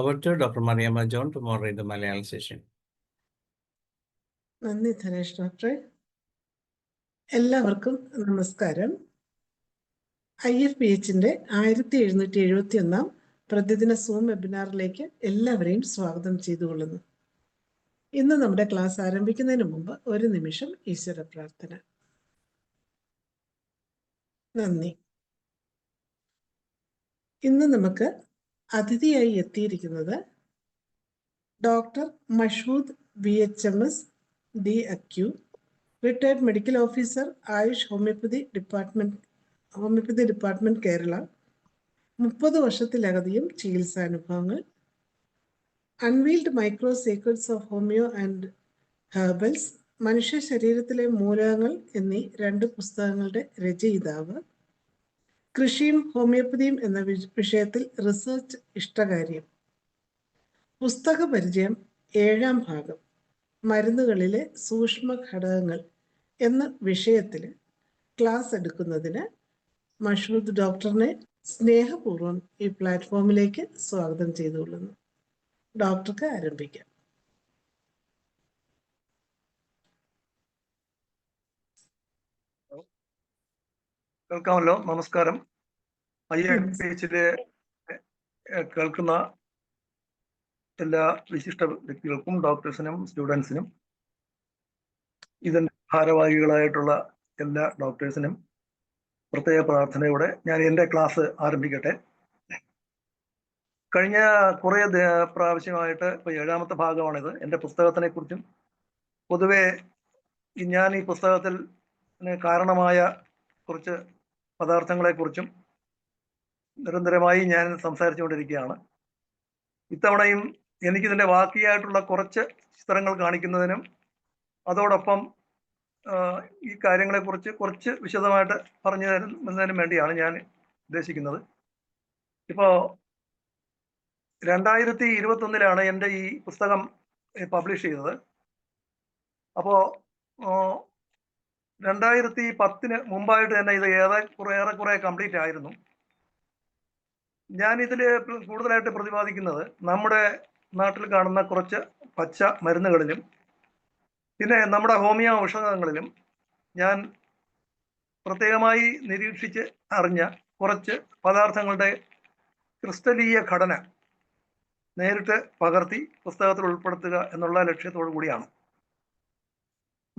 Over to Dr. Mariamma John to moderate the Malayalam session. നന്ദി ധനേഷ് ഡോക്ടറെ. എല്ലാവർക്കും നമസ്കാരം. IFPHന്റെ 1771 പ്രതിദിന സൂം വെബിനാറിലേക്ക് എല്ലാവരെയും സ്വാഗതം ചെയ്തുകൊള്ളുന്നു. ഇന്ന് നമ്മുടെ ക്ലാസ് ആരംഭിക്കുന്നതിന് മുമ്പ് ഒരു നിമിഷം ഈശ്വര പ്രാർത്ഥന. നന്ദി. ഇന്ന് നമുക്ക് അതിഥിയായി എത്തിയിരിക്കുന്നത് doctor Mashood VHMS DAQ, retired medical officer, AYUSH homeopathy department Kerala, 30 വർഷത്തിലധികം ചികിത്സാനുഭവങ്ങൾ, unveiled micro secrets of homeo and herbals, മനുഷ്യ ശരീരത്തിലെ മൂലകങ്ങൾ എന്നീ 2 പുസ്തകങ്ങളുടെ രചയിതാവ്, കൃഷിയും ഹോമിയോപ്പതിയും എന്ന വിഷയത്തിൽ റിസർച്ച് ഇഷ്ടകാര്യം, പുസ്തക പരിചയം 7ാം ഭാഗം, മരുന്നുകളിലെ സൂക്ഷ്മ ഘടകങ്ങൾ എന്ന വിഷയത്തിൽ ക്ലാസ് എടുക്കുന്നതിന് മഷൂദ് ഡോക്ടറിനെ സ്നേഹപൂർവ്വം ഈ പ്ലാറ്റ്ഫോമിലേക്ക് സ്വാഗതം ചെയ്തുകൊള്ളുന്നു. ഡോക്ടർക്ക് ആരംഭിക്കാം. കേൾക്കാമല്ലോ? നമസ്കാരം. IFPHലെ കേൾക്കുന്ന എല്ലാ വിശിഷ്ട വ്യക്തികൾക്കും, ഡോക്ടേഴ്സിനും, സ്റ്റുഡൻസിനും, ഇതിൻ്റെ ഭാരവാഹികളായിട്ടുള്ള എല്ലാ ഡോക്ടേഴ്സിനും പ്രത്യേക പ്രാർത്ഥനയോടെ ഞാൻ എൻ്റെ ക്ലാസ് ആരംഭിക്കട്ടെ. കഴിഞ്ഞ കുറേ പ്രാവശ്യമായിട്ട് ഇപ്പോൾ 7ാമത്തെ ഭാഗമാണിത്. എൻ്റെ പുസ്തകത്തിനെ കുറിച്ചും പൊതുവെ ഞാൻ ഈ പുസ്തകത്തിൽ കാരണമായ കുറച്ച് പദാർത്ഥങ്ങളെക്കുറിച്ചും നിരന്തരമായി ഞാൻ സംസാരിച്ചുകൊണ്ടിരിക്കുകയാണ്. ഇത്തവണയും എനിക്കിതിൻ്റെ ബാക്കിയായിട്ടുള്ള കുറച്ച് ചിത്രങ്ങൾ കാണിക്കുന്നതിനും അതോടൊപ്പം ഈ കാര്യങ്ങളെക്കുറിച്ച് കുറച്ച് വിശദമായിട്ട് പറഞ്ഞു തരുന്നതിനും വേണ്ടിയാണ് ഞാൻ ഉദ്ദേശിക്കുന്നത്. ഇപ്പോൾ 2021 എൻ്റെ ഈ പുസ്തകം പബ്ലിഷ് ചെയ്തത്. അപ്പോൾ 2010 മുമ്പായിട്ട് തന്നെ ഇത് ഏറെക്കുറെ കംപ്ലീറ്റ് ആയിരുന്നു. ഞാനിതിൽ കൂടുതലായിട്ട് പ്രതിപാദിക്കുന്നത് നമ്മുടെ നാട്ടിൽ കാണുന്ന കുറച്ച് പച്ച മരുന്നുകളിലും പിന്നെ നമ്മുടെ ഹോമിയോ ഔഷധങ്ങളിലും ഞാൻ പ്രത്യേകമായി നിരീക്ഷിച്ച് അറിഞ്ഞ കുറച്ച് പദാർത്ഥങ്ങളുടെ ക്രിസ്റ്റലീയ ഘടന നേരിട്ട് പകർത്തി പുസ്തകത്തിൽ ഉൾപ്പെടുത്തുക എന്നുള്ള ലക്ഷ്യത്തോടു കൂടിയാണ്.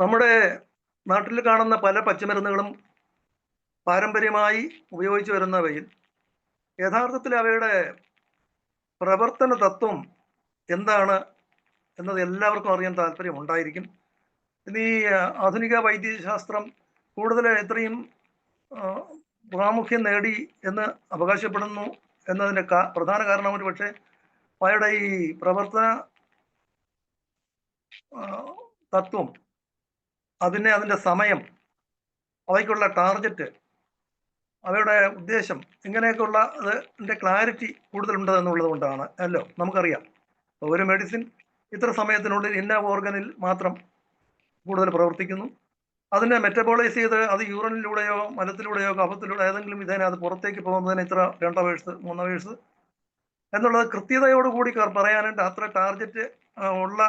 നമ്മുടെ നാട്ടിൽ കാണുന്ന പല പച്ചമരുന്നുകളും പാരമ്പര്യമായി ഉപയോഗിച്ചു വരുന്നവയിൽ യഥാർത്ഥത്തിൽ അവയുടെ പ്രവർത്തന തത്വം എന്താണ് എന്നത് എല്ലാവർക്കും അറിയാൻ താല്പര്യം ഉണ്ടായിരിക്കും. ഇന്ന് ഈ ആധുനിക വൈദ്യശാസ്ത്രം കൂടുതൽ ഇത്രയും പ്രാമുഖ്യം നേടി എന്ന് അവകാശപ്പെടുന്നു എന്നതിൻ്റെ പ്രധാന കാരണം ഒരു പക്ഷേ അവയുടെ ഈ പ്രവർത്തന തത്വം, അതിൻ്റെ സമയം, അവയ്ക്കുള്ള ടാർഗറ്റ്, അവയുടെ ഉദ്ദേശം, ഇങ്ങനെയൊക്കെയുള്ള അതിൻ്റെ ക്ലാരിറ്റി കൂടുതലുണ്ട് എന്നുള്ളത് കൊണ്ടാണ്. അല്ലോ നമുക്കറിയാം, ഒരു മെഡിസിൻ ഇത്ര സമയത്തിനുള്ളിൽ ഇന്ന ഓർഗനിൽ മാത്രം കൂടുതൽ പ്രവർത്തിക്കുന്നു, അതിനെ മെറ്റബോളൈസ് ചെയ്ത് അത് യൂറിനിലൂടെയോ മലത്തിലൂടെയോ കഫത്തിലൂടെ ഏതെങ്കിലും വിധേന അത് പുറത്തേക്ക് പോകുന്നതിന് ഇത്ര 2 അവേഴ്സ് 3 അവേഴ്സ് എന്നുള്ളത് കൃത്യതയോടുകൂടി പറയാനായിട്ട് അത്ര ടാർഗറ്റ് ഉള്ള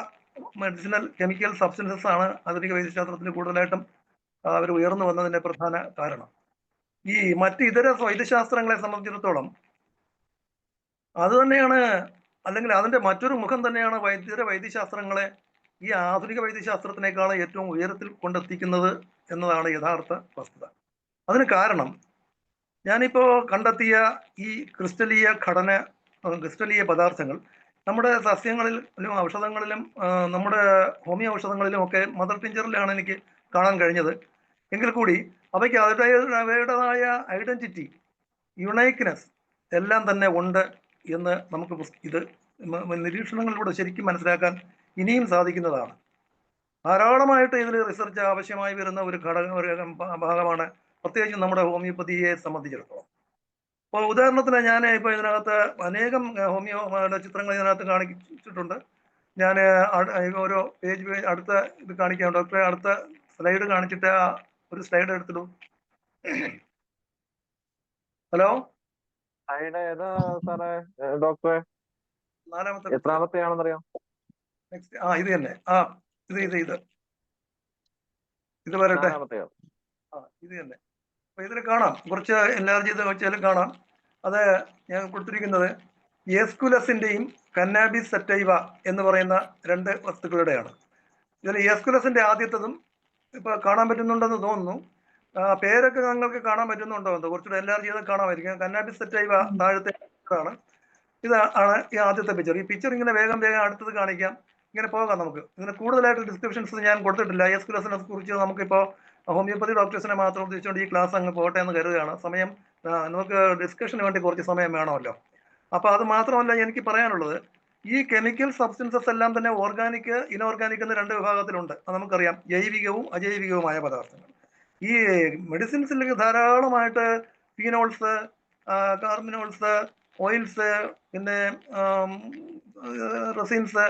മെഡിസിനൽ കെമിക്കൽ സബ്സ്റ്റൻസസ് ആണ് ആധുനിക വൈദ്യശാസ്ത്രത്തിൽ കൂടുതലായിട്ടും അവർ ഉയർന്നു വന്നതിൻ്റെ പ്രധാന കാരണം. ഈ മറ്റ് ഇതര വൈദ്യശാസ്ത്രങ്ങളെ സംബന്ധിച്ചിടത്തോളം അത് തന്നെയാണ്, അല്ലെങ്കിൽ അതിൻ്റെ മറ്റൊരു മുഖം തന്നെയാണ് ഇതര വൈദ്യശാസ്ത്രങ്ങളെ ഈ ആധുനിക വൈദ്യശാസ്ത്രത്തിനേക്കാൾ ഏറ്റവും ഉയരത്തിൽ കൊണ്ടെത്തിക്കുന്നത് എന്നതാണ് യഥാർത്ഥ വസ്തുത. അതിന് കാരണം ഞാനിപ്പോൾ കണ്ടെത്തിയ ഈ ക്രിസ്റ്റലീയ ഘടന, ക്രിസ്റ്റലീയ പദാർത്ഥങ്ങൾ നമ്മുടെ സസ്യങ്ങളിലും ഔഷധങ്ങളിലും നമ്മുടെ ഹോമിയോ ഔഷധങ്ങളിലും ഒക്കെ മദർ ടിഞ്ചറിലാണ് എനിക്ക് കാണാൻ കഴിഞ്ഞത്. എങ്കിൽ കൂടി അവയ്ക്ക് അവയുടേതായ ഐഡൻറ്റിറ്റി, യുണൈക്ക്നെസ് എല്ലാം തന്നെ ഉണ്ട് എന്ന് നമുക്ക് ഇത് നിരീക്ഷണങ്ങളിലൂടെ ശരിക്കും മനസ്സിലാക്കാൻ ഇനിയും സാധിക്കുന്നതാണ്. ധാരാളമായിട്ട് ഇതിൽ റിസർച്ച് ആവശ്യമായി വരുന്ന ഒരു ഭാഗമാണ് പ്രത്യേകിച്ചും നമ്മുടെ ഹോമിയോപ്പതിയെ സംബന്ധിച്ചിടത്തോളം. അപ്പോൾ ഉദാഹരണത്തിന് ഞാൻ ഇപ്പോൾ ഇതിനകത്ത് അനേകം ഹോമിയോ ചിത്രങ്ങൾ ഇതിനകത്ത് കാണിച്ചിട്ടുണ്ട്. ഞാൻ ഓരോ പേജ് അടുത്ത ഇത് കാണിക്കാം. ഡോക്ടറെ അടുത്ത സ്ലൈഡ് കാണിച്ചിട്ട് ഒരു സ്ലൈഡ് എടുത്തിടും. ഹലോ, ഏതാ സാറേ ഡോക്ടറെ? നാലാമത്തെ എത്രാമത്തെയാണെന്നറിയാം? നെക്സ്റ്റ് ഇത് തന്നെ ഇത് വരട്ടെ. നാലാമത്തെയോ? ഇത് തന്നെ. അപ്പൊ ഇതിൽ കാണാം കുറച്ച് എൻലാർജ് ചെയ്ത് വെച്ചാലും കാണാം. അത് ഞാൻ കൊടുത്തിരിക്കുന്നത് ഏസ്കുലസിന്റെയും കന്നാബിസ് സറ്റൈവ എന്ന് പറയുന്ന 2 വസ്തുക്കളുടെയാണ്. ഇതിൽ ഏസ്കുലസിന്റെ ആദ്യത്തതും ഇപ്പൊ കാണാൻ പറ്റുന്നുണ്ടെന്ന് തോന്നുന്നു. പേരൊക്കെ നിങ്ങൾക്ക് കാണാൻ പറ്റുന്നുണ്ടോ എന്തോ, കുറച്ചുകൂടെ എൻലാർജ് ചെയ്ത് കാണാമായിരിക്കും. കന്നാബിസ് സറ്റൈവ താഴത്തെ ആണ്. ഇതാണ് ഈ ആദ്യത്തെ പിക്ചർ. ഈ പിക്ചർ ഇങ്ങനെ വേഗം അടുത്തത് കാണിക്കാം. ഇങ്ങനെ പോകാം നമുക്ക്. ഇതിന് കൂടുതലായിട്ട് ഡിസ്ക്രിപ്ഷൻസ് ഞാൻ കൊടുത്തിട്ടില്ല. ഏസ്കുലസിനെ കുറിച്ച് നമുക്കിപ്പോൾ ഹോമിയോപ്പതി ഡോക്ടേഴ്സിനെ മാത്രം ഉദ്ദേശിച്ചുകൊണ്ട് ഈ ക്ലാസ് അങ്ങ് പോട്ടെ എന്ന് കരുതുകയാണ്. സമയം നമുക്ക് ഡിസ്കഷന് വേണ്ടി കുറച്ച് സമയം വേണമല്ലോ. അപ്പോൾ അത് മാത്രമല്ല എനിക്ക് പറയാനുള്ളത്, ഈ കെമിക്കൽ സബ്സ്റ്റൻസസ് എല്ലാം തന്നെ ഓർഗാനിക്, ഇനോർഗാനിക് എന്ന് 2 വിഭാഗത്തിലുണ്ട്. അത് നമുക്കറിയാം, ജൈവികവും അജൈവികവുമായ പദാർത്ഥങ്ങൾ. ഈ മെഡിസിൻസിൽ ധാരാളമായിട്ട് ഫീനോൾസ്, കാർബിനോൾസ്, ഓയിൽസ്, പിന്നെ റെസിൻസ്,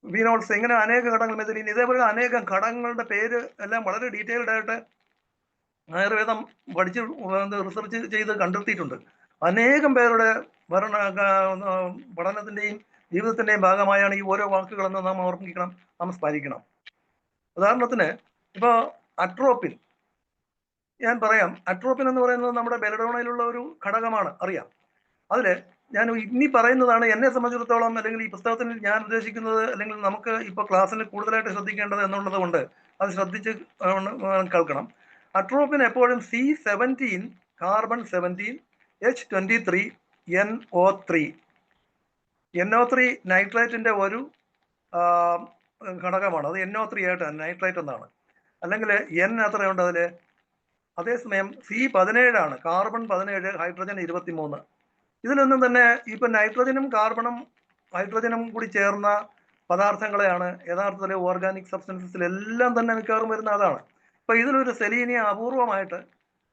ഫീനോൾസ്, ഇങ്ങനെ അനേക ഘടകങ്ങൾ, മെഥിലീൻ, ഇതേപോലെ അനേകം ഘടകങ്ങളുടെ പേര് എല്ലാം വളരെ ഡീറ്റെയിൽഡ് ആയിട്ട് ആയുർവേദം പഠിച്ച് റിസർച്ച് ചെയ്ത് കണ്ടെത്തിയിട്ടുണ്ട്. അനേകം പേരുടെ പഠനത്തിൻ്റെയും ജീവിതത്തിൻ്റെയും ഭാഗമായാണ് ഈ ഓരോ വാക്കുകളെന്ന് നാം ഓർമ്മിക്കണം, നാം സ്മരിക്കണം. ഉദാഹരണത്തിന് ഇപ്പോൾ അട്രോപ്പിൻ ഞാൻ പറയാം. അട്രോപ്പിൻ എന്ന് പറയുന്നത് നമ്മുടെ ബെലഡോണയിലുള്ള ഒരു ഘടകമാണ്, അറിയാം. അതിൽ ഞാൻ ഇനി പറയുന്നതാണ് എന്നെ സംബന്ധിച്ചിടത്തോളം, അല്ലെങ്കിൽ ഈ പുസ്തകത്തിൽ ഞാൻ ഉദ്ദേശിക്കുന്നത്, അല്ലെങ്കിൽ നമുക്ക് ഇപ്പോൾ ക്ലാസ്സിൽ കൂടുതലായിട്ട് ശ്രദ്ധിക്കേണ്ടത് എന്നുള്ളത് കൊണ്ട് അത് ശ്രദ്ധിച്ച് കേൾക്കണം. അട്രോപ്പിൻ എപ്പോഴും C17 കാർബൺ 17 H23 NO3 നൈട്രേറ്റിന്റെ ഒരു ഘടകമാണ്. അത് NO3 ആയിട്ട് നൈട്രേറ്റ് എന്നാണ്. അല്ലെങ്കിൽ N എത്രയുണ്ട് അതിൽ? അതേസമയം C17 ആണ്, കാർബൺ 17, ഹൈഡ്രജൻ 23. ഇതിലൊന്നും തന്നെ ഇപ്പം നൈട്രജനും കാർബണും ഹൈഡ്രജനും കൂടി ചേർന്ന പദാർത്ഥങ്ങളെയാണ് യഥാർത്ഥത്തിൽ ഓർഗാനിക് സബ്സ്റ്റൻസസിലെല്ലാം തന്നെ മിക്കവാറും വരുന്ന അതാണ്. ഇപ്പൊ ഇതിലൊരു സെലീനിയം അപൂർവമായിട്ട്,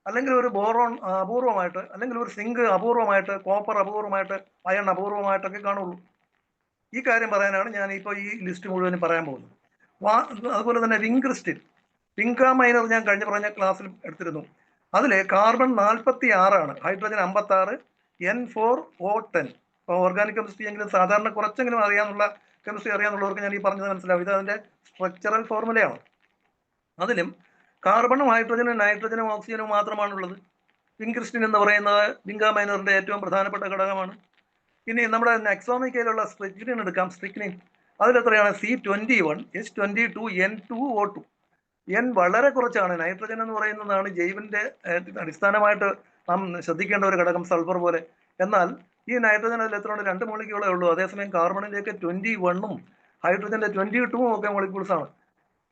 അല്ലെങ്കിൽ ഒരു ബോറോൺ അപൂർവമായിട്ട്, അല്ലെങ്കിൽ ഒരു സിങ്ക് അപൂർവമായിട്ട്, കോപ്പർ അപൂർവമായിട്ട്, അയൺ അപൂർവമായിട്ടൊക്കെ കാണുള്ളൂ. ഈ കാര്യം പറയാനാണ് ഞാൻ ഇപ്പോൾ ഈ ലിസ്റ്റ് മുഴുവനും പറയാൻ പോകുന്നത്. അതുപോലെ തന്നെ വിൻക്രിസ്റ്റിൻ, വിങ്ക മൈനർ ഞാൻ കഴിഞ്ഞ പറഞ്ഞ ക്ലാസ്സിൽ എടുത്തിരുന്നു. അതിൽ കാർബൺ 46 ആണ്, ഹൈഡ്രജൻ 56, N4O10. ഇപ്പോൾ ഓർഗാനിക് കെമിസ്ട്രി എങ്കിലും സാധാരണ കുറച്ചെങ്കിലും അറിയാനുള്ള കെമിസ്ട്രി അറിയാന്നുള്ളവർക്ക് ഞാൻ ഈ പറഞ്ഞത് മനസ്സിലാവും. ഇത് അതിൻ്റെ സ്ട്രക്ചറൽ ഫോർമുലയാണ്. അതിലും കാർബണും ഹൈഡ്രജനും നൈട്രജനും ഓക്സിജനും മാത്രമാണുള്ളത്. വിൻക്രിസ്റ്റിൻ എന്ന് പറയുന്നത് വിങ്ക മൈനറിന്റെ ഏറ്റവും പ്രധാനപ്പെട്ട ഘടകമാണ്. ഇനി നമ്മുടെ നെക്സോമിക്കയിലുള്ള സ്ട്രിക്നിൻ എടുക്കാം. സ്ട്രിക്നിൻ അതിലെത്രയാണ്? C21 H22 N2O2. N വളരെ കുറച്ചാണ്. നൈട്രജൻ എന്ന് പറയുന്നതാണ് ജൈവന്റെ അടിസ്ഥാനമായിട്ട് നാം ശ്രദ്ധിക്കേണ്ട ഒരു ഘടകം, സൾഫർ പോലെ. എന്നാൽ ഈ നൈട്രജൻ അതിൽ എത്രയാണ്? 2 മോളിക്യൂളേ ഉള്ളൂ. അതേസമയം കാർബണിലേക്ക് 21 ഹൈഡ്രജന്റെ 22 ഒക്കെ മോളിക്യൂൾസ് ആണ്.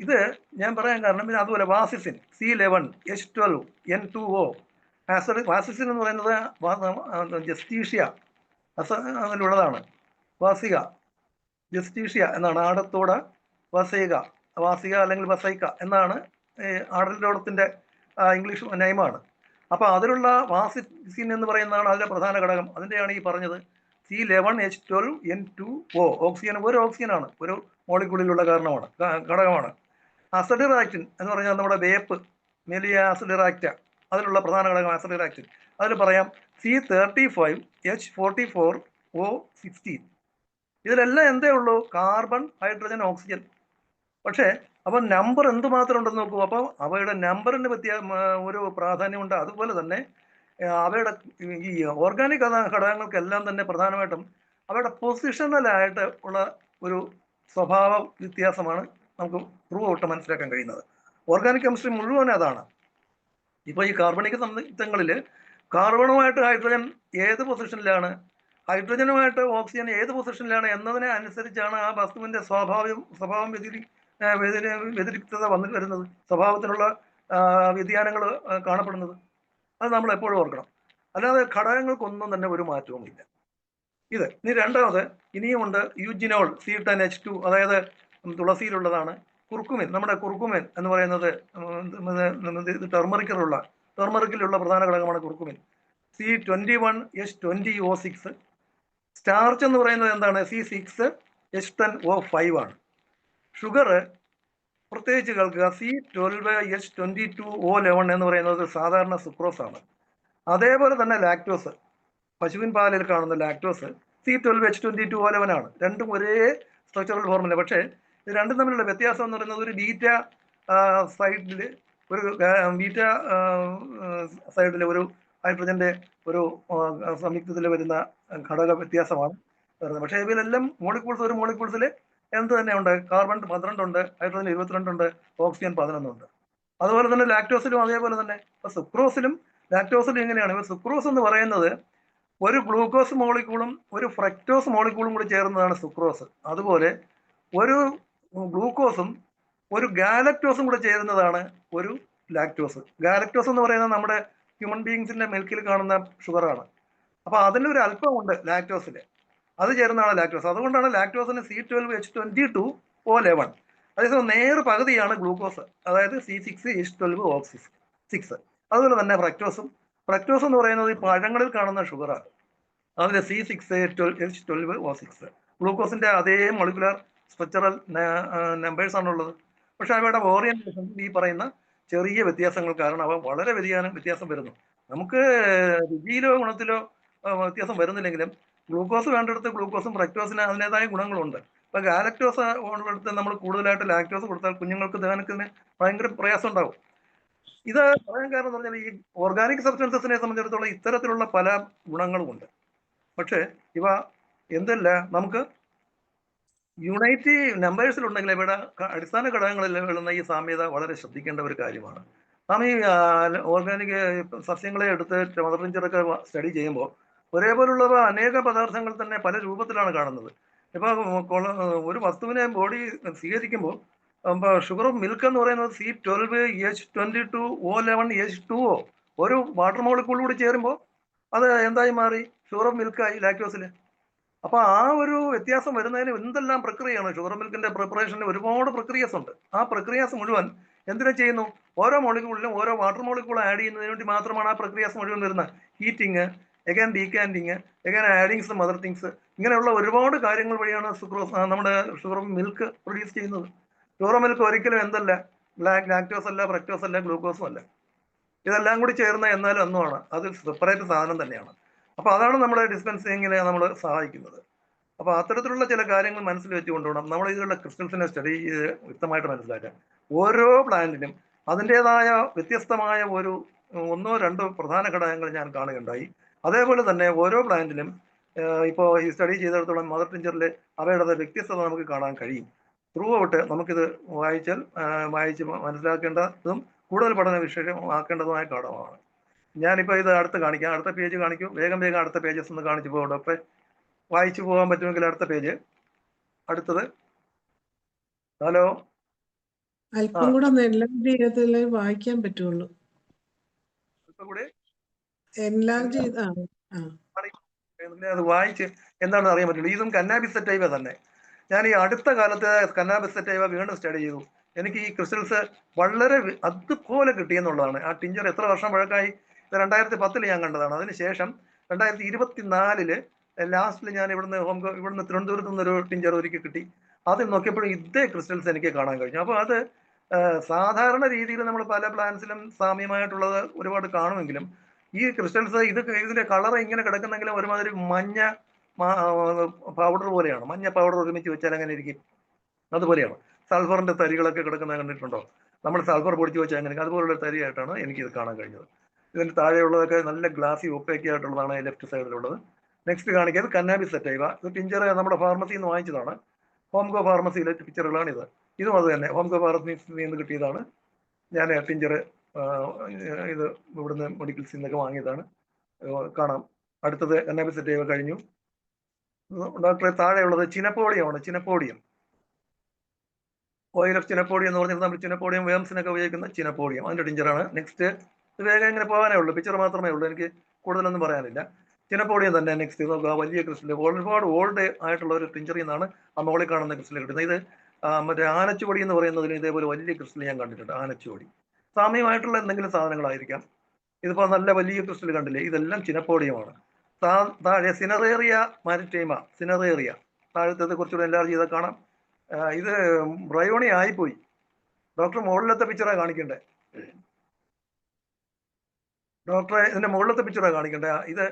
ഇത് ഞാൻ പറയാൻ കാരണം, പിന്നെ അതുപോലെ വാസിസിൻ C11 H12 N2O. വാസിസിൻ എന്ന് പറയുന്നത് ജസ്റ്റീഷ്യ അതിലുള്ളതാണ്. വാസിക, ജസ്റ്റീഷ്യ എന്നാണ്. ആടത്തോട് വാസിക അല്ലെങ്കിൽ വസൈക്ക എന്നാണ് ആടലോടത്തിന്റെ ഇംഗ്ലീഷ് നെയിമാണ്. അപ്പോൾ അതിലുള്ള വാസിസിൻ എന്ന് പറയുന്നതാണ് അതിന്റെ പ്രധാന ഘടകം. അതിൻ്റെയാണ് ഈ പറഞ്ഞത് C11 H12 N2O. ഓക്സിജൻ ഒരു ഓക്സിജനാണ്, ഒരു മോളിക്യൂളിലുള്ള ഘടകമാണ്. അസഡിറാക്റ്റിൻ എന്ന് പറഞ്ഞാൽ നമ്മുടെ വേപ്പ്, മെലിയ അസഡിറാക്റ്റ, അതിലുള്ള പ്രധാന ഘടകം അസഡിറാക്റ്റിൻ. അതിൽ പറയാം C35 H44O16. ഇതിലെല്ലാം എന്തേ ഉള്ളൂ? Carbon, hydrogen, oxygen. പക്ഷേ അപ്പം നമ്പർ എന്തുമാത്രം ഉണ്ടെന്ന് നോക്കൂ. അപ്പം അവയുടെ നമ്പറിന് ഒരു പ്രാധാന്യമുണ്ട്. അതുപോലെ തന്നെ അവയുടെ ഈ ഓർഗാനിക് ഘടകങ്ങൾക്കെല്ലാം തന്നെ പ്രധാനമായിട്ടും അവയുടെ പൊസിഷണലായിട്ട് ഉള്ള ഒരു സ്വഭാവ വ്യത്യാസമാണ് നമുക്ക് ത്രൂ ഔട്ട് മനസ്സിലാക്കാൻ കഴിയുന്നത്. ഓർഗാനിക് കെമിസ്ട്രി മുഴുവൻ അതാണ്. ഇപ്പോൾ ഈ കാർബണിക് സംയുക്തങ്ങളിൽ കാർബണുമായിട്ട് ഹൈഡ്രജൻ ഏത് പൊസിഷനിലാണ്, ഹൈഡ്രജനുമായിട്ട് ഓക്സിജൻ ഏത് പൊസിഷനിലാണ് എന്നതിനെ അനുസരിച്ചാണ് ആ വസ്തുവിൻ്റെ സ്വഭാവം വ്യതിരിക്തത വരുന്നത്, സ്വഭാവത്തിനുള്ള വ്യതിയാനങ്ങൾ കാണപ്പെടുന്നത്. അത് നമ്മൾ എപ്പോഴും ഓർക്കണം. അല്ലാതെ ഘടകങ്ങൾക്കൊന്നും തന്നെ ഒരു മാറ്റവുമില്ല. ഇത് ഇനി രണ്ടാമത് ഇനിയുമുണ്ട് യൂജിനോൾ C10H2, അതായത് തുളസിയിലുള്ളതാണ്. കുർക്കുമിൻ, നമ്മുടെ കുർക്കുമിൻ എന്ന് പറയുന്നത് ടെർമറിക്കിലുള്ള പ്രധാന ഘടകമാണ് കുർക്കുമിൻ. C21 H20O6. സ്റ്റാർച്ച് എന്ന് പറയുന്നത് എന്താണ്? C6 H10O5 ആണ്. ഷുഗർ പ്രത്യേകിച്ച് കേൾക്കുക, C12 H22O11 എന്ന് പറയുന്നത് സാധാരണ സുക്രോസ് ആണ്. അതേപോലെ തന്നെ ലാക്ടോസ്, പശുവിൻ പാലിൽ കാണുന്ന ലാക്ടോസ് C12H22O11 ആണ്. രണ്ടും ഒരേ സ്ട്രക്ചറൽ ഫോർമുല. പക്ഷേ ഇത് രണ്ടും തമ്മിലുള്ള വ്യത്യാസം എന്ന് പറയുന്നത് ഒരു ബീറ്റ സൈഡിൽ ഒരു ബീറ്റ സൈഡിൽ ഒരു ഹൈഡ്രജന്റെ ഒരു സംയുക്തത്തിൽ വരുന്ന ഘടക വ്യത്യാസമാണ് വരുന്നത്. പക്ഷേ ഇവയിലെല്ലാം മോളിക്യൂൾസ് ഒരു മോളിക്യൂൾസിൽ എന്ത് തന്നെ ഉണ്ട്? കാർബൺ 12 ഉണ്ട്, ഹൈഡ്രജൻ 22 ഉണ്ട്, ഓക്സിജൻ 11 ഉണ്ട്. അതുപോലെ തന്നെ ലാക്ടോസിലും അതേപോലെ തന്നെ. ഇപ്പൊ സുക്രോസിലും ലാക്ടോസിലും എങ്ങനെയാണ്? സുക്രോസ് എന്ന് പറയുന്നത് ഒരു ഗ്ലൂക്കോസ് മോളിക്യൂളും ഒരു ഫ്രക്ടോസ് മോളിക്യൂളും കൂടി ചേർന്നതാണ് സുക്രോസ്. അതുപോലെ ഒരു ഗ്ലൂക്കോസും ഒരു ഗാലക്ടോസും കൂടെ ചേരുന്നതാണ് ഒരു ലാക്ടോസ്. ഗാലക്ടോസ് എന്ന് പറയുന്നത് നമ്മുടെ ഹ്യൂമൻ ബീങ്സിന്റെ മിൽക്കിൽ കാണുന്ന ഷുഗറാണ്. അപ്പൊ അതിലൊരു അല്പമുണ്ട് ലാക്ടോസിൽ, അത് ചേരുന്നതാണ് ലാക്ടോസ്. അതുകൊണ്ടാണ് ലാക്ടോസിന് C12H22O11. അതേസമയം നേർ പകുതിയാണ് ഗ്ലൂക്കോസ്, അതായത് C6H12O6. അതുപോലെ തന്നെ ഫ്രക്ടോസ് എന്ന് പറയുന്നത് ഈ പഴങ്ങളിൽ കാണുന്ന ഷുഗറാണ്. അതിൽ C6H12O6. ഗ്ലൂക്കോസിന്റെ അതേ മോളിക്കുലർ സ്ട്രക്ചറൽ നമ്പേഴ്സ് ആണുള്ളത്. പക്ഷെ അവയുടെ ഓറിയന്റേഷൻ ഈ പറയുന്ന ചെറിയ വ്യത്യാസങ്ങൾ കാരണം അവ വളരെ വ്യത്യാസം വരുന്നു. നമുക്ക് രുചിയിലോ ഗുണത്തിലോ വ്യത്യാസം വരുന്നില്ലെങ്കിലും ഗ്ലൂക്കോസ് വേണ്ടിടത്ത് ഗ്ലൂക്കോസും ഫ്രക്ടോസിന് അതിൻ്റെതായ ഗുണങ്ങളുണ്ട്. ഇപ്പൊ ഗാലക്ടോസ് ഉള്ളിടത്ത് നമ്മൾ കൂടുതലായിട്ട് ലാക്ടോസ് കൊടുത്താൽ കുഞ്ഞുങ്ങൾക്ക് ദഹനത്തിന് ഭയങ്കര പ്രയാസം ഉണ്ടാവും. ഇത് പറയാൻ കാരണം എന്ന് പറഞ്ഞാൽ ഈ ഓർഗാനിക് സബ്സ്റ്റൻസസിനെ സംബന്ധിച്ചിടത്തോളം ഇത്തരത്തിലുള്ള പല ഗുണങ്ങളുമുണ്ട്. പക്ഷേ ഇവ എന്തല്ല നമുക്ക് യൂണൈറ്റ് നമ്പേഴ്സിലുണ്ടെങ്കിൽ ഇവിടെ അടിസ്ഥാന ഘടകങ്ങളിൽ വരുന്ന ഈ സാമ്യത വളരെ ശ്രദ്ധിക്കേണ്ട ഒരു കാര്യമാണ്. നാം ഈ ഓർഗാനിക് സസ്യങ്ങളെ എടുത്ത് മദർ നേച്ചറൊക്കെ സ്റ്റഡി ചെയ്യുമ്പോൾ ഒരേപോലുള്ളവ അനേക പദാർത്ഥങ്ങൾ തന്നെ പല രൂപത്തിലാണ് കാണുന്നത്. ഇപ്പൊ ഒരു വസ്തുവിനെ ബോഡി സ്വീകരിക്കുമ്പോൾ ഷുഗർ ഓഫ് മിൽക്ക് എന്ന് പറയുന്നത് C12H22O11H2O ഒരു വാട്ടർ മോളിക്കൂൾ കൂടി ചേരുമ്പോൾ അത് എന്തായി മാറി? ഷുഗർ ഓഫ് മിൽക്കായി ലാക്ടോസിൽ. അപ്പൊ ആ ഒരു വ്യത്യാസം വരുന്നതിന് എന്തെല്ലാം പ്രക്രിയയാണ്? ഷുഗർ മിൽക്കിന്റെ പ്രിപ്പറേഷനിൽ ഒരുപാട് പ്രക്രിയസ് ഉണ്ട്. ആ പ്രക്രിയസ് മുഴുവൻ എന്തിനെ ചെയ്യുന്നു? ഓരോ മോളിക്കൂളിലും ഓരോ വാട്ടർ മോളിക്കൂൾ ആഡ് ചെയ്യുന്നതിന് വേണ്ടി മാത്രമാണ് ആ പ്രക്രിയസ് മുഴുവൻ വരുന്നത്. Heating, again decanting, again adding some other things, ഇങ്ങനെയുള്ള ഒരുപാട് കാര്യങ്ങൾ വഴിയാണ് നമ്മുടെ ഷുഗർ മിൽക്ക് പ്രൊഡ്യൂസ് ചെയ്യുന്നത്. ഷുഗർ മിൽക്ക് ഒരിക്കലും എന്തല്ല? ലാക്ടോസ് അല്ല, ഫ്രക്ടോസ് അല്ല, ഗ്ലൂക്കോസും അല്ല. ഇതെല്ലാം കൂടി ചേർന്ന എന്നാലും ഒന്നുമാണ്. അത് സെപ്പറേറ്റ് സാധനം തന്നെയാണ്. അപ്പൊ അതാണ് നമ്മുടെ ഡിസ്പെൻസിങ്ങിനെ നമ്മൾ സഹായിക്കുന്നത്. അപ്പൊ അത്തരത്തിലുള്ള ചില കാര്യങ്ങൾ മനസ്സിൽ വെച്ചുകൊണ്ട് വേണം നമ്മൾ ഇതിലുള്ള ക്രിസ്റ്റൽസിനെ സ്റ്റഡി ചെയ്ത് വ്യക്തമായിട്ട് മനസ്സിലാക്കാൻ. ഓരോ പ്ലാന്റിനും അതിൻ്റെതായ വ്യത്യസ്തമായ ഒരു ഒന്നോ രണ്ടോ പ്രധാന ഘടകങ്ങൾ ഞാൻ കാണുകയുണ്ടായി. അതേപോലെ തന്നെ ഓരോ പ്ലാന്റിലും ഇപ്പോൾ ഈ സ്റ്റഡി ചെയ്തിടത്തോളം മദർ ടിഞ്ചറിൽ അവയുടെ വ്യത്യസ്തത നമുക്ക് കാണാൻ കഴിയും. ത്രൂ ഔട്ട് നമുക്കിത് വായിച്ച് മനസ്സിലാക്കേണ്ടതും കൂടുതൽ പഠന വിഷയമാക്കേണ്ടതുമായ ഘടകമാണ്. ഞാനിപ്പോൾ ഇത് അടുത്ത് കാണിക്കാം. അടുത്ത പേജ് കാണിക്കൂ. വേഗം അടുത്ത പേജസ് ഒന്ന് കാണിച്ചു പോകും. ഡോക്ടറെ വായിച്ചു പോകാൻ പറ്റുമെങ്കിൽ അടുത്ത പേജ്. അടുത്തത്. ഹലോ, അല്പം കൂടെ ഒന്ന് enlarge ചെയ്താലേ വായിക്കാൻ പറ്റുള്ളൂ. കൂടെ Enlarge അത് വായിച്ച് എന്താണെന്ന് അറിയാൻ പറ്റുള്ളൂ. ഇതും കന്നാബിസ് സെറ്റൈവ തന്നെ. ഞാൻ ഈ അടുത്ത കാലത്ത് കന്നാബിസ് സെറ്റൈവ വീണ്ടും സ്റ്റഡി ചെയ്തു. എനിക്ക് ഈ ക്രിസ്റ്റൽസ് വളരെ അതുപോലെ കിട്ടിയെന്നുള്ളതാണ്. ആ ടിഞ്ചർ എത്ര വർഷം പഴക്കമായി? 2010 ഞാൻ കണ്ടതാണ്. അതിനുശേഷം 2024 ലാസ്റ്റിൽ ഞാൻ ഇവിടുന്ന് തിരുവനന്തപുരത്ത് നിന്നൊരു ടിഞ്ചർ ഒരിക്കൽ കിട്ടി. അതിൽ നോക്കിയപ്പോഴും ഇതേ ക്രിസ്റ്റൽസ് എനിക്ക് കാണാൻ കഴിഞ്ഞു. അപ്പോൾ അത് സാധാരണ രീതിയിൽ നമ്മൾ പല പ്ലാന്റ്സിലും സാമ്യമായിട്ടുള്ളത് ഒരുപാട് കാണുമെങ്കിലും ഈ ക്രിസ്റ്റൽസ് ഇതിന്റെ കളർ ഇങ്ങനെ കിടക്കുന്നെങ്കിലും ഒരുമാതിരി മഞ്ഞ പൗഡർ പോലെയാണ്. മഞ്ഞ പൗഡർ ഒരുമിച്ച് വെച്ചാൽ അങ്ങനെ ഇരിക്കും, അതുപോലെയാണ്. സൾഫറിന്റെ തരികളൊക്കെ കിടക്കുന്നത് കണ്ടിട്ടുണ്ടോ? നമ്മൾ സൾഫർ പൊടിച്ച് വെച്ചാൽ അങ്ങനെ അതുപോലുള്ള തരിയായിട്ടാണ് എനിക്കിത് കാണാൻ കഴിഞ്ഞത്. ഇതിന്റെ താഴെയുള്ളതൊക്കെ നല്ല ഗ്ലാസി ഒപ്പേക്കി ആയിട്ടുള്ളതാണ് ലെഫ്റ്റ് സൈഡിലുള്ളത്. നെക്സ്റ്റ് കാണിക്കുന്നത് കന്നാബിസ് സെറ്റൈവ. ഇത് ടിഞ്ചർ നമ്മുടെ ഫാർമസിയിൽ നിന്ന് വാങ്ങിച്ചതാണ്. ഹോംകോ ഫാർമസിയിലെ പിക്ചറുകളാണിത്. ഇതും അത് തന്നെ ഹോംകോ ഫാർമസിയിൽ നിന്ന് കിട്ടിയതാണ്. ഞാൻ ടിഞ്ചർ ഇത് ഇവിടുന്ന് മെഡിക്കൽസിൽ നിന്നൊക്കെ വാങ്ങിയതാണ്. കാണാം. അടുത്തത് കന്നാബിസ് സെറ്റൈവ കഴിഞ്ഞു. ഡോക്ടറെ താഴെയുള്ളത് ചിനപ്പോഡിയമാണ്. ചിനപ്പോഡിയം, ഓയിൽ ഓഫ് ചിനപ്പോഡിയം എന്ന് പറഞ്ഞാൽ നമ്മൾ ചിനപ്പോഡിയം വേംസിനൊക്കെ ഉപയോഗിക്കുന്ന ചിനപ്പോഡിയം, അതിന്റെ ടിഞ്ചറാണ്. നെക്സ്റ്റ് ഇത് വേഗം ഇങ്ങനെ പോകാനേ ഉള്ളൂ, പിക്ചർ മാത്രമേ ഉള്ളൂ, എനിക്ക് കൂടുതലൊന്നും പറയാനില്ല. ചിനപ്പോഡിയം തന്നെ. നെക്സ്റ്റ് നോക്കുക, വലിയ ക്രിസ്റ്റൽ, ഒരുപാട് ഓൾഡ് ആയിട്ടുള്ള ഒരു ടിഞ്ചറിൽ നിന്നാണ് ആ മുകളിൽ കാണുന്ന ക്രിസ്റ്റൽ കിട്ടുന്നത്. ഇത് മറ്റേ ആനച്ചുവടി എന്ന് പറയുന്നതിന് ഇതേപോലെ വലിയ ക്രിസ്റ്റൽ ഞാൻ കണ്ടിട്ടുണ്ട്. ആനച്ചുവടി സാമ്യമായിട്ടുള്ള എന്തെങ്കിലും സാധനങ്ങളായിരിക്കാം. ഇതിപ്പോൾ നല്ല വലിയ ക്രിസ്റ്റൽ കണ്ടില്ലേ? ഇതെല്ലാം ചിനപ്പോഡിയമാണ്. താഴെ സിനറേറിയ മാരിറ്റൈമ, സിനറേറിയ താഴത്തെ കുറച്ചുകൂടെ എൻലാർജ് ചെയ്താൽ കാണാം. ഇത് ബ്രയോണി ആയിപ്പോയി. ഡോക്ടർ മുകളിലത്തെ പിക്ചറാണ് കാണിക്കണ്ടേ? ഡോക്ടറെ ഇതിന്റെ മുകളിലത്തെ പിക്ചറാണ് കാണിക്കണ്ടേ? ഇത്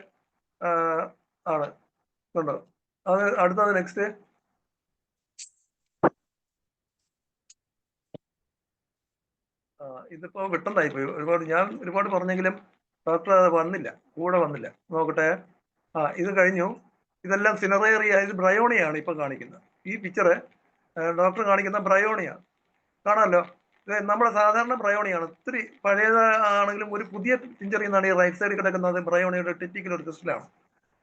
ആണ് കണ്ടോ? അത് അടുത്തത് നെക്സ്റ്റ്. ഇതിപ്പോ പെട്ടെന്നായി പോയി. ഞാൻ ഒരുപാട് പറഞ്ഞെങ്കിലും ഡോക്ടർ അത് കൂടെ വന്നില്ല. നോക്കട്ടെ. ഇത് കഴിഞ്ഞു. ഇതെല്ലാം സിനറേറിയ, ഇത് ബ്രയോണിയാണ് ഇപ്പൊ കാണിക്കുന്നത്. ഈ പിക്ചറ് ഡോക്ടർ കാണിക്കുന്ന ബ്രയോണിയാണ്. കാണാമല്ലോ, ഇത് നമ്മുടെ സാധാരണ ബ്രയോണിയാണ്. ഒത്തിരി പഴയതാണെങ്കിലും ഒരു പുതിയ പിഞ്ചറിൽ നിന്നാണ് ഈ റൈറ്റ് സൈഡിൽ കിടക്കുന്നത്. ബ്രയോണിയുടെ ടിപ്പിക്കൽ ഒരു ക്രിസ്റ്റലാണ്.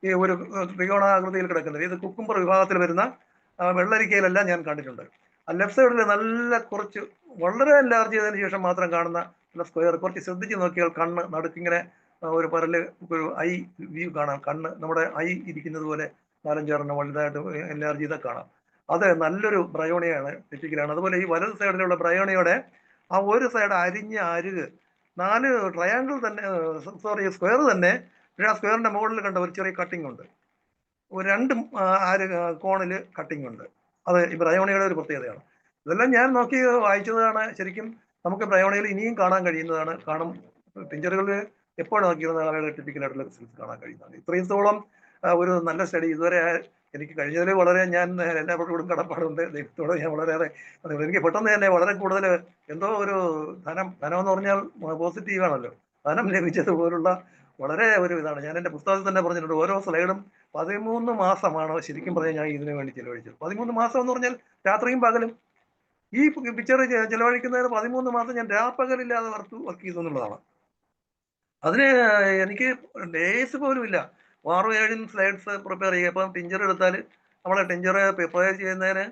ഈ ഒരു ത്രികോണാകൃതിയിൽ കിടക്കുന്നത്. ഇത് കുക്കുംബർ വിഭാഗത്തിൽ വരുന്ന വെള്ളരിക്കയിലെല്ലാം ഞാൻ കണ്ടിട്ടുണ്ട്. ലെഫ്റ്റ് സൈഡിൽ നല്ല കുറച്ച് വളരെ ലാർജ് ചെയ്തതിന് ശേഷം മാത്രം കാണുന്ന നല്ല സ്ക്വയർ. കുറച്ച് ശ്രദ്ധിച്ച് നോക്കിയാൽ കണ്ണ് നടുക്കിങ്ങനെ ഒരു പരല്, ഒരു ഐ വ്യൂ കാണാം. കണ്ണ് നമ്മുടെ ഐ ഇരിക്കുന്നത് പോലെ നാലഞ്ചാറെണ്ണം വലുതായിട്ട് ലാർജ് ചെയ്താൽ കാണാം. അത് നല്ലൊരു ബ്രയോണിയാണ്, ടിപ്പിക്കലാണ്. അതുപോലെ ഈ വലത് സൈഡിലുള്ള ബ്രയോണിയുടെ ആ ഒരു സൈഡ് അരിഞ്ഞ അരുക് 4 ട്രയാങ്കിൾ തന്നെ, സ്ക്വയർ തന്നെ. പക്ഷേ ആ സ്ക്വയറിന്റെ മുകളിൽ കണ്ട ഒരു ചെറിയ കട്ടിംഗ് ഉണ്ട്. ഒരു 2 കോണിൽ കട്ടിംഗ് ഉണ്ട്. അത് ഈ ബ്രയോണിയുടെ ഒരു പ്രത്യേകതയാണ്. ഇതെല്ലാം ഞാൻ നോക്കി വായിച്ചതാണ്. ശരിക്കും നമുക്ക് ബ്രയോണിയിൽ ഇനിയും കാണാൻ കഴിയുന്നതാണ്. പിഞ്ചറുകളിൽ എപ്പോൾ നോക്കിയിരുന്ന ആളുകളുടെ ടിപ്പിക്കലായിട്ടുള്ള റിസൾട്ട് കാണാൻ കഴിയുന്നതാണ്. ഇത്രത്തോളം ഒരു നല്ല സ്റ്റഡി ഇതുവരെ എനിക്ക് കഴിഞ്ഞതിൽ വളരെ ഞാൻ എല്ലാവരോടും കടപ്പാടുണ്ട്. ദൈവത്തോട് ഞാൻ വളരെയേറെ എനിക്ക് പെട്ടെന്ന് തന്നെ വളരെ കൂടുതൽ എന്തോ ഒരു ധനം എന്ന് പറഞ്ഞാൽ പോസിറ്റീവ് ആണല്ലോ, ധനം ലഭിച്ചതുപോലുള്ള വളരെ ഒരു ഇതാണ്. ഞാൻ എൻ്റെ പുസ്തകത്തിൽ തന്നെ പറഞ്ഞിട്ടുണ്ട്, ഓരോ സ്ലൈഡും 13 മാസമാണ് ശരിക്കും പറഞ്ഞാൽ ഞാൻ ഇതിനു വേണ്ടി ചിലവഴിച്ചത്. 13 മാസം എന്ന് പറഞ്ഞാൽ രാത്രിയും പകലും. ഈ പിക്ചർ ചിലവഴിക്കുന്നതിന് 13 മാസം ഞാൻ രാപ്പകലില്ലാതെ വർക്ക് ചെയ്തു എന്നുള്ളതാണ്. അതിന് എനിക്ക് ഡേയ്സ് പോലും ഇല്ല. 6-7 സ്ലൈഡ്സ് പ്രിപ്പയർ ചെയ്യുക. ഇപ്പം ടിഞ്ചർ എടുത്താൽ നമ്മളെ ടിഞ്ചർ പ്രിപ്പയർ ചെയ്യുന്നതിന്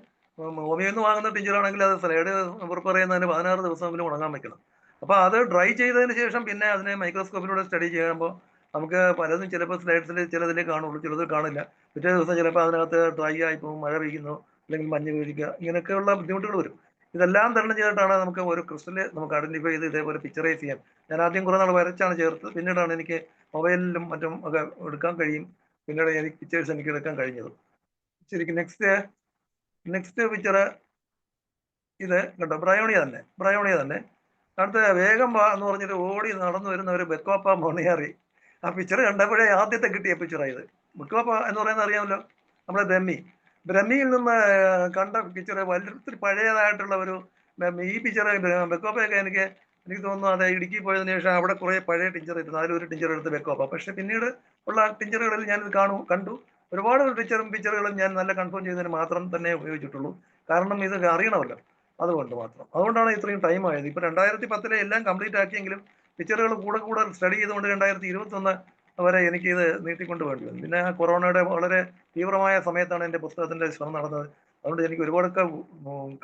ഹോമിയിൽ നിന്ന് വാങ്ങുന്ന ടിഞ്ചറാണെങ്കിൽ അത് സ്ലൈഡ് പ്രിപ്പയർ ചെയ്യുന്നതിന് 16 ദിവസമെങ്കിലും ഉണങ്ങാൻ വെക്കണം. അപ്പോൾ അത് ഡ്രൈ ചെയ്തതിന് ശേഷം പിന്നെ അതിനെ മൈക്രോസ്കോപ്പിലൂടെ സ്റ്റഡി ചെയ്യുമ്പോൾ നമുക്ക് പലതും ചിലപ്പോൾ സ്ലൈഡ്സിൽ ചിലതിലേ കാണുള്ളൂ, ചിലത് കാണില്ല. പിറ്റേ ദിവസം ചിലപ്പോൾ അതിനകത്ത് ഡ്രൈ ആയിപ്പോൾ മഴ പെയ്യുന്നു, അല്ലെങ്കിൽ മഞ്ഞ് വീഴിക്കുക, ഇങ്ങനെയൊക്കെയുള്ള ബുദ്ധിമുട്ടുകൾ വരും. ഇതെല്ലാം തരണം ചെയ്തിട്ടാണ് നമുക്ക് ഒരു ക്രിസ്റ്റൽ നമുക്ക് ഐഡന്റിഫൈ ചെയ്ത് ഇതേപോലെ പിക്ചറൈസ് ചെയ്യാൻ. ഞാൻ ആദ്യം കുറേ നാൾ വരച്ചാണ് ചേർത്തത്. പിന്നീടാണ് എനിക്ക് മൊബൈലിലും മറ്റും ഒക്കെ എടുക്കാൻ കഴിയും. പിന്നീട് എനിക്ക് പിക്ചേഴ്സ് എനിക്ക് എടുക്കാൻ കഴിഞ്ഞത്. ശരിക്കും നെക്സ്റ്റ് പിക്ചർ ഇത് കണ്ടോ, ബ്രയോണിയ തന്നെ. അടുത്ത വേഗം വാ എന്ന് പറഞ്ഞിട്ട് ഓടി നടന്നു വരുന്ന ഒരു ബെക്കോപ്പ മൊണിയാറി. ആ പിക്ചർ കണ്ടപ്പോഴേ ആദ്യത്തെ കിട്ടിയ പിക്ചറായത്. ബെക്കോപ്പ എന്ന് പറയുന്നത് അറിയാമല്ലോ, നമ്മുടെ ബ്രഹ്മിയിൽ നിന്ന് കണ്ട പിക്ചർ വലിയ പഴയതായിട്ടുള്ള ഒരു ഈ പിക്ചർ ബെക്കോപ്പയൊക്കെ എനിക്ക് തോന്നുന്നു അത് ഇടുക്കി പോയതിനു ശേഷം അവിടെ കുറേ പഴയ ടിഞ്ചർ ഇരുന്നു. അതിലൊരു ടിഞ്ചർ എടുത്ത് ബെക്കോപ്പ. പക്ഷെ പിന്നീട് ഉള്ള ടിഞ്ചറുകളിൽ ഞാനിത് കണ്ടു. ഒരുപാട് പിക്ചറുകളും ഞാൻ നല്ല കൺഫേം ചെയ്തതിന് മാത്രം തന്നെ ഉപയോഗിച്ചിട്ടുള്ളൂ. കാരണം ഇത് അറിയണമല്ലോ, അതുകൊണ്ടാണ് ഇത്രയും ടൈം ആയത്. ഇപ്പൊ 2010 എല്ലാം കംപ്ലീറ്റ് ആക്കിയെങ്കിലും പിക്ചറുകൾ കൂടെ സ്റ്റഡി ചെയ്തുകൊണ്ട് 2021 വരെ എനിക്ക് ഇത് നീട്ടിക്കൊണ്ട് വേണ്ടി വന്നു. പിന്നെ കൊറോണയുടെ വളരെ തീവ്രമായ സമയത്താണ് എൻ്റെ പുസ്തകത്തിന്റെ ശ്രമം നടന്നത്. അതുകൊണ്ട് എനിക്ക് ഒരുപാടൊക്കെ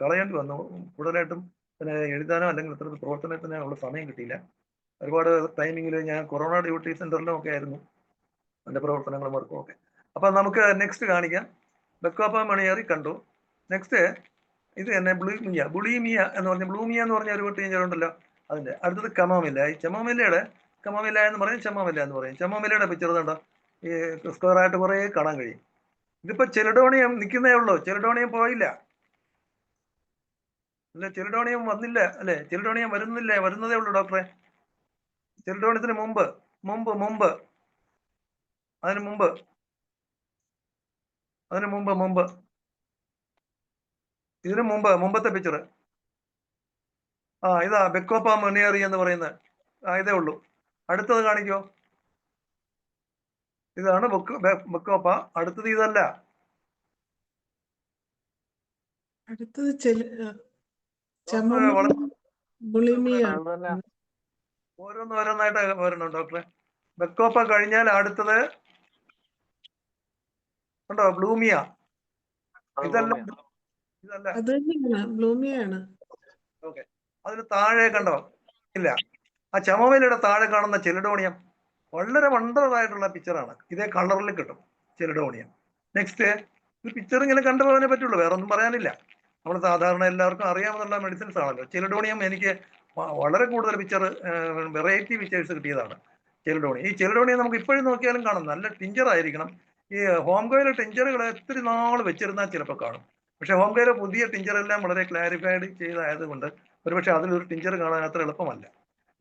കളയേണ്ടി വന്നു. കൂടുതലായിട്ടും പിന്നെ എഴുതാനോ അല്ലെങ്കിൽ ഇത്തരത്തിൽ പ്രവർത്തനത്തിനോ ഉള്ള സമയം കിട്ടിയില്ല. ഒരുപാട് ടൈമിങ്ങിൽ ഞാൻ കൊറോണ ഡ്യൂട്ടി സെന്ററിലും ഒക്കെ ആയിരുന്നു എൻ്റെ പ്രവർത്തനങ്ങളും വർക്കും ഒക്കെ. അപ്പൊ നമുക്ക് നെക്സ്റ്റ് കാണിക്കാം. ബെക്കോപ്പ മണിയാറി കണ്ടു. നെക്സ്റ്റ് ഇത് തന്നെ ബുളീമിയ എന്ന് പറഞ്ഞ ഒരു ടീച്ചർ ഉണ്ടല്ലോ, അതിന്റെ അടുത്തത് കമോമില്ല. ഈ കമോമില്ല എന്ന് പറയും. ചെമോമില്ലയുടെ പിക്ചർ കണ്ടോ, ഈ സ്ക്വയർ ആയിട്ട് കുറേ കാണാൻ കഴിയും. ഇതിപ്പോ ചെലിഡോണിയം നിൽക്കുന്നേ ഉള്ളൂ, ചെലിഡോണിയം പോയില്ല അല്ലെ, ചെലിഡോണിയം വന്നില്ല അല്ലെ, ചെലിഡോണിയം വരുന്നതേ ഉള്ളൂ ഡോക്ടറെ. ചെലിഡോണിയത്തിന് മുമ്പ് ഇതിനു മുമ്പത്തെ പിക്ചർ. ഇതാ ബെക്കോപ്പ മൊണിയാറി എന്ന് പറയുന്നത്. ഇതേ ഉള്ളൂ. അടുത്തത് കാണിക്കോ. ഇതാണ് ബെക്കോപ്പ. അടുത്തത് ഇതല്ല, അടുത്തത് ഓരോന്നായിട്ട് വരണം ഡോക്ടറെ. ബെക്കോപ്പ കഴിഞ്ഞാൽ അടുത്തത് ഉണ്ടോ, ബ്ലൂമിയ. ഇതല്ല. ഓക്കെ, അതിന് താഴെ കണ്ടോ, ഇല്ല. ആ ചെമോമിലയുടെ താഴെ കാണുന്ന ചെലിഡോണിയം വളരെ വണ്ടറായിട്ടുള്ള പിക്ചറാണ്. ഇതേ കളറിൽ കിട്ടും ചെലിഡോണിയം. നെക്സ്റ്റ്, ഈ പിക്ചർ ഇങ്ങനെ കണ്ടുപോകാനേ പറ്റുള്ളൂ, വേറെ ഒന്നും പറയാനില്ല. നമ്മൾ സാധാരണ എല്ലാവർക്കും അറിയാമെന്നുള്ള മെഡിസിൻസ് ആണല്ലോ. ചെലിഡോണിയം എനിക്ക് വളരെ കൂടുതൽ വെറൈറ്റി പിക്ചേഴ്സ് കിട്ടിയതാണ് ചെലിഡോണിയം. ഈ ചെലിഡോണിയം നമുക്ക് ഇപ്പോഴും നോക്കിയാലും കാണും. നല്ല ടിഞ്ചർ ആയിരിക്കണം. ഈ ഹോം കെയറിലെ ടിഞ്ചറുകൾ ഒത്തിരി നാൾ വെച്ചിരുന്നാൽ ചിലപ്പോൾ കാണും. പക്ഷെ ഹോം കെയറിലെ പുതിയ ടിഞ്ചറെല്ലാം വളരെ ക്ലാരിഫൈഡ് ചെയ്തായതുകൊണ്ട് ഒരുപക്ഷെ അതിലൊരു ടിഞ്ചർ കാണാൻ അത്ര എളുപ്പമല്ല.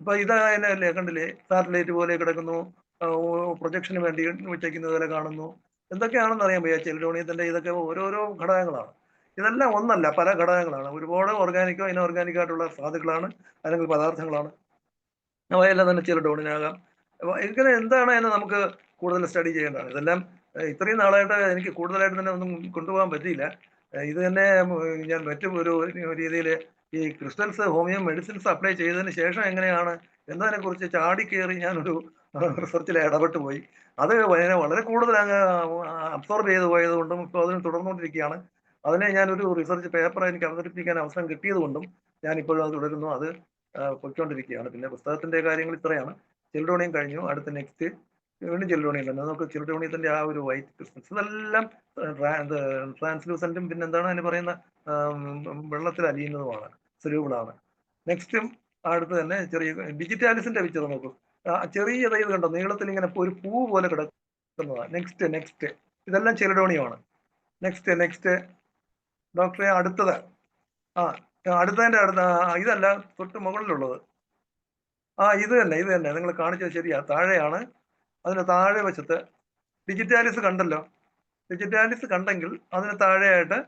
ഇപ്പൊ ഇതല്ലേ കണ്ടില്ലേ, സാറ്റലൈറ്റ് പോലെ കിടക്കുന്നു, പ്രൊജക്ഷന് വേണ്ടി വെച്ചേക്കുന്നത് പോലെ കാണുന്നു. എന്തൊക്കെയാണെന്ന് അറിയാൻ വയ്യ. ചെലിഡോണിയത്തിന്റെ ഇതൊക്കെ ഓരോരോ ഘടകങ്ങളാണ്. ഇതെല്ലാം ഒന്നല്ല, പല ഘടകങ്ങളാണ്. ഒരുപാട് ഓർഗാനിക്കോ ഇനോർഗാനിക് ആയിട്ടുള്ള ധാതുക്കളാണ് അല്ലെങ്കിൽ പദാർത്ഥങ്ങളാണ്. അവയെല്ലാം തന്നെ ചെലിഡോണിനാകാം. അപ്പോൾ ഇങ്ങനെ എന്താണ് എന്ന് നമുക്ക് കൂടുതൽ സ്റ്റഡി ചെയ്യേണ്ടതാണ്. ഇതെല്ലാം ഇത്രയും നാളായിട്ട് എനിക്ക് കൂടുതലായിട്ട് തന്നെ ഒന്നും കൊണ്ടുപോകാൻ പറ്റിയില്ല. ഇത് തന്നെ ഞാൻ മറ്റും ഒരു രീതിയിൽ ഈ ക്രിസ്റ്റൽസ് ഹോമിയോ മെഡിസിൻസ് അപ്ലൈ ചെയ്തതിന് ശേഷം എങ്ങനെയാണ് എന്നതിനെക്കുറിച്ച് ചാടിക്കേറി ഞാനൊരു റിസർച്ചിൽ ഇടപെട്ട് പോയി. അത് വളരെ കൂടുതൽ അങ്ങ് അബ്സോർബ് ചെയ്ത് പോയത് കൊണ്ടും ഇപ്പോൾ അതിന് തുടർന്നുകൊണ്ടിരിക്കുകയാണ്. അതിനെ ഞാനൊരു റിസർച്ച് പേപ്പർ എനിക്ക് അവതരിപ്പിക്കാൻ അവസരം കിട്ടിയത് കൊണ്ടും ഞാൻ ഇപ്പോഴും അത് തുടരുന്നു. അത് പൊയ്ക്കൊണ്ടിരിക്കുകയാണ്. പിന്നെ പുസ്തകത്തിന്റെ കാര്യങ്ങൾ ഇത്രയാണ്. ചെലിഡോണിയം കഴിഞ്ഞു. അടുത്ത നെക്സ്റ്റ് വീണ്ടും ചെലിഡോണിയം തന്നെ. നമുക്ക് ചെലിഡോണിയത്തിന്റെ ആ ഒരു വൈറ്റ് ക്രിസ്റ്റൽസ് ഇതെല്ലാം ട്രാൻസ്ലൂസന്റും പിന്നെ എന്താണ് അതിന് പറയുന്ന വെള്ളത്തിൽ അലിയുന്നതുമാണ്, സൊല്യൂബിളാണ്. നെക്സ്റ്റും അടുത്ത് തന്നെ ചെറിയ ഡിജിറ്റാലിസിന്റെ പിക്ചർ നോക്കൂ. ചെറിയ ഇത് കണ്ടോ, നീളത്തിൽ ഇങ്ങനെ ഒരു പൂ പോലെ കിടക്കുന്നതാണ്. നെക്സ്റ്റ് ഇതെല്ലാം ചെലിഡോണിയമാണ്. നെക്സ്റ്റ് ഡോക്ടറെ അടുത്തത് അടുത്തതിന്റെ അടുത്ത ഇതല്ല, തൊട്ട് മുകളിലുള്ളത്. ഇത് തന്നെ നിങ്ങൾ കാണിച്ചത് ശരിയാ. താഴെയാണ്, അതിന് താഴെ വശത്ത് ഡിജിറ്റാലിസ് കണ്ടല്ലോ. ഡിജിറ്റാലിസ് കണ്ടെങ്കിൽ അതിന് താഴെയായിട്ട്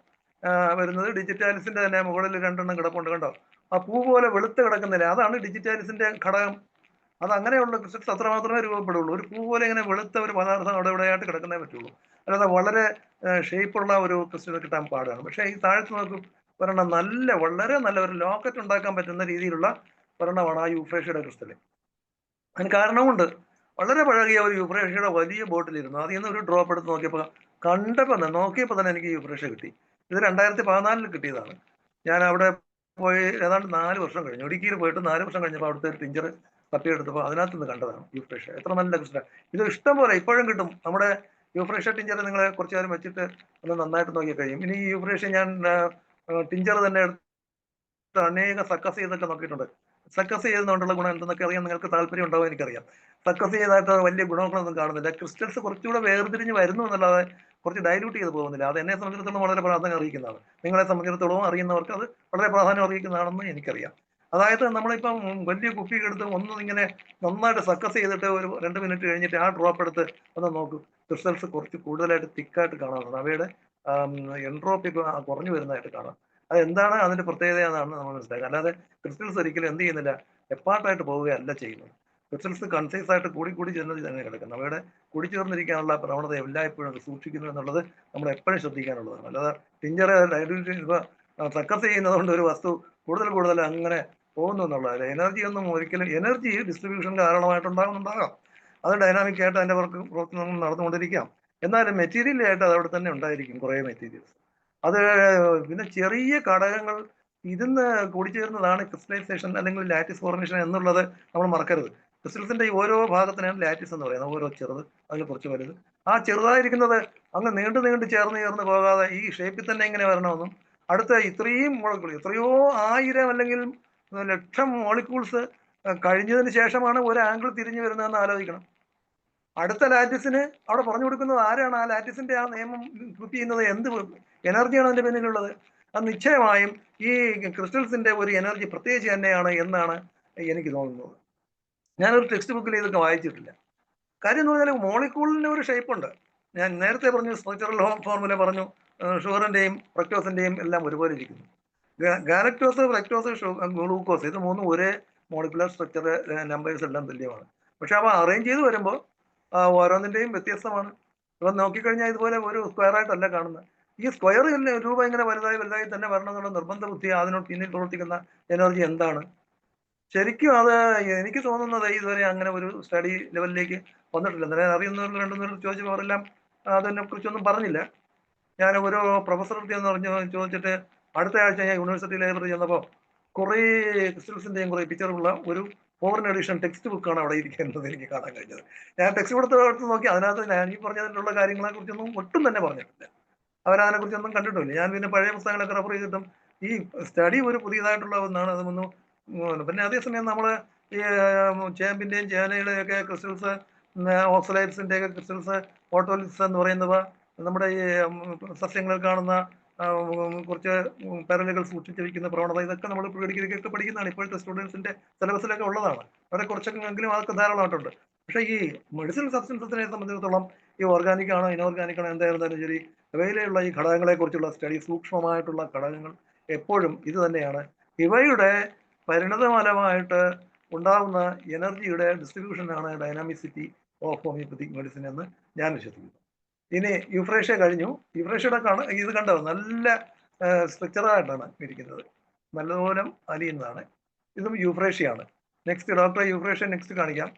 വരുന്നത് ഡിജിറ്റാലിസിന്റെ തന്നെ മുകളിൽ 2 എണ്ണം കിടപ്പുണ്ട് കണ്ടോ. ആ പൂ പോലെ വെളുത്ത് കിടക്കുന്നില്ല, അതാണ് ഡിജിറ്റാലിസിന്റെ ഘടകം. അത് അങ്ങനെയുള്ള ക്രിസ്റ്റൽസ് അത്ര മാത്രമേ രൂപപ്പെടുള്ളൂ. ഒരു പൂ പോലെ ഇങ്ങനെ വെളുത്ത ഒരു പദാർത്ഥം അവിടെ ഇവിടെയായിട്ട് കിടക്കുന്നേ പറ്റുള്ളൂ. അല്ലാതെ വളരെ ഷേപ്പുള്ള ഒരു ക്രിസ്റ്റൽ കിട്ടാൻ പാടാണ്. പക്ഷേ ഈ താഴത്ത് നോക്കും ഒരെണ്ണം വളരെ നല്ല ഒരു ലോക്കറ്റ് ഉണ്ടാക്കാൻ പറ്റുന്ന രീതിയിലുള്ള ഒരെണ്ണമാണ് ആ യൂഫ്രേഷ്യയുടെ ക്രിസ്റ്റൽ. അതിന് കാരണമുണ്ട്. വളരെ പഴകിയ ഒരു യൂഫ്രേഷ്യയുടെ വലിയ ബോട്ടിലിരുന്നു. അതിൽ നിന്ന് ഒരു ഡ്രോപ്പ് എടുത്ത് നോക്കിയപ്പോൾ തന്നെ എനിക്ക് യൂഫ്രേഷ്യ കിട്ടി. ഇത് 2014 കിട്ടിയതാണ്. ഞാൻ അവിടെ പോയി ഏതാണ്ട് 4 വർഷം കഴിഞ്ഞു. ഇടുക്കിയിൽ പോയിട്ട് 4 വർഷം കഴിഞ്ഞപ്പോൾ അവിടുത്തെ ഒരു ടിഞ്ചർ തപ്പിയെടുത്തപ്പോൾ അതിനകത്ത് നിന്ന് കണ്ടതാണ് യൂഫ്രേഷ്യ. എത്ര നല്ല ക്രിസ്റ്റൽ. ഇത് ഇഷ്ടം പോലെ ഇപ്പോഴും കിട്ടും. നമ്മുടെ യൂഫ്രേഷ്യ ടിഞ്ചർ നിങ്ങളെ കുറച്ചു നേരം വെച്ചിട്ട് ഒന്ന് നന്നായിട്ട് നോക്കി കഴിയും. ഇനി ഈ യൂഫ്രേഷ്യ ഞാൻ ടിഞ്ചർ തന്നെ എടുത്ത് അനേക സക്കസ് ചെയ്തൊക്കെ നോക്കിയിട്ടുണ്ട്. സക്കസ് ചെയ്തുകൊണ്ടുള്ള ഗുണം എന്തെന്നൊക്കെ അറിയാൻ നിങ്ങൾക്ക് താല്പര്യം ഉണ്ടാവും, എനിക്കറിയാം. സക്കസ് ചെയ്തായിട്ട് വലിയ ഗുണങ്ങളൊന്നും കാണുന്നില്ല. ക്രിസ്റ്റൽസ് കുറച്ചുകൂടെ വേർതിരിഞ്ഞ് വരുന്നു എന്നല്ലാതെ കുറച്ച് ഡൈല്യൂട്ട് ചെയ്ത് പോകുന്നില്ല. അത് എന്നെ സംബന്ധിച്ചിടത്തോളം വളരെ പ്രാധാന്യം അറിയിക്കുന്നതാണ്. നിങ്ങളെ സംബന്ധിച്ചിടത്തോളം അറിയുന്നവർക്ക് അത് വളരെ പ്രാധാന്യം അറിയിക്കുന്നതാണെന്ന് എനിക്കറിയാം. അതായത് നമ്മളിപ്പം വലിയ കുപ്പി എടുത്ത് ഇങ്ങനെ നന്നായിട്ട് സക്കസ് ചെയ്തിട്ട് ഒരു 2 മിനിറ്റ് കഴിഞ്ഞിട്ട് ആ ഡ്രോപ്പ് എടുത്ത് ഒന്ന് നോക്കും. ക്രിസ്റ്റൽസ് കുറച്ച് കൂടുതലായിട്ട് തിക്കായിട്ട് കാണാറുണ്ട്. അവയുടെ എൻട്രോപ്പി കുറഞ്ഞു വരുന്നതായിട്ട് കാണാം. അതെന്താണ് അതിന്റെ പ്രത്യേകത എന്നാണ് നമ്മൾ മനസ്സിലാക്കുക. അല്ലാതെ ക്രിസ്റ്റൽസ് ഒരിക്കലും എന്ത് ചെയ്യുന്നില്ല, എപ്പാർട്ടായിട്ട് പോവുകയല്ല ചെയ്യുന്നത്. ക്രിസ്റ്റൽസ് കൺസൈസ് ആയിട്ട് കൂടി ചെന്നത് തന്നെ കിടക്കുന്നത്. അവയുടെ കൂടിച്ചേർന്നിരിക്കാനുള്ള പ്രവണത എല്ലായ്പ്പോഴും സൂക്ഷിക്കുന്നു എന്നുള്ളത് നമ്മൾ എപ്പോഴും ശ്രദ്ധിക്കാനുള്ളതാണ്. അല്ലാതെ ടിഞ്ചർ സക്കസ് ചെയ്യുന്നത് കൊണ്ട് ഒരു വസ്തു കൂടുതൽ അങ്ങനെ പോകുന്നു എന്നുള്ളത്. എനർജി ഡിസ്ട്രിബ്യൂഷൻ ധാരാളമായിട്ടുണ്ടാകാം. അത് ഡൈനാമിക് ആയിട്ട് അതിന്റെ പ്രവർത്തനം നടന്നുകൊണ്ടിരിക്കാം. എന്നാലും മെറ്റീരിയലായിട്ട് അത് അവിടെ തന്നെ ഉണ്ടായിരിക്കും, കുറേ മെറ്റീരിയൽസ്. അത് പിന്നെ ചെറിയ ഘടകങ്ങൾ ഇതിന്ന് കൂടിച്ചേർന്നതാണ് ക്രിസ്റ്റലൈസേഷൻ അല്ലെങ്കിൽ ലാറ്റിസ് ഫോർമേഷൻ എന്നുള്ളത് നമ്മൾ മറക്കരുത്. ക്രിസ്റ്റൽസിന്റെ ഈ ഓരോ ഭാഗത്തിനാണ് ലാറ്റിസ് എന്ന് പറയുന്നത്. ഓരോ ചെറുത്, അതിൽ കുറച്ച് വലുത്. ആ ചെറുതായിരിക്കുന്നത് അങ്ങ് നീണ്ടു ചേർന്ന് പോകാതെ ഈ ഷേപ്പിൽ തന്നെ ഇങ്ങനെ വരണമെന്നും അടുത്ത ഇത്രയും മോളിക്കൂൾ, എത്രയോ 1000 അല്ലെങ്കിൽ 1,00,000 മോളിക്യൂൾസ് കഴിഞ്ഞതിന് ശേഷമാണ് ഒരു ആംഗിൾ തിരിഞ്ഞു വരുന്നതെന്ന് ആലോചിക്കണം. അടുത്ത ലാറ്റിസിന് അവിടെ പറഞ്ഞു കൊടുക്കുന്നത് ആരാണ്? ആ ലാറ്റിസിന്റെ ആ നിയമം കൃത്യ ചെയ്യുന്നത് എന്ത് എനർജിയാണ് അതിന്റെ പിന്നിലുള്ളത്? അത് നിശ്ചയമായും ഈ ക്രിസ്റ്റൽസിന്റെ ഒരു എനർജി പ്രത്യേകിച്ച് തന്നെയാണ് എന്നാണ് എനിക്ക് തോന്നുന്നത്. ഞാനൊരു ടെക്സ്റ്റ് ബുക്കിൽ ഇതൊക്കെ വായിച്ചിട്ടില്ല. കാര്യം എന്ന് പറഞ്ഞാൽ മോളിക്യൂളിന് ഒരു ഷേപ്പ് ഉണ്ട്. ഞാൻ നേരത്തെ പറഞ്ഞു, സ്ട്രക്ചറൽ ഫോർമുല പറഞ്ഞു, ഷുഗറിന്റെയും ഫ്രക്ടോസിന്റെയും എല്ലാം ഒരുപോലെ ഇരിക്കുന്നു. ഗാലക്ടോസ്, ഫ്രക്ടോസ്, ഗ്ലൂക്കോസ് ഇത് മൂന്നും ഒരേ മോളിക്കുലർ സ്ട്രക്ചർ നമ്പേഴ്സ് എല്ലാം തുല്യമാണ്. പക്ഷെ അവ അറേഞ്ച് ചെയ്ത് വരുമ്പോൾ ഓരോന്നിന്റെയും വ്യത്യസ്തമാണ്. ഇപ്പം നോക്കിക്കഴിഞ്ഞാൽ ഇതുപോലെ ഒരു സ്ക്വയർ ആയിട്ടല്ല കാണുന്നത്. ഈ സ്ക്വയർ രൂപം ഇങ്ങനെ വലുതായി തന്നെ വരണം എന്നുള്ള നിർബന്ധ ബുദ്ധി അതിനോട് പിന്നിൽ പ്രവർത്തിക്കുന്ന എനർജി എന്താണ്? ശരിക്കും അത് എനിക്ക് തോന്നുന്നത് ഇതുവരെ അങ്ങനെ ഒരു സ്റ്റഡി ലെവലിലേക്ക് വന്നിട്ടില്ല. എന്നാലും അറിയുന്നവർ 2-3 ചോദിച്ചപ്പോൾ അവരെല്ലാം അതിനെ കുറിച്ചൊന്നും പറഞ്ഞില്ല. ഞാൻ ഒരു പ്രൊഫസറുടെ എന്ന് ചോദിച്ചിട്ട് അടുത്ത ആഴ്ച ഞാൻ യൂണിവേഴ്സിറ്റി ലൈബ്രറി ചെന്നപ്പോൾ കുറേ ക്രിസ്റ്റൽസിന്റെയും കുറേ പിക്ചറുള്ള ഒരു ഫോറിൻ എഡിഷൻ ടെക്സ്റ്റ് ബുക്കാണ് അവിടെ ഇരിക്കുന്നത് എനിക്ക് കാണാൻ കഴിഞ്ഞത്. ഞാൻ ടെക്സ്റ്റ് എടുത്ത് നോക്കി, അതിനകത്ത് ഞാൻ ഈ പറഞ്ഞതിലുള്ള കാര്യങ്ങളെ കുറിച്ചൊന്നും ഒട്ടും തന്നെ പറഞ്ഞിട്ടില്ല. അവരതിനെ കുറിച്ചൊന്നും കണ്ടിട്ടില്ല. ഞാൻ പിന്നെ പഴയ പുസ്തകങ്ങളൊക്കെ റെഫർ ചെയ്തിട്ടും ഈ സ്റ്റഡി ഒരു പുതിയതായിട്ടുള്ള ഒന്നാണ്. അതൊന്നും പിന്നെ അതേസമയം നമ്മൾ ഈ ചേമ്പിന്റെയും ചേനയുടെയും ഒക്കെ ക്രിസ്റ്റൽസ്, ഓക്സലൈറ്റ്സിന്റെ ഒക്കെ ക്രിസ്റ്റൽസ്, ഓട്ടോലിറ്റ്സ് എന്ന് പറയുന്നവ നമ്മുടെ ഈ സസ്യങ്ങളിൽ കാണുന്ന കുറച്ച് പെരലുകൾ സൂക്ഷിച്ച് വയ്ക്കുന്ന പ്രവണത, ഇതൊക്കെ നമ്മൾ ഡിഗ്രിക്കൊക്കെ പഠിക്കുന്നതാണ്. ഇപ്പോഴത്തെ സ്റ്റുഡൻസിന്റെ സിലബസിലൊക്കെ ഉള്ളതാണ്. അവിടെ കുറച്ചൊക്കെ എങ്കിലും അതൊക്കെ ധാരാളമായിട്ടുണ്ട്. പക്ഷേ ഈ മെഡിസിനൽ സബ്സ്റ്റൻസസിനെ സംബന്ധിച്ചിടത്തോളം ഈ ഓർഗാനിക് ആണോ ഇനോർഗാനിക് ആണോ എന്തായിരുന്നാലും ശരി, ഇവയിലുള്ള ഈ ഘടകങ്ങളെ കുറിച്ചുള്ള സ്റ്റഡി, സൂക്ഷ്മമായിട്ടുള്ള ഘടകങ്ങൾ എപ്പോഴും ഇത് തന്നെയാണ്. ഇവയുടെ പരിണതഫലമായിട്ട് ഉണ്ടാകുന്ന എനർജിയുടെ ഡിസ്ട്രിബ്യൂഷനാണ് ഡൈനാമിസിറ്റി ഓഫ് ഹോമിയോപ്പത്തിക് മെഡിസിൻ എന്ന് ഞാൻ വിശ്വസിക്കുന്നു. ഇനി യുഫ്രേഷ്യ കഴിഞ്ഞു. യുഫ്രേഷ്യയുടെ ഇത് കണ്ടോ, നല്ല സ്ട്രക്ചറായിട്ടാണ് ഇരിക്കുന്നത്, നല്ലപോലെ അലിയുന്നതാണ്. ഇതും യുഫ്രേഷ്യയാണ്. നെക്സ്റ്റ് ഡോക്ടറെ യുഫ്രേഷ്യ നെക്സ്റ്റ് കാണിക്കാം.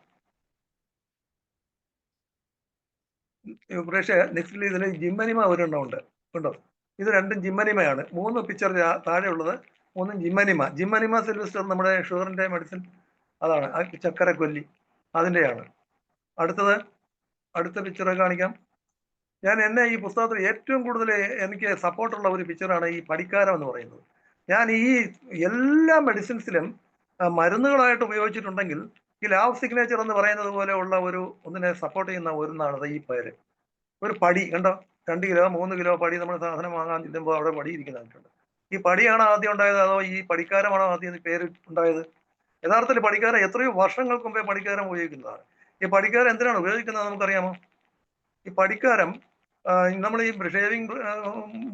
യുഫ്രേഷ്യ നെക്സ്റ്റിൽ ഇതിൽ ജിമ്മനിമ ഒരെണ്ണം ഉണ്ട്, ഉണ്ടോ? ഇത് രണ്ടും ജിമ്മനിമയാണ്. 3 പിക്ചർ താഴെ ഉള്ളത് 3 ജിമ്മനിമ സിൽവസ്റ്റർ, നമ്മുടെ ഷുഗറിന്റെ മെഡിസിൻ, അതാണ് ആ ചക്കര കൊല്ലി, അതിൻ്റെയാണ്. അടുത്ത പിക്ചർ കാണിക്കാം. എന്നെ ഈ പുസ്തകത്തിൽ ഏറ്റവും കൂടുതൽ എനിക്ക് സപ്പോർട്ടുള്ള ഒരു പിക്ചറാണ് ഈ പടിക്കാരം എന്ന് പറയുന്നത്. ഞാൻ ഈ എല്ലാ മെഡിസിൻസിലും മരുന്നുകളായിട്ട് ഉപയോഗിച്ചിട്ടുണ്ടെങ്കിൽ ഈ ലാബ് സിഗ്നേച്ചർ എന്ന് പറയുന്നത് പോലെ ഉള്ള ഒന്നിനെ സപ്പോർട്ട് ചെയ്യുന്ന ഒന്നാണ് ഈ പേര്. ഒരു പടി കണ്ടോ, 2 കിലോ 3 കിലോ പടി നമ്മൾ സാധനം വാങ്ങാൻ ചെല്ലുമ്പോൾ അവിടെ പടി ഇരിക്കുന്നുണ്ട്. ഈ പടിയാണോ ആദ്യം ഉണ്ടായത് അതോ ഈ പടിക്കാരമാണോ ആദ്യം പേര് ഉണ്ടായത്? യഥാർത്ഥത്തിൽ പടിക്കാരം എത്രയോ വർഷങ്ങൾക്ക് മുമ്പേ പടിക്കാരം ഉപയോഗിക്കുന്നതാണ്. ഈ പടിക്കാരം എന്തിനാണ് ഉപയോഗിക്കുന്നത് നമുക്കറിയാമോ? ഈ പടിക്കാരം നമ്മൾ ഈ ഷേവിംഗ്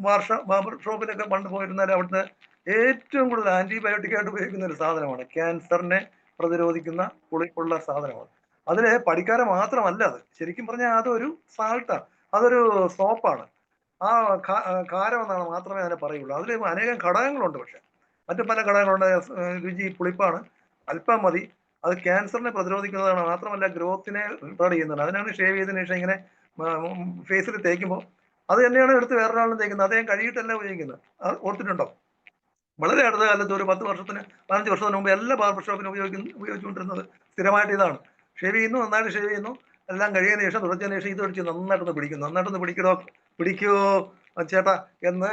ബാർബർ ഷോപ്പിലൊക്കെ പണ്ട് പോയിരുന്നാൽ അവിടുത്തെ ഏറ്റവും കൂടുതൽ ആന്റിബയോട്ടിക് ആയിട്ട് ഉപയോഗിക്കുന്ന ഒരു സാധനമാണ്. ക്യാൻസറിനെ പ്രതിരോധിക്കുന്ന പുളിപ്പുള്ള സാധനമാണ്. അതില് പടിക്കാരം മാത്രമല്ല, അത് ശരിക്കും പറഞ്ഞാൽ അതൊരു സാൾട്ടാണ്, അതൊരു സോപ്പാണ്. ആ കാരം എന്നാണ് മാത്രമേ അതിനെ പറയുള്ളൂ. അതിൽ അനേകം ഘടകങ്ങളുണ്ട്, പക്ഷെ മറ്റു പല ഘടകങ്ങളുണ്ട്. രുചി പുളിപ്പാണ്, അല്പം മതി. അത് ക്യാൻസറിനെ പ്രതിരോധിക്കുന്നതാണ്, മാത്രമല്ല ഗ്രോത്തിനെ റിട്ടാർഡ് ചെയ്യുന്നതാണ്. അതിനാണ് ഷേവ് ചെയ്തതിനു ശേഷം ഇങ്ങനെ ഫേസിൽ തേക്കുമ്പോൾ അത് തന്നെയാണ് എടുത്ത് വേറൊരാളും തേക്കുന്നത്. അദ്ദേഹം കഴുകിയിട്ടല്ല ഉപയോഗിക്കുന്നത്. അത് ഓർത്തിട്ടുണ്ടോ? വളരെ അടുത്ത കാലത്ത് ഒരു 10 വർഷത്തിന് 15 വർഷത്തിന് മുമ്പ് എല്ലാ ബാർബർ ഷോപ്പിനും ഉപയോഗിച്ചുകൊണ്ടിരുന്നത് സ്ഥിരമായിട്ട് ഇതാണ്. ഷേവ് ചെയ്യുന്നു, നന്നായിട്ട് ഷേവ് ചെയ്യുന്നു, എല്ലാം കഴിയുന്നതിന് ശേഷം തുടച്ചതിന് ശേഷം ഇത് അടിച്ച് നന്നായിട്ടൊന്ന് പിടിക്കുമോ ചേട്ടാ എന്ന്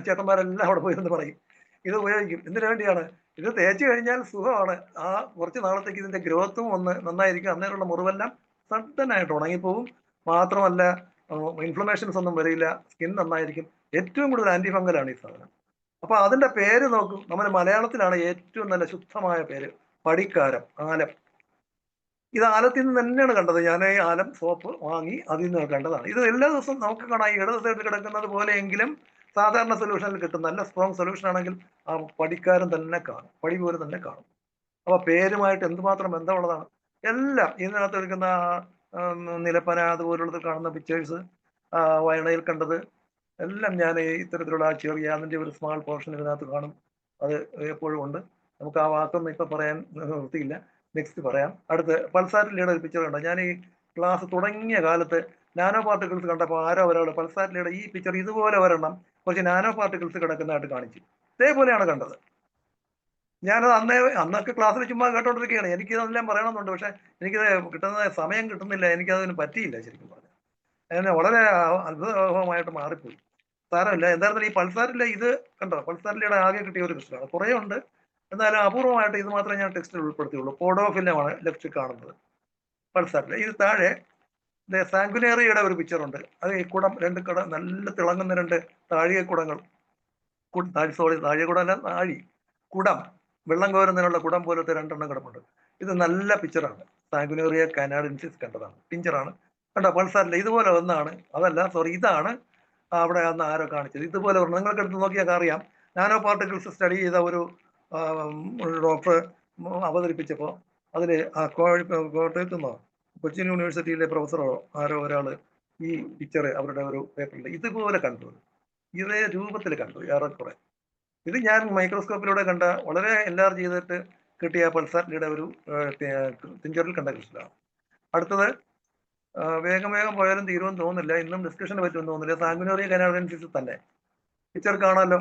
ചേട്ടന്മാരെല്ലാം അവിടെ പോയിരുന്ന് പറയും. ഇത് ഉപയോഗിക്കും. എന്തിനു വേണ്ടിയാണ്? ഇത് തേച്ച് കഴിഞ്ഞാൽ സുഖമാണ്. ആ കുറച്ച് നാളത്തേക്ക് ഇതിന്റെ ഗ്രോത്തും ഒന്ന് നന്നായിരിക്കും. അന്നേരമുള്ള മുറിവെല്ലാം സഡനായിട്ട് ഉണങ്ങിപ്പോകും. മാത്രമല്ല ഇൻഫ്ലമേഷൻസ് ഒന്നും വരില്ല, സ്കിൻ നന്നായിരിക്കും. ഏറ്റവും കൂടുതൽ ആന്റി ഫംഗലാണ് ഈ സാധനം. അപ്പൊ അതിന്റെ പേര് നോക്കും, നമ്മുടെ മലയാളത്തിലാണ് ഏറ്റവും നല്ല ശുദ്ധമായ പേര്, പടിക്കാരം, ആലം. ഇത് ആലത്തിൽ നിന്ന് തന്നെയാണ് കണ്ടത്. ഞാൻ ഈ ആലം സോപ്പ് വാങ്ങി അതിൽ നിന്ന് കണ്ടതാണ്. ഇത് എല്ലാ ദിവസവും നമുക്ക് കാണാം, ഈ ഇടത് സൈഡിൽ കിടക്കുന്നത് പോലെയെങ്കിലും സാധാരണ സൊല്യൂഷനിൽ കിട്ടും. നല്ല സ്ട്രോങ് സൊല്യൂഷൻ ആണെങ്കിൽ ആ പടിക്കാരം തന്നെ കാണും, പടി പോലെ തന്നെ കാണും. അപ്പൊ പേരുമായിട്ട് എന്തുമാത്രം ബന്ധമുള്ളതാണ്. എല്ലാം ഇതിനകത്ത് എടുക്കുന്ന നിലപ്പന അതുപോലുള്ളത് കാണുന്ന പിക്ചേഴ്സ്, വയണയിൽ കണ്ടത് എല്ലാം ഞാൻ ഇത്തരത്തിലുള്ള ചെറിയ അതിൻ്റെ ഒരു സ്മാൾ പോർഷൻ ഇതിനകത്ത് കാണും. അത് എപ്പോഴും ഉണ്ട്. നമുക്ക് ആ വാക്കൊന്നും ഇപ്പൊ പറയാൻ വൃത്തിയില്ല, നെക്സ്റ്റ് പറയാം. അടുത്ത് പൾസാറ്റിലയുടെ ഒരു പിക്ചർ കണ്ടോ? ഞാൻ ഈ ക്ലാസ് തുടങ്ങിയ കാലത്ത് നാനോ പാർട്ടിക്കിൾസ് കണ്ടപ്പോൾ ഒരാൾ പൾസാറ്റിലയുടെ ഈ പിക്ചർ ഇതുപോലെ ഒരെണ്ണം കുറച്ച് നാനോ പാർട്ടിക്കിൾസ് കിടക്കുന്നതായിട്ട് കാണിച്ചു. ഇതേപോലെയാണ് കണ്ടത്. ഞാനത് അന്നൊക്കെ ക്ലാസ്സിൽ ചുമ്മാ കേട്ടോണ്ടിരിക്കുകയാണ്. എനിക്കിതെല്ലാം പറയണമെന്നുണ്ട്, പക്ഷെ എനിക്കിത് കിട്ടുന്ന സമയം കിട്ടുന്നില്ല, എനിക്കതിന് പറ്റിയില്ല. ശരിക്കും പറഞ്ഞാൽ അതിനെ വളരെ അത്ഭുതമായിട്ട് മാറിപ്പോയി. സാരമില്ല. എന്തായിരുന്നാലും ഈ പൾസാറ്റിലെ ഇത് കണ്ടോ, പൾസാറ്റിലയുടെ ആകെ കിട്ടിയ ഒരു ക്രിസ്റ്റലാണ്. കുറേ ഉണ്ട്, എന്നാലും അപൂർവമായിട്ട് ഇത് മാത്രമേ ഞാൻ ടെക്സ്റ്റിൽ ഉൾപ്പെടുത്തിയുള്ളൂ. പോഡോഫില്ലമാണ് ലെഫ്റ്റ് കാണുന്നത് പൾസാറ്റിലെ. ഇത് താഴെ സാങ്കുനേറിയയുടെ ഒരു പിക്ചർ ഉണ്ട്. അത് ഈ കുടം, 2 നല്ല തിളങ്ങുന്ന 2 താഴികക്കുടങ്ങൾ, താഴികക്കുടം അല്ല, കുടം, വെള്ളം കോരുന്നതിനുള്ള കുടം പോലത്തെ 2 എണ്ണം കിടപ്പുണ്ട്. ഇത് നല്ല പിക്ചറാണ്. സാങ്കുനേറിയ കാനാഡൻസിസ് കണ്ടതാണ്, പിക്ചറാണ് കണ്ടോ. പൾസാറ്റിലെ ഇതുപോലെ ഒന്നാണ്, അതല്ല സോറി, ഇതാണ് അവിടെ അന്ന് ആരോ കാണിച്ചത്. ഇതുപോലെ നിങ്ങൾക്ക് എടുത്ത് നോക്കിയാൽ അറിയാം. നാനോ പാർട്ടിക്കിൾസ് സ്റ്റഡി ചെയ്ത ഒരു ഡോക്ടർ അവതരിപ്പിച്ചപ്പോൾ അതിൽ കോട്ടയത്തു നിന്നോ കൊച്ചിൻ യൂണിവേഴ്സിറ്റിയിലെ പ്രൊഫസറോ ആരോ ഒരാൾ ഈ പിക്ചർ അവരുടെ ഒരു പേപ്പറിൽ ഇതുപോലെ കണ്ടു, ഇതേ രൂപത്തിൽ കണ്ടു ഏറെക്കുറെ. ഇത് ഞാൻ മൈക്രോസ്കോപ്പിലൂടെ കണ്ട, വളരെ എൻലാർജ് ചെയ്തിട്ട് കിട്ടിയ പൾസാറ്റിലയുടെ ഒരു പിക്ചറിൽ കണ്ട ക്രിസ്റ്റലാണ്. അടുത്തത് വേഗം പോയാലും തീരുമെന്ന് തോന്നുന്നില്ല, ഇന്നും ഡിസ്കഷന് പറ്റുമെന്ന് തോന്നുന്നില്ല. സാങ്കുനേറിയ കാനാഡൻസിസ് തന്നെ പിക്ചർ കാണാമല്ലോ.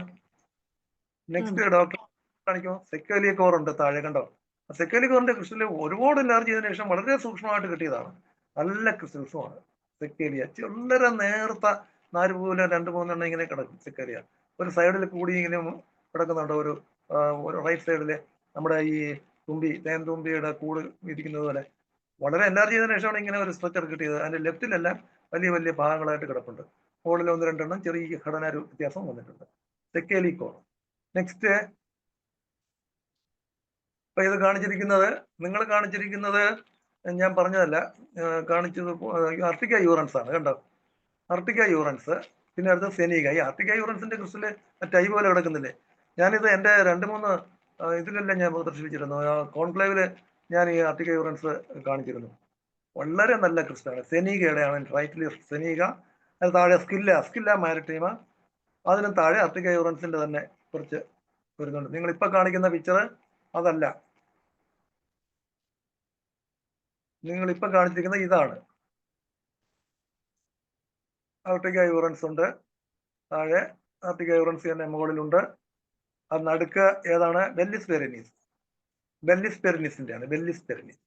നെക്സ്റ്റ് ഡോക്ടർ കാണിക്കുമോ? സെക്കേലിയ കോർ ഉണ്ട് താഴെ കണ്ടോ. സെക്കേലിയ കോറിന്റെ ക്രിസ്റ്റൽ ഒരുപാട് എൻലാർജ് ചെയ്തതിനു ശേഷം വളരെ സൂക്ഷ്മമായിട്ട് കിട്ടിയതാണ്. നല്ല ക്രിസ്റ്റൽസുമാണ് സെക്കേലിയ. വളരെ നേർത്ത നാല് പോലെ 2-3 എണ്ണം ഇങ്ങനെ കിടക്കും സെക്കേലിയ. ഒരു സൈഡിൽ കൂടി ഇങ്ങനെ കിടക്കുന്നുണ്ട്, ഒരു റൈറ്റ് സൈഡില് നമ്മുടെ ഈ തേൻ തുമ്പിയുടെ കൂട് ഇരിക്കുന്നത് പോലെ. വളരെ എൻലാർജ് ചെയ്തതിനു ശേഷമാണ് ഇങ്ങനെ ഒരു സ്ട്രക്ചർ കിട്ടിയത്. അതിന്റെ ലെഫ്റ്റിലെല്ലാം വലിയ ഭാഗങ്ങളായിട്ട് കിടപ്പുണ്ട്. ഹോളിൽ 1-2 എണ്ണം ചെറിയ ഘടന വ്യത്യാസം വന്നിട്ടുണ്ട്. സെക്കേലിക്കോർ. നെക്സ്റ്റ് ഇപ്പൊ ഇത് നിങ്ങൾ കാണിച്ചിരിക്കുന്നത് ഞാൻ പറഞ്ഞതല്ല, കാണിച്ചത് ആർട്ടിക്ക യൂറൻസ് ആണ്. കണ്ടോ, ആർട്ടിക്ക യൂറൻസ്. പിന്നെ അടുത്ത സെനീക. ഈ ആർട്ടിക്ക യൂറൻസിന്റെ ക്രിസ്റ്റല് ടൈ പോലെ കിടക്കുന്നില്ലേ? ഞാനിത് എൻ്റെ 2-3 ഇതിലെല്ലാം ഞാൻ പ്രദർശിപ്പിച്ചിരുന്നു. കോൺക്ലേവില് ഞാൻ ഈ ആർട്ടിക്ക യൂറൻസ് കാണിച്ചിരുന്നു. വളരെ നല്ല ക്രിസ്റ്റലാണ്. സെനീകയുടെയാണ് റൈറ്റിൽ സെനീക, അത് താഴെ സ്കില്ല മാരിടൈമ, അതിനും താഴെ ആർട്ടിക്ക യൂറൻസിന്റെ തന്നെ കുറച്ച് വരുന്നുണ്ട്. നിങ്ങൾ ഇപ്പൊ കാണിക്കുന്ന പിക്ചർ അതല്ല, നിങ്ങൾ ഇപ്പൊ കാണിച്ചിരിക്കുന്ന ഇതാണ്. ആർട്ടിക്ക യൂറൻസ് ഉണ്ട്, താഴെ ആർട്ടിക്ക യൂറൻസ് തന്നെ മുകളിലുണ്ട്. അത് നടുക്ക് ഏതാണ്? ബെല്ലിസ് പെരിനിസിന്റെ ആണ്. ബെല്ലിസ് പെരിനിസ്,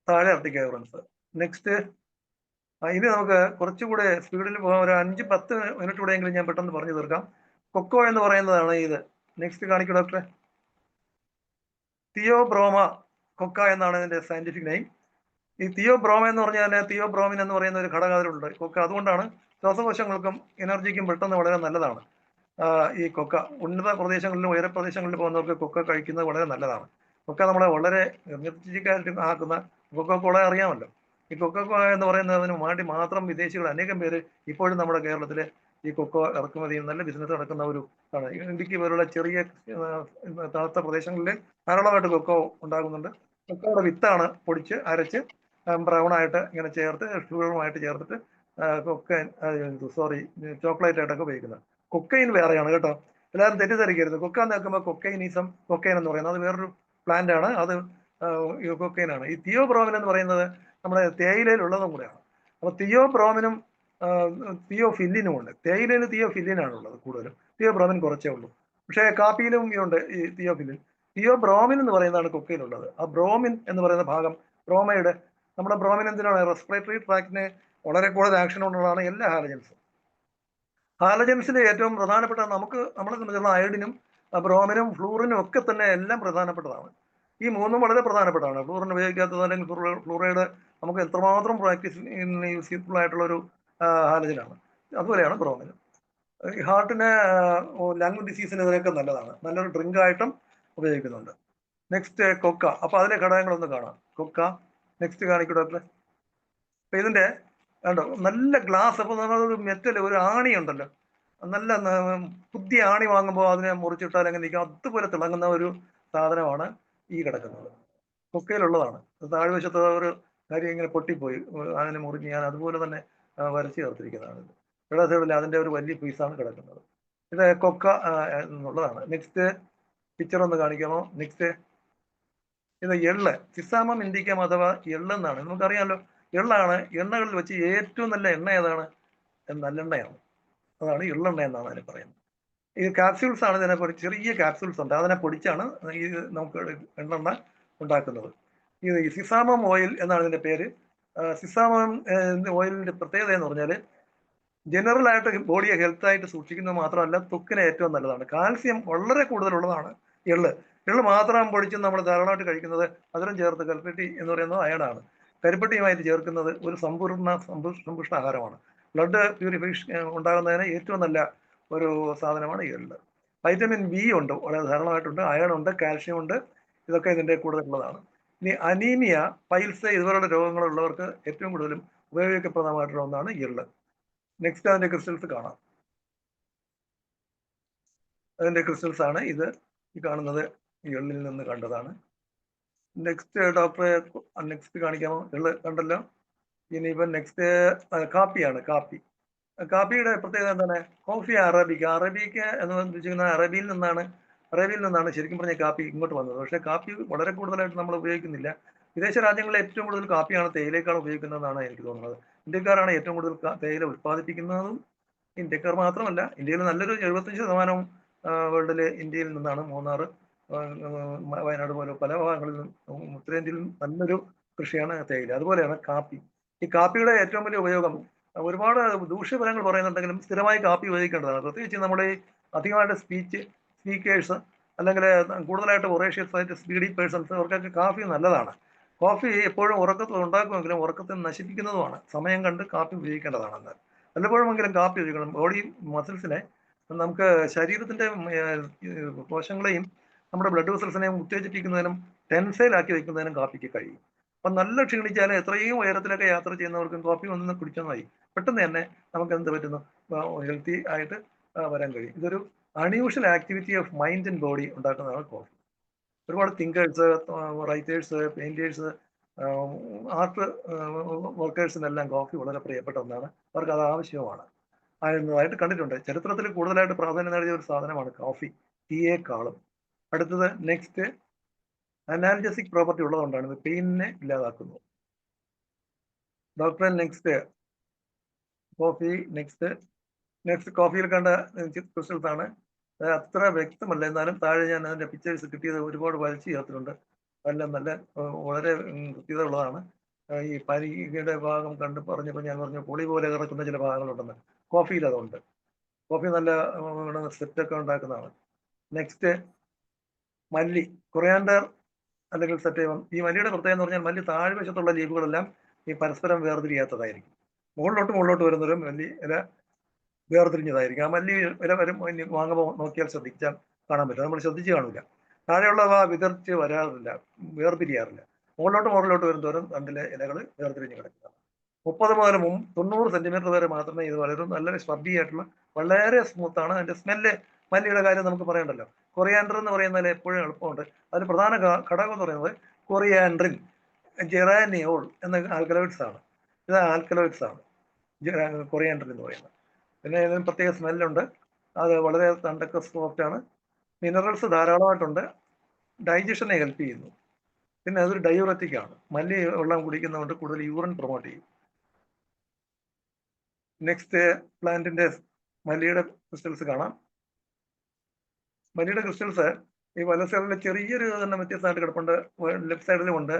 താഴെ ആർട്ടിക്ക യൂറൻസ്. നെക്സ്റ്റ്, ഇനി നമുക്ക് കുറച്ചുകൂടെ സ്പീഡിൽ പോകാം. ഒരു 5-10 മിനിറ്റ് കൂടെയെങ്കിലും ഞാൻ പെട്ടെന്ന് പറഞ്ഞു തീർക്കാം. കൊക്കോ എന്ന് പറയുന്നതാണ് ഇത്. നെക്സ്റ്റ് കാണിക്കൂ ഡോക്ടറെ. തിയോബ്രോമ കൊക്ക എന്നാണ് ഇതിന്റെ സയന്റിഫിക് നെയിം. ഈ തിയോബ്രോമ എന്ന് പറഞ്ഞാൽ തിയോബ്രോമിൻ എന്ന് പറയുന്ന ഒരു ഘടകം അതിലുണ്ട് കൊക്ക. അതുകൊണ്ടാണ് ശ്വാസകോശങ്ങൾക്കും എനർജിക്കും പെട്ടെന്ന് വളരെ നല്ലതാണ് ഈ കൊക്ക. ഉന്നത പ്രദേശങ്ങളിലും ഉയരപ്രദേശങ്ങളിലും പോകുന്നവർക്ക് കൊക്ക കഴിക്കുന്നത് വളരെ നല്ലതാണ്. കൊക്ക നമ്മളെ വളരെ എനർജിക്കായിട്ട് ആക്കുന്ന കൊക്ക കോള അറിയാമല്ലോ. ഈ കൊക്ക കോള എന്ന് പറയുന്നതിന് വേണ്ടി മാത്രം വിദേശികൾ അനേകം പേര് ഇപ്പോഴും നമ്മുടെ കേരളത്തിലെ ഈ കൊക്കോ ഇറക്കുമതിയും നല്ല ബിസിനസ് നടക്കുന്ന ഒരു ആണ്. ഇടുക്കി പോലുള്ള ചെറിയ തണുത്ത പ്രദേശങ്ങളിൽ ധാരാളമായിട്ട് കൊക്കോ ഉണ്ടാകുന്നുണ്ട്. കൊക്കോയുടെ വിത്താണ് പൊടിച്ച് അരച്ച് ബ്രൗൺ ആയിട്ട് ഇങ്ങനെ ചേർത്ത് ഷുഗറുമായിട്ട് ചേർത്തിട്ട് ചോക്ലേറ്റ് ആയിട്ടൊക്കെ ഉപയോഗിക്കുന്നത്. കൊക്കൈൻ വേറെയാണ് കേട്ടോ, എല്ലാവരും തെറ്റിദ്ധരിക്കരുത്. കൊക്ക എന്ന് വെക്കുമ്പോൾ കൊക്കൈൻ എന്ന് പറയുന്നത് അത് വേറൊരു പ്ലാന്റ് ആണ്. അത് കൊക്കൈൻ ആണ്. ഈ തിയോബ്രോമിൻ എന്ന് പറയുന്നത് നമ്മുടെ തേയിലയിൽ ഉള്ളതും കൂടെയാണ്. അപ്പൊ തിയോബ്രോമിനും തിയോഫില്ലിനും ഉണ്ട്. തേയിലയിൽ തിയോഫില്ലിനാണ് ഉള്ളത് കൂടുതലും, തിയോബ്രോമിൻ കുറച്ചേ ഉള്ളൂ. പക്ഷേ കാപ്പിയിലും ഉണ്ട് ഈ തിയോഫില്ലിൻ. തിയോബ്രോമിൻ എന്ന് പറയുന്നതാണ് കൊക്കയിലുള്ളത്. ആ ബ്രോമിൻ എന്ന് പറയുന്ന ഭാഗം, ബ്രോമയുടെ, നമ്മുടെ ബ്രോമിൻ എന്തിനാണ്? റെസ്പിറേറ്ററി ട്രാക്റ്റിന് വളരെ കൂടുതൽ ആക്ഷൻ ഉള്ളതാണ് എല്ലാ ഹാലജൻസും. ഹാലജൻസിൽ ഏറ്റവും പ്രധാനപ്പെട്ട നമ്മളെ സംബന്ധിച്ചുള്ള അയഡിനും ബ്രോമിനും ഫ്ലൂറിനും ഒക്കെ തന്നെ എല്ലാം പ്രധാനപ്പെട്ടതാണ്. ഈ മൂന്നും വളരെ പ്രധാനപ്പെട്ടതാണ്. ഫ്ലൂറിന് ഉപയോഗിക്കാത്തത് അല്ലെങ്കിൽ ഫ്ലൂറൈഡ് നമുക്ക് എത്രമാത്രം യൂസ്ഫുൾ ആയിട്ടുള്ള ഒരു ഹാലജനാണ്. അതുപോലെയാണ് ബ്രോമിൻ. ഹാർട്ടിന് ലങ് ഡിസീസിന് ഇതിനൊക്കെ നല്ലതാണ്. നല്ലൊരു ഡ്രിങ്ക് ആയിട്ടും ഉപയോഗിക്കുന്നുണ്ട്. നെക്സ്റ്റ് കൊക്ക. അപ്പൊ അതിലെ ഘടകങ്ങളൊന്ന് കാണാം. കൊക്ക. നെക്സ്റ്റ് കാണിക്കൂ ഡോക്ടറെ. അപ്പൊ ഇതിന്റെ കണ്ടോ, നല്ല ഗ്ലാസ്. അപ്പൊ നമ്മളൊരു മെറ്റൽ, ഒരു ആണി ഉണ്ടല്ലോ, നല്ല പുതിയ ആണി വാങ്ങുമ്പോൾ അതിനെ മുറിച്ചിട്ടാൽ എങ്ങനെ നിൽക്കും, അതുപോലെ തിളങ്ങുന്ന ഒരു സാധനമാണ് ഈ കിടക്കുന്നത്. കൊക്കയിലുള്ളതാണ്. താഴ്വശത്ത് ഒരു കാര്യം ഇങ്ങനെ പൊട്ടിപ്പോയി, അതിനെ മുറിഞ്ഞ് ഞാൻ അതുപോലെ തന്നെ വരച്ച് ചേർത്തിരിക്കുന്നതാണ്. ഇവിടെ സൈഡിൽ അതിന്റെ ഒരു വലിയ പീസാണ് കിടക്കുന്നത്. ഇത് കൊക്ക എന്നുള്ളതാണ്. നെക്സ്റ്റ് പിക്ചർ ഒന്ന് കാണിക്കാമോ? നെക്സ്റ്റ്, ഇത് എള്ള്, സിസാമം ഇൻഡിക്കം അഥവാ എള്ളെന്നാണ്. നമുക്കറിയാമല്ലോ, എള്ളാണ് എണ്ണകളിൽ വെച്ച് ഏറ്റവും നല്ല എണ്ണ ഏതാണ്? നല്ലെണ്ണയാണ്. അതാണ് എള്ളെണ്ണ എന്നാണ് അതിനെ പറയുന്നത്. ഈ കാപ്സ്യൂൾസ് ആണ് ഇതിനെ ചെറിയ കാപ്സ്യൂൾസ് ഉണ്ട്, അതിനെ പൊടിച്ചാണ് ഈ നമുക്ക് എള്ളെണ്ണ ഉണ്ടാക്കുന്നത്. ഈ സിസാമം ഓയിൽ എന്നാണ് ഇതിന്റെ പേര്. സിസാമം ഓയിലിന്റെ പ്രത്യേകത എന്ന് പറഞ്ഞാൽ ജനറൽ ആയിട്ട് ബോഡിയെ ഹെൽത്ത് ആയിട്ട് സൂക്ഷിക്കുന്നത് മാത്രമല്ല, ത്വക്കിന് ഏറ്റവും നല്ലതാണ്. കാൽസ്യം വളരെ കൂടുതലുള്ളതാണ് എള്ള്. എള്ള് മാത്രം പൊടിച്ച് നമ്മൾ ധാരാളമായിട്ട് കഴിക്കുന്നത് അതിലും ചേർത്ത് കൽപ്പറ്റി എന്ന് പറയുന്നത് അയണാണ്. കരിപ്പട്ടിയുമായിട്ട് ചേർക്കുന്നത് ഒരു സമ്പുഷ്ട ആഹാരമാണ്. ബ്ലഡ് പ്യൂരിഫിക്കേഷൻ ഉണ്ടാകുന്നതിന് ഏറ്റവും നല്ല ഒരു സാധനമാണ് എള്ള്. വൈറ്റമിൻ ബി ഉണ്ട്, വളരെ ധാരാളമായിട്ടുണ്ട്. അയൺ ഉണ്ട്, കാൽഷ്യം ഉണ്ട്, ഇതൊക്കെ ഇതിന്റെ കൂടുതലുള്ളതാണ്. ഇനി അനീമിയ, പൈൽസ് ഇതുപോലുള്ള രോഗങ്ങളുള്ളവർക്ക് ഏറ്റവും കൂടുതലും ഉപയോഗപ്രദമായിട്ടുള്ള ഒന്നാണ് എള്ള്. നെക്സ്റ്റ് അതിന്റെ ക്രിസ്റ്റൽസ് കാണാം. അതിന്റെ ക്രിസ്റ്റൽസ് ആണ് ഇത്. ഈ കാണുന്നത് എള്ളിൽ നിന്ന് കണ്ടതാണ്. നെക്സ്റ്റ് ഡോക്ടറെ, നെക്സ്റ്റ് കാണിക്കാമോ? എള്ള് കണ്ടല്ലോ. ഇനിയിപ്പം നെക്സ്റ്റ് കാപ്പിയാണ്. കാപ്പിയുടെ പ്രത്യേകത എന്താണ്? Coffee arabica. അറബിക്ക എന്ന് ഉദ്ദേശിക്കുന്ന അറബിയിൽ നിന്നാണ് ശരിക്കും പറഞ്ഞ കാപ്പി ഇങ്ങോട്ട് വന്നത്. പക്ഷേ കാപ്പി വളരെ കൂടുതലായിട്ട് നമ്മൾ ഉപയോഗിക്കുന്നില്ല. വിദേശ രാജ്യങ്ങളിൽ ഏറ്റവും കൂടുതൽ കാപ്പിയാണ് തേയിലേക്കാൾ ഉപയോഗിക്കുന്നതെന്നാണ് എനിക്ക് തോന്നുന്നത്. ഇന്ത്യക്കാരാണ് ഏറ്റവും കൂടുതൽ തേയില ഉത്പാദിപ്പിക്കുന്നതും. ഇന്ത്യക്കാർ മാത്രമല്ല, ഇന്ത്യയിൽ നല്ലൊരു 75% വേൾഡിലെ ഇന്ത്യയിൽ നിന്നാണ്. മൂന്നാർ, വയനാട് പോലെ പല ഭാഗങ്ങളിൽ നിന്നും ഉത്തരേന്ത്യയിൽ നല്ലൊരു കൃഷിയാണ് തേയില. അതുപോലെയാണ് കാപ്പി. ഈ കാപ്പിയുടെ ഏറ്റവും വലിയ ഉപയോഗം, ഒരുപാട് ദൂഷ്യഫലങ്ങൾ പറയുന്നുണ്ടെങ്കിലും സ്ഥിരമായി കാപ്പി ഉപയോഗിക്കേണ്ടതാണ്. പ്രത്യേകിച്ച് നമ്മുടെ ഈ അധികമായിട്ട് സ്പീക്കേഴ്സ് അല്ലെങ്കിൽ കൂടുതലായിട്ട് ഒറേഷ്യസ് ആയിട്ട് സ്പീഡി പേഴ്സൺസ്, അവർക്കൊക്കെ കാപ്പി നല്ലതാണ്. കോഫി എപ്പോഴും ഉറക്കത്തിൽ ഉണ്ടാക്കുമെങ്കിലും ഉറക്കത്തെ നശിപ്പിക്കുന്നതുമാണ്. സമയം കണ്ട് കാപ്പി ഉപയോഗിക്കേണ്ടതാണെന്ന്. വല്ലപ്പോഴുമെങ്കിലും കാപ്പി ഉപയോഗിക്കണം. ബോഡി മസിൽസിനെ, നമുക്ക് ശരീരത്തിന്റെ കോശങ്ങളെയും നമ്മുടെ ബ്ലഡ് വെസൽസിനെയും ഉത്തേജിപ്പിക്കുന്നതിനും ടെൻസൈലാക്കി വെക്കുന്നതിനും കാപ്പിക്ക് കഴിയും. അപ്പം നല്ല ക്ഷീണിച്ചാലും എത്രയും ഉയരത്തിലൊക്കെ യാത്ര ചെയ്യുന്നവർക്കും കോഫി ഒന്ന് കുടിച്ചാൽ മതി, പെട്ടെന്ന് തന്നെ നമുക്ക് എന്ത് പറ്റുന്നു, ഹെൽത്തി ആയിട്ട് വരാൻ കഴിയും. ഇതൊരു unusual activity of mind and body ഉണ്ടാക്കുന്നതാണ് കോഫി. ഒരുപാട് തിങ്കേഴ്സ്, റൈറ്റേഴ്സ്, പെയിന്റേഴ്സ്, ആർട്ട് വർക്കേഴ്സിനെല്ലാം കോഫി വളരെ പ്രിയപ്പെട്ട ഒന്നാണ്. അവർക്ക് അത് ആവശ്യവുമാണ് ആയിരുന്നതായിട്ട് കണ്ടിട്ടുണ്ട്. ചരിത്രത്തിൽ കൂടുതലായിട്ട് പ്രാധാന്യം നേടിയ ഒരു സാധനമാണ് കോഫി, ടീയേക്കാളും. അടുത്തത് നെക്സ്റ്റ്, അനാൽജസിക് പ്രോപ്പർട്ടി ഉള്ളതുകൊണ്ടാണ് ഇത് പെയിനിനെ ഇല്ലാതാക്കുന്നത്. ഡോക്ടർ നെക്സ്റ്റ് കോഫി, നെക്സ്റ്റ് കോഫിയിൽ കണ്ട ക്രിസ്റ്റൽസ് ആണ്. അത്ര വ്യക്തമല്ല, എന്നാലും താഴെ ഞാൻ അതിന്റെ പിക്ചേഴ്സ് കിട്ടിയത് ഒരുപാട് വരച്ച് ചേർത്തിട്ടുണ്ട്. അതെല്ലാം നല്ല വളരെ കൃത്യത ഉള്ളതാണ്. ഈ പരിയുടെ ഭാഗം കണ്ട് പറഞ്ഞപ്പോൾ ഞാൻ പറഞ്ഞു പൊളി പോലെ കിടക്കുന്ന ചില ഭാഗങ്ങളുണ്ടെന്ന്. കോഫിയിൽ അതുണ്ട്. കോഫി നല്ല സെറ്റൊക്കെ ഉണ്ടാക്കുന്നതാണ്. നെക്സ്റ്റ് മല്ലി, കൊറിയാൻഡർ അല്ലെങ്കിൽ സെറ്റേവം. ഈ മല്ലിയുടെ പ്രത്യേകത എന്ന് പറഞ്ഞാൽ മല്ലി താഴ്വശത്തുള്ള ലീഫുകളെല്ലാം ഈ പരസ്പരം വേർതിരിയാത്തതായിരിക്കും. മുകളിലോട്ട് വരുന്നൊരു മല്ലി ഇല വേർതിരിഞ്ഞതായിരിക്കും. ആ മല്ലി ഇല വാങ്ങുമ്പോൾ നോക്കിയാൽ ശ്രദ്ധിച്ചാൽ കാണാൻ പറ്റും. നമ്മൾ ശ്രദ്ധിച്ച് കാണില്ല. താഴെയുള്ളവ വിതർച്ച് വരാറില്ല, വേർതിരിയാറില്ല. മുകളിലോട്ട് വരുന്നതോറും തണ്ടിലെ ഇലകൾ വേർതിരിഞ്ഞ് കിടക്കുന്നതാണ്. 30 മുതൽ 90 സെന്റിമീറ്റർ വരെ മാത്രമേ ഇത് വളരും. നല്ല സ്പർഡി ആയിട്ടുള്ള വളരെ സ്മൂത്താണ്. അതിന്റെ സ്മെല്ല്, മല്ലിയുടെ കാര്യം നമുക്ക് പറയണ്ടല്ലോ. കൊറിയാൻഡർ എന്ന് പറയുന്നതിൽ എപ്പോഴും എളുപ്പമുണ്ട്. അതിന് പ്രധാന ഘടകം എന്ന് പറയുന്നത് കൊറിയാൻഡ്രിൻ, ജെറാനിയോൾ എന്ന ആൽക്കലോയിഡ്സ് ആണ്. ഇത് ആൽക്കലോയിഡ്സ് ആണ് കൊറിയാൻഡർ എന്ന് പറയുന്നത്. പിന്നെ ഇതിന് പ്രത്യേക സ്മെല്ലുണ്ട്. അത് വളരെ തണ്ടൊക്കെ സോഫ്റ്റ് ആണ്. മിനറൽസ് ധാരാളമായിട്ടുണ്ട്. ഡൈജഷനെ ഹെൽപ്പ് ചെയ്യുന്നു. പിന്നെ അതൊരു ഡയൂററ്റിക് ആണ്. മല്ലി വെള്ളം കുടിക്കുന്നതുകൊണ്ട് കൂടുതൽ യൂറിൻ പ്രൊമോട്ട് ചെയ്യും. നെക്സ്റ്റ് പ്ലാന്റിന്റെ മല്ലിയുടെ ക്രിസ്റ്റൽസ് കാണാം. മല്ലിയുടെ ക്രിസ്റ്റൽസ് ഈ വല സൈഡിൽ ചെറിയൊരു തന്നെ വ്യത്യസ്തമായിട്ട് കിടപ്പുണ്ട്. ലെഫ്റ്റ് സൈഡിലും ഉണ്ട്.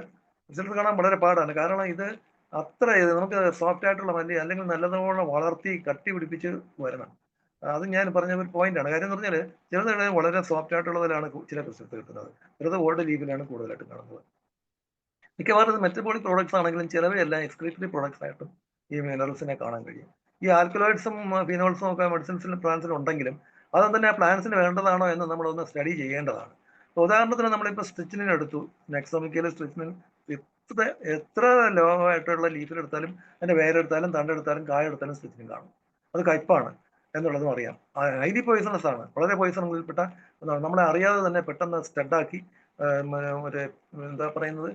ക്രിസ്റ്റൽസ് കാണാൻ വളരെ പാടാണ്. കാരണം ഇത് അത്ര നമുക്ക് സോഫ്റ്റ് ആയിട്ടുള്ള മല്ലി അല്ലെങ്കിൽ നല്ലതുപോലെ വളർത്തി കട്ടി പിടിപ്പിച്ച് വരണം. അത് ഞാൻ പറഞ്ഞ ഒരു പോയിന്റാണ്. കാര്യം എന്ന് പറഞ്ഞാൽ ചിലത് വളരെ സോഫ്റ്റ് ആയിട്ടുള്ളതിലാണ് ചില ക്രിസ്റ്റൽസ് കിട്ടുന്നത്. ചിലത് ഓൾഡ് ലീഫിലാണ് കൂടുതലായിട്ട് കാണുന്നത്. മിക്കവാറും ഇത് മെറ്റബോളിക് പ്രോഡക്ട്സ് ആണെങ്കിലും ചിലവയെല്ലാം എക്സ്ക്രീറ്ററി പ്രോഡക്ട്സ് ആയിട്ടും ഈ മിനറൽസിനെ കാണാൻ കഴിയും. ഈ ആൽക്കലോയിഡ്സും ഫിനോൾസും ഒക്കെ മെഡിസിൻസിലും പ്ലാന്റ്സിലും ഉണ്ടെങ്കിലും അതൊന്നും തന്നെ ആ പ്ലാന്റ്സിന് വേണ്ടതാണോ എന്ന് നമ്മളൊന്ന് സ്റ്റഡി ചെയ്യേണ്ടതാണ്. ഉദാഹരണത്തിന് നമ്മളിപ്പോൾ സ്ട്രിച്ചിനിൻ എടുത്തു. നെക്സോമിക്കയിൽ സ്ട്രിച്ചിനിൻ എത്ര ലോ ആയിട്ടുള്ള ലീഫിലെടുത്താലും അതിന്റെ വേരെടുത്താലും തണ്ടെടുത്താലും കായെടുത്താലും സ്ട്രിച്ചിനിൻ കാണും. അത് കയ്പാണ് എന്നുള്ളതും അറിയാം. ഹൈലി പോയിസണസ് ആണ്. വളരെ പോയിസണുകളിൽപ്പെട്ട നമ്മളെ അറിയാതെ തന്നെ പെട്ടെന്ന് സ്റ്റഡാക്കി ഒരു എന്താ പറയുന്നത്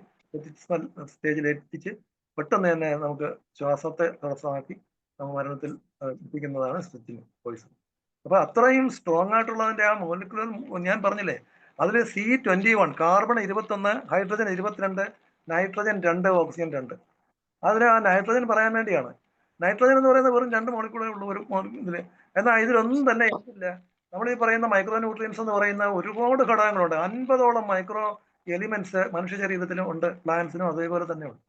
സ്റ്റേജിൽ എത്തിച്ച് പെട്ടെന്ന് തന്നെ നമുക്ക് ശ്വാസത്തെ തടസ്സമാക്കി മരണത്തിൽ എത്തിക്കുന്നതാണ് സ്ട്രിച്ചിങ് പോയിസൺ. അപ്പൊ അത്രയും സ്ട്രോങ് ആയിട്ടുള്ളതിന്റെ ആ മോളിക്കുലർ ഞാൻ പറഞ്ഞില്ലേ, അതിൽ C21 carbon 21, hydrogen 22, nitrogen 2, oxygen 2. അതിന് ആ നൈട്രജൻ പറയാൻ വേണ്ടിയാണ്. നൈട്രജൻ എന്ന് പറയുന്നത് വെറും 2 മോളിക്കുളേ ഉള്ള ഒരു ഇതില്. എന്നാൽ ഇതിലൊന്നും തന്നെ ഇല്ല. നമ്മൾ ഈ പറയുന്ന മൈക്രോ ന്യൂട്രിയൻസ് എന്ന് പറയുന്ന ഒരുപാട് ഘടകങ്ങളുണ്ട്. 50ഓളം മൈക്രോ എലിമെന്റ്സ് മനുഷ്യ ശരീരത്തിലും ഉണ്ട്, പ്ലാന്റ്സിനും അതേപോലെ തന്നെ ഉണ്ട്.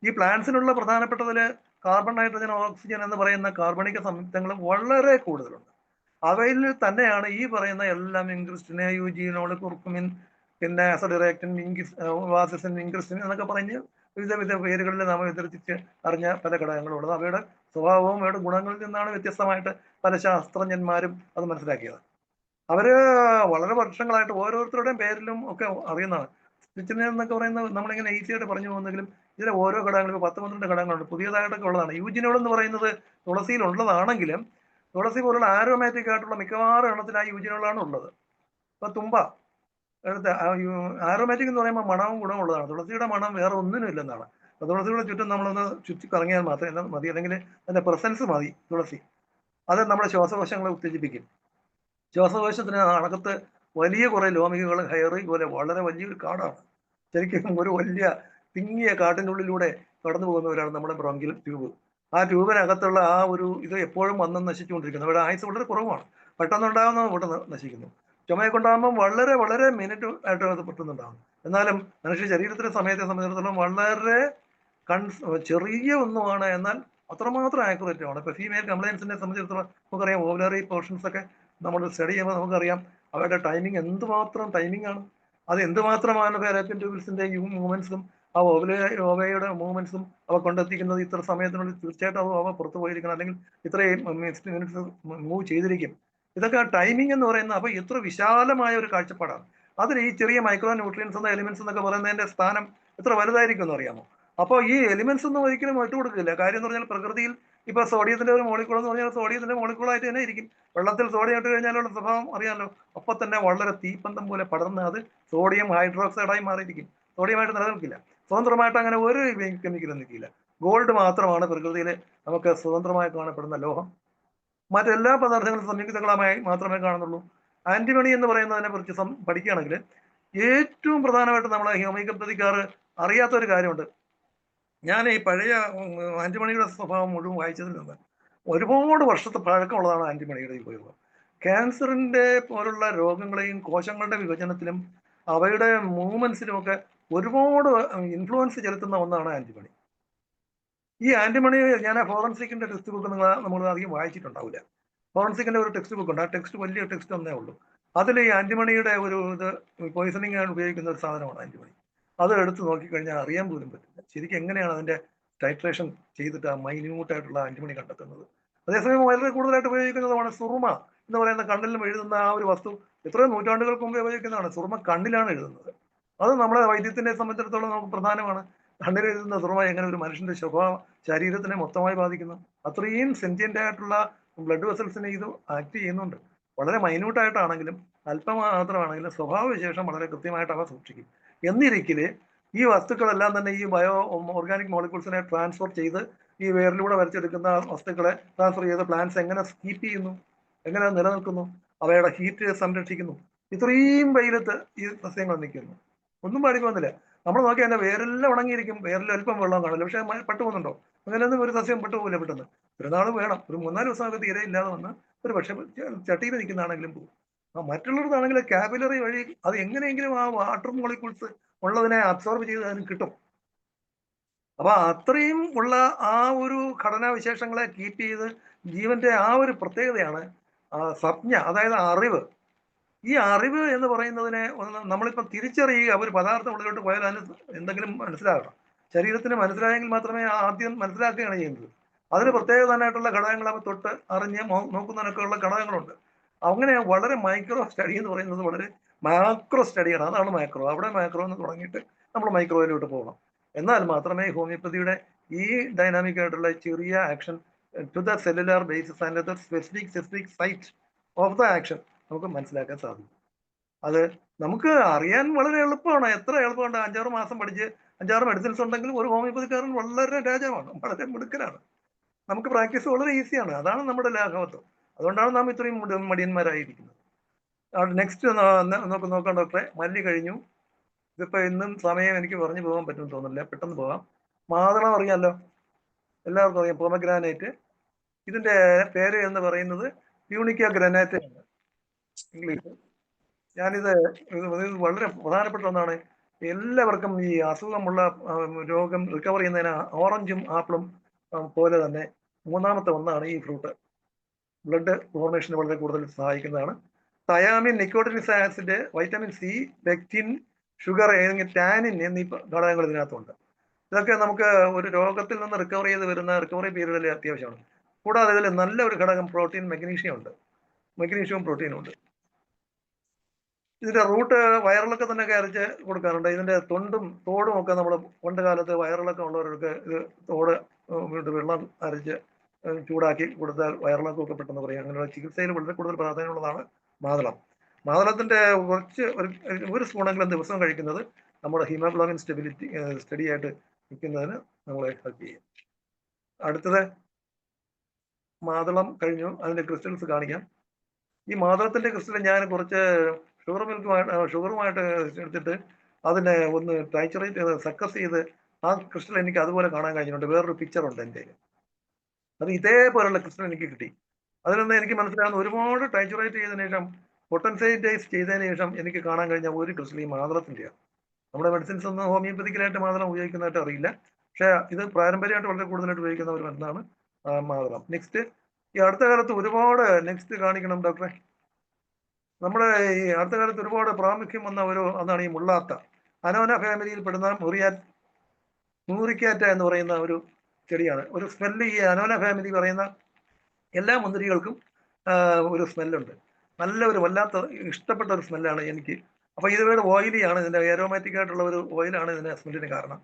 ഈ പ്ലാന്റ്സിനുള്ള പ്രധാനപ്പെട്ടതിൽ കാർബൺ, നൈട്രജൻ, ഓക്സിജൻ എന്ന് പറയുന്ന കാർബണിക സംയുക്തങ്ങൾ വളരെ കൂടുതലുണ്ട്. അവയിൽ തന്നെയാണ് ഈ പറയുന്ന എല്ലാം ഇൻക്രിസ്റ്റിന്, യൂജീനോൾ, കുർക്കുമിൻ, പിന്നെ അസഡിറക്റ്റിൻ, വാസിസിൻ, ഇൻക്രിസ്റ്റിൻ എന്നൊക്കെ പറഞ്ഞ് വിവിധ പേരുകളിൽ നാം വിതരിച്ച് അറിഞ്ഞ പല ഘടകങ്ങളുള്ളത്. അവയുടെ സ്വഭാവവും അവയുടെ ഗുണങ്ങളിൽ നിന്നാണ് വ്യത്യസ്തമായിട്ട് പല ശാസ്ത്രജ്ഞന്മാരും അത് മനസ്സിലാക്കിയത്. അവര് വളരെ വർഷങ്ങളായിട്ട് ഓരോരുത്തരുടെയും പേരിലും ഒക്കെ അറിയുന്നതാണ്. സ്റ്റിച്ചിനെ എന്നൊക്കെ പറയുന്നത് നമ്മളിങ്ങനെ ഈസി ആയിട്ട് പറഞ്ഞു പോകുന്നെങ്കിലും ഇതിലെ ഓരോ ഘടകങ്ങളും 10-12 ഘടകങ്ങളുണ്ട്, പുതിയതായിട്ടൊക്കെ ഉള്ളതാണ്. യൂജിനോൾ എന്ന് പറയുന്നത് തുളസിയിൽ ഉള്ളതാണെങ്കിലും തുളസി പോലുള്ള ആരോമാറ്റിക് ആയിട്ടുള്ള മിക്കവാറും എണ്ണത്തിൽ ആ യൂജിനോളാണ് ഉള്ളത്. ഇപ്പൊ തുമ്പ എടുത്ത് ആരോമാറ്റിക് എന്ന് പറയുമ്പോൾ മണവും ഗുണവും ഉള്ളതാണ്. തുളസിയുടെ മണം വേറെ ഒന്നിനും ഇല്ലെന്നാണ്. അപ്പൊ തുളസിയുടെ ചുറ്റും നമ്മളൊന്ന് ചുറ്റി കറങ്ങിയാൽ മാത്രമേ മതി, അല്ലെങ്കിൽ അതിന്റെ പ്രസൻസ് മതി തുളസി. അത് നമ്മുടെ ശ്വാസകോശങ്ങളെ ഉത്തേജിപ്പിക്കും. ശ്വാസകോശത്തിന് അകത്ത് വലിയ കുറെ ലോമികകൾ ഹെയറി പോലെ വളരെ വലിയൊരു കാടാണ്. ശരിക്കും ഒരു വലിയ തിങ്ങിയ കാട്ടിനുള്ളിലൂടെ കടന്നു പോകുന്നവരാണ് നമ്മുടെ ബ്രോങ്കിയൽ ട്യൂബ്. ആ ട്യൂബിനകത്തുള്ള ആ ഒരു ഇത് എപ്പോഴും വന്ന് നശിച്ചുകൊണ്ടിരിക്കുന്നു. അവരുടെ ആയുസ് വളരെ കുറവാണ്. പെട്ടെന്നുണ്ടാകുന്നത് പെട്ടെന്ന് നശിക്കുന്നു. ചുമയൊക്കെ ഉണ്ടാകുമ്പോൾ വളരെ വളരെ മിനിറ്റ് ആയിട്ട് അത് പെട്ടെന്നുണ്ടാകും. എന്നാലും മനുഷ്യ ശരീരത്തിന്റെ സമയത്തെ സംബന്ധിച്ചിടത്തോളം വളരെ ചെറിയ ഒന്നുമാണ്, എന്നാൽ അത്രമാത്രം ആക്യുറേറ്റ് ആണ്. ഇപ്പൊ ഫീമെയിൽ കംപ്ലൈൻസിനെ സംബന്ധിച്ചിടത്തോളം നമുക്കറിയാം, ഓവലറി പോർഷൻസ് ഒക്കെ നമ്മൾ സ്റ്റഡി ചെയ്യുമ്പോൾ നമുക്കറിയാം അവരുടെ ടൈമിങ് എന്തുമാത്രം ടൈമിംഗ് ആണ്. അത് എന്തുമാത്രമാണ് ഫാലോപ്പിയൻ ട്യൂബിൾസിന്റെ മൂവ്മെന്റ്സും ആ ഓവയുടെ മൂവ്മെന്റ്സും അവ കൊണ്ടെത്തിക്കുന്നത്. ഇത്ര സമയത്തിനുള്ളിൽ തീർച്ചയായിട്ടും അവ പുറത്തു പോയിരിക്കണം, അല്ലെങ്കിൽ ഇത്രയും മിനിറ്റ്സ് മൂവ് ചെയ്തിരിക്കും. ഇതൊക്കെ ടൈമിംഗ് എന്ന് പറയുന്നത്. അപ്പൊ എത്ര വിശാലമായ ഒരു കാഴ്ചപ്പാടാണ്. അതിൽ ഈ ചെറിയ മൈക്രോ ന്യൂട്രിയൻസ് എന്ന എലിമെന്റ്സ് എന്നൊക്കെ പറയുന്നതിന്റെ സ്ഥാനം എത്ര വലുതായിരിക്കും എന്ന് അറിയാമോ? അപ്പോൾ ഈ എലിമെന്റ്സ് ഒന്നും ഒരിക്കലും വിട്ടുകൊടുക്കില്ല. കാര്യം എന്ന് പറഞ്ഞാൽ പ്രകൃതിയിൽ ഇപ്പോൾ സോഡിയത്തിന്റെ ഒരു മോളിക്കൂൾ എന്ന് പറഞ്ഞാൽ സോഡിയത്തിന്റെ മോളിക്കൂളായിട്ട് തന്നെ ഇരിക്കും. വെള്ളത്തിൽ സോഡിയം ഇട്ട് കഴിഞ്ഞാലുള്ള സ്വഭാവം അറിയാമല്ലോ. അപ്പോൾ തന്നെ വളരെ തീപ്പന്തം പോലെ പടർന്ന് അത് സോഡിയം ഹൈഡ്രോക്സൈഡായി മാറിയിരിക്കും. സോഡിയമായിട്ട് നിലനിൽക്കില്ല. സ്വതന്ത്രമായിട്ട് അങ്ങനെ ഒരു കെമിക്കലും നിൽക്കില്ല. ഗോൾഡ് മാത്രമാണ് പ്രകൃതിയിൽ നമുക്ക് സ്വതന്ത്രമായി കാണപ്പെടുന്ന ലോഹം. മറ്റെല്ലാ പദാർത്ഥങ്ങളും സംയുക്തങ്ങളായി മാത്രമേ കാണുന്നുള്ളൂ. ആന്റിമണി എന്ന് പറയുന്നതിനെ കുറിച്ച് പഠിക്കുകയാണെങ്കിൽ ഏറ്റവും പ്രധാനമായിട്ട് നമ്മളെ ഹോമിയോപ്പതിക്കാർ അറിയാത്ത ഒരു കാര്യമുണ്ട്. ഞാൻ ഈ പഴയ ആന്റിമണിയുടെ സ്വഭാവം മുഴുവൻ വായിച്ചതിൽ നിന്ന് ഒരുപാട് വർഷത്തെ പഴക്കമുള്ളതാണ് ആന്റിമണിയുടെ ഉപയോഗം. ക്യാൻസറിന്റെ പോലുള്ള രോഗങ്ങളെയും കോശങ്ങളുടെ വിഭജനത്തിലും അവയുടെ മൂവ്മെന്റ്സിലുമൊക്കെ ഒരുപാട് ഇൻഫ്ലുവൻസ് ചെലുത്തുന്ന ഒന്നാണ് ആന്റിമണി. ഈ ആന്റിമണി ഞാൻ ഫോറൻസിക്കിന്റെ ടെക്സ്റ്റ് ബുക്ക് നമ്മൾ അധികം വായിച്ചിട്ടുണ്ടാവില്ല. ഫോറൻസിക്കിന്റെ ഒരു ടെക്സ്റ്റ് ബുക്ക് ഉണ്ട്. ആ ടെക്സ്റ്റ് വലിയ ടെക്സ്റ്റ് ഒന്നേ ഉള്ളൂ. അതിൽ ഈ ആന്റിമണിയുടെ ഒരു ഇത് പോയിസണിങ് ഉപയോഗിക്കുന്ന ഒരു സാധനമാണ് ആന്റിമണി. അത് എടുത്ത് നോക്കിക്കഴിഞ്ഞാൽ അറിയാൻ പോലും പറ്റില്ല ശരിക്കും എങ്ങനെയാണ് അതിന്റെ ടൈട്രേഷൻ ചെയ്തിട്ട് ആ മൈന്യൂട്ടായിട്ടുള്ള ആന്റിമണി കണ്ടെത്തുന്നത്. അതേസമയം വളരെ കൂടുതലായിട്ട് ഉപയോഗിക്കുന്നതാണ് സുറുമ എന്ന് പറയുന്ന കണ്ണിലും എഴുതുന്ന ആ ഒരു വസ്തു. എത്രയോ നൂറ്റാണ്ടുകൾക്ക് മുമ്പേ ഉപയോഗിക്കുന്നതാണ്. സുറുമ കണ്ണിലാണ് എഴുതുന്നത്. അത് നമ്മുടെ വൈദ്യത്തിനെ സംബന്ധിച്ചിടത്തോളം നമുക്ക് പ്രധാനമാണ്. കണ്ണിൽ എഴുതുന്ന സുറുമ എങ്ങനെ ഒരു മനുഷ്യന്റെ സ്വഭാവ ശരീരത്തിനെ മൊത്തമായി ബാധിക്കുന്നു. അത്രയും സെന്റിയന്റ് ആയിട്ടുള്ള ബ്ലഡ് വെസൽസിനെ ഇത് ആക്ട് ചെയ്യുന്നുണ്ട്. വളരെ മൈന്യൂട്ടായിട്ടാണെങ്കിലും അല്പം മാത്രമാണെങ്കിലും സ്വഭാവവിശേഷം വളരെ കൃത്യമായിട്ട് അവ സൂക്ഷിക്കും. എന്നിരിക്കല് ഈ വസ്തുക്കളെല്ലാം തന്നെ ഈ ഓർഗാനിക് മോളിക്യൂൾസിനെ ട്രാൻസ്ഫർ ചെയ്ത് ഈ വേരിലൂടെ വരച്ചെടുക്കുന്ന വസ്തുക്കളെ ട്രാൻസ്ഫർ ചെയ്ത് പ്ലാന്റ്സ് എങ്ങനെ കീപ്പ് ചെയ്യുന്നു, എങ്ങനെ നിലനിൽക്കുന്നു, അവയുടെ ഹീറ്റ് സംരക്ഷിക്കുന്നു. ഇത്രയും വെയിലത്ത് ഈ സസ്യങ്ങൾ നിൽക്കുന്നു, ഒന്നും പാടിപ്പോകുന്നില്ല. നമ്മൾ നോക്കി അതിന്റെ വേരെല്ലാം ഉണങ്ങിയിരിക്കും, വേരിൽ അല്പം വെള്ളം കാണില്ല, പക്ഷെ പട്ടു പോകുന്നുണ്ടോ? അങ്ങനെയൊന്നും ഒരു സസ്യം പെട്ടുപോകില്ല പെട്ടെന്ന്. ഒരു നാൾ വേണം, ഒരു 3-4 ദിവസമൊക്കെ തീരെ ഇല്ലാതെ വന്ന് ഒരു പക്ഷെ ചട്ടിയിൽ നിൽക്കുന്നതാണെങ്കിലും പോകും. മറ്റുള്ളവരതാണെങ്കിൽ കാപ്പിലറി വഴി അത് എങ്ങനെയെങ്കിലും ആ വാട്ടർ മോളിക്യൂൾസ് ഉള്ളതിനെ അബ്സോർബ് ചെയ്ത് അതിന് കിട്ടും. അപ്പൊ അത്രയും ഉള്ള ആ ഒരു ഘടനാവിശേഷങ്ങളെ കീപ്പ് ചെയ്ത് ജീവന്റെ ആ ഒരു പ്രത്യേകതയാണ് സംജ്ഞ, അതായത് അറിവ്. ഈ അറിവ് എന്ന് പറയുന്നതിനെ നമ്മളിപ്പം തിരിച്ചറിയുക. ഒരു പദാർത്ഥം ഉള്ളിലോട്ട് പോയാൽ അതിന് എന്തെങ്കിലും മനസ്സിലാകണം. ശരീരത്തിന് മനസ്സിലായെങ്കിൽ മാത്രമേ ആദ്യം മനസ്സിലാക്കുകയാണ് ചെയ്യുന്നത്. അതിന് പ്രത്യേകതമായിട്ടുള്ള ഘടകങ്ങൾ അവർ തൊട്ട് അറിഞ്ഞ് നോക്കുന്നതിനൊക്കെയുള്ള ഘടകങ്ങളുണ്ട്. അങ്ങനെ വളരെ മൈക്രോ സ്റ്റഡി എന്ന് പറയുന്നത് വളരെ മാക്രോ സ്റ്റഡിയാണ്. അതാണ് മാക്രോ. അവിടെ മാക്രോ എന്ന് തുടങ്ങിയിട്ട് നമ്മൾ മൈക്രോയിലോട്ട് പോകണം. എന്നാൽ മാത്രമേ ഹോമിയോപ്പതിയുടെ ഈ ഡൈനാമിക് ആയിട്ടുള്ള ചെറിയ action to the cellular basis and the specific site of the action നമുക്ക് മനസ്സിലാക്കാൻ സാധിക്കും. അത് നമുക്ക് അറിയാൻ വളരെ എളുപ്പമാണ്. എത്ര എളുപ്പമുണ്ട്! 5-6 മാസം പഠിച്ച് 5-6 മെഡിസിൻസ് ഉണ്ടെങ്കിലും ഒരു ഹോമിയോപ്പതിക്കാരൻ വളരെ രാജാവാണ്, വളരെ മിടുക്കനാണ്. നമുക്ക് പ്രാക്ടീസ് വളരെ ഈസിയാണ്. അതാണ് നമ്മുടെ ലാഘവത്വം. അതുകൊണ്ടാണ് നാം ഇത്രയും മടിയന്മാരായിരിക്കുന്നത്. നെക്സ്റ്റ് നോക്കാം ഡോക്ടറെ. മല്ലി കഴിഞ്ഞു. ഇതിപ്പോ ഇന്നും സമയം എനിക്ക് പറഞ്ഞു പോകാൻ പറ്റുമെന്ന് തോന്നുന്നില്ല, പെട്ടെന്ന് പോകാം. മാതളം അറിയാമല്ലോ, എല്ലാവർക്കും അറിയാം. പൊമഗ്രാനൈറ്റ്. ഇതിന്റെ പേര് എന്ന് പറയുന്നത് പ്യൂണിക്ക ഗ്രനൈറ്റ് ആണ് ഇംഗ്ലീഷ്. ഞാനിത് വളരെ പ്രധാനപ്പെട്ട ഒന്നാണ്. എല്ലാവർക്കും ഈ അസുഖമുള്ള രോഗം റിക്കവർ ചെയ്യുന്നതിന് ഓറഞ്ചും ആപ്പിളും പോലെ തന്നെ മൂന്നാമത്തെ ഒന്നാണ് ഈ ഫ്രൂട്ട്. ബ്ലഡ് ഫോർമേഷന് വളരെ കൂടുതൽ സഹായിക്കുന്നതാണ്. Thiamine, nicotinic acid, vitamin C, pectin, sugar, tannin എന്നീ ഘടകങ്ങൾ ഇതിനകത്തുണ്ട്. ഇതൊക്കെ നമുക്ക് ഒരു രോഗത്തിൽ നിന്ന് റിക്കവർ ചെയ്ത് വരുന്ന റിക്കവറി പീരീഡിൽ അത്യാവശ്യമാണ്. കൂടാതെ ഇതിൽ നല്ല ഒരു ഘടകം പ്രോട്ടീൻ, മഗ്നീഷ്യം ഉണ്ട്. മഗ്നീഷ്യവും പ്രോട്ടീനും ഉണ്ട്. ഇതിന്റെ റൂട്ട് വയറിളക്കം തന്നെ അരച്ച് കൊടുക്കാറുണ്ട്. ഇതിന്റെ തോടും ഒക്കെ നമ്മൾ പണ്ട് കാലത്ത് വയറിളക്കം ഉള്ളവർക്ക് ഇത് തോട് വെള്ളം അരച്ച് ചൂടാക്കി കൊടുത്താൽ വയറിളക്കമൊക്കെ പെട്ടെന്ന് പറയും. അങ്ങനെയുള്ള ചികിത്സയിൽ വളരെ കൂടുതൽ പ്രാധാന്യമുള്ളതാണ് മാതളം. മാതളത്തിന്റെ കുറച്ച് ഒരു സ്പൂണെങ്കിലും ദിവസം കഴിക്കുന്നത് നമ്മുടെ ഹീമോഗ്ലോബിൻ സ്റ്റഡി ആയിട്ട് നിൽക്കുന്നതിന് നമ്മളെ ഹെൽപ്പ് ചെയ്യും. അടുത്തത് മാതളം കഴിഞ്ഞു. അതിന്റെ ക്രിസ്റ്റൽസ് കാണിക്കാം. ഈ മാതളത്തിന്റെ ക്രിസ്റ്റൽ ഞാൻ കുറച്ച് ഷുഗറുമായിട്ട് എടുത്തിട്ട് അതിനെ ഒന്ന് ടൈച്ചറേറ്റ് ചെയ്ത് സക്കസ് ചെയ്ത് ആ ക്രിസ്റ്റൽ എനിക്ക് അതുപോലെ കാണാൻ കഴിഞ്ഞിട്ടുണ്ട്. വേറൊരു പിക്ചർ ഉണ്ട് എൻ്റെ. അത് ഇതേപോലുള്ള ക്രിസ്റ്റൽ എനിക്ക് കിട്ടി. അതിൽ നിന്ന് എനിക്ക് മനസ്സിലാകുന്ന ഒരുപാട് ടൈച്ചറേറ്റ് ചെയ്തതിനു ശേഷം പൊട്ടൻസൈറ്റൈസ് ചെയ്തതിനു ശേഷം എനിക്ക് കാണാൻ കഴിഞ്ഞ ഒരു ക്രിസ്റ്റൽ ഈ മാതളത്തിൻ്റെയാണ്. നമ്മുടെ മെഡിസിൻസ് ഒന്നും ഹോമിയോപ്പതിക്കലായിട്ട് മാതളം ഉപയോഗിക്കുന്നതായിട്ട് അറിയില്ല. പക്ഷേ ഇത് പാരമ്പര്യമായിട്ട് വളരെ കൂടുതലായിട്ട് ഉപയോഗിക്കുന്ന ഒരു മരുന്നാണ് മാതളം. നെക്സ്റ്റ്, ഈ അടുത്ത കാലത്ത് ഒരുപാട് നെക്സ്റ്റ് കാണിക്കണം ഡോക്ടറെ. നമ്മുടെ ഈ അടുത്ത കാലത്ത് ഒരുപാട് പ്രാമുഖ്യം വന്ന അതാണ് ഈ മുള്ളാത്ത. അനോന ഫാമിലിയിൽ പെടുന്ന മൂറിക്കാറ്റ എന്ന് പറയുന്ന ഒരു ചെടിയാണ്. ഒരു സ്മെല്ല് ഈ അനോന ഫാമിലി പറയുന്ന എല്ലാ മുന്തിരികൾക്കും ഒരു സ്മെല്ലുണ്ട്. നല്ല ഒരു വല്ലാത്ത ഇഷ്ടപ്പെട്ട ഒരു സ്മെല്ലാണ് എനിക്ക് അപ്പൊ ഇത് ഓയിലിയാണ്, ഇതിന്റെ എയറോമാറ്റിക് ആയിട്ടുള്ള ഒരു ഓയിലാണ് ഇതിന്റെ സ്മെല്ലിന് കാരണം.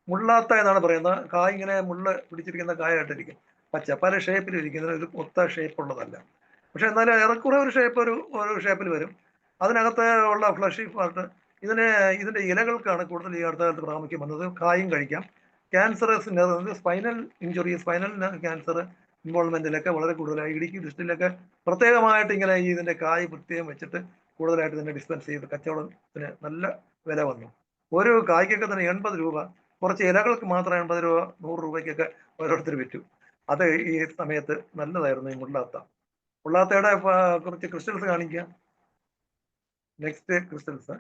മുള്ളാത്ത എന്നാണ് പറയുന്നത്. കായ് ഇങ്ങനെ മുള്ള പിടിച്ചിരിക്കുന്ന കായായിട്ടിരിക്കും, പച്ച പല ഷേപ്പിലും ഇരിക്കും, ഇതിന് ഒരു ഒത്ത ഷേപ്പ് ഉള്ളതല്ല. പക്ഷെ എന്നാലും ഏറെക്കുറെ ഒരു ഷേപ്പ് ഒരു ഷേപ്പിൽ വരും. അതിനകത്ത് ഉള്ള ഫ്ലഷി പാർട്ട് ഇതിന്റെ ഇലകൾക്കാണ് കൂടുതൽ ഈ അടുത്ത കാലത്ത് പ്രാമുഖ്യം വന്നത്. കായും കഴിക്കാം. Cancerous spinal injury, spinal cancer ഇൻവോൾവ്മെന്റിലൊക്കെ വളരെ കൂടുതലായി. ഇടുക്കി ഡിസ്ട്രിക്റ്റിലൊക്കെ പ്രത്യേകമായിട്ട് ഇങ്ങനെ ഇതിന്റെ കായ് പ്രത്യേകം വെച്ചിട്ട് കൂടുതലായിട്ട് ഇതിനെ ഡിസ്പെൻസ് ചെയ്ത് കച്ചവടത്തിന് നല്ല വില വന്നു. ഒരു കായ്ക്കൊക്കെ തന്നെ 80 രൂപ, കുറച്ച് ഇലകൾക്ക് മാത്രം 80 രൂപ, 100 രൂപയ്ക്കൊക്കെ ഓരോരുത്തർ വിറ്റു. അത് ഈ സമയത്ത് നല്ലതായിരുന്നു ഈ മുള്ളാത്തയുടെ കുറച്ച് ക്രിസ്റ്റൽസ് കാണിക്കുക. Next crystals.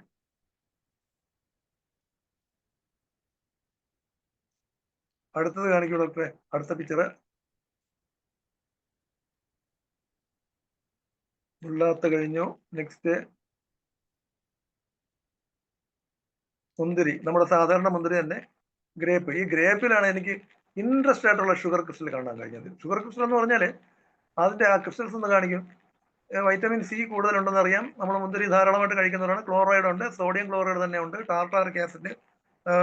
അടുത്തത് കാണിക്കൂ ഡോക്ടറെ, അടുത്ത പിക്ചർ. മുള്ളാത്ത കഴിഞ്ഞു. നെക്സ്റ്റ് മുന്തിരി, നമ്മുടെ സാധാരണ മുന്തിരി തന്നെ, ഗ്രേപ്പ്. ഈ ഗ്രേപ്പിലാണ് എനിക്ക് ഇൻട്രസ്റ്റ് ആയിട്ടുള്ള ഷുഗർ ക്രിസ്റ്റൽ കാണാൻ കഴിഞ്ഞത്. ഷുഗർ ക്രിസ്റ്റൽ എന്ന് പറഞ്ഞാൽ അതിന്റെ ആ ക്രിസ്റ്റൽസ് ഒന്ന് കാണിക്കും. വൈറ്റമിൻ സി കൂടുതലുണ്ടെന്ന് അറിയാം. നമ്മൾ മുന്തിരി ധാരാളമായിട്ട് കഴിക്കുന്നവരാണ്. ക്ലോറൈഡ് ഉണ്ട്, സോഡിയം ക്ലോറൈഡ് തന്നെ ഉണ്ട്, ടാർട്ടാറിക് ആസിഡ്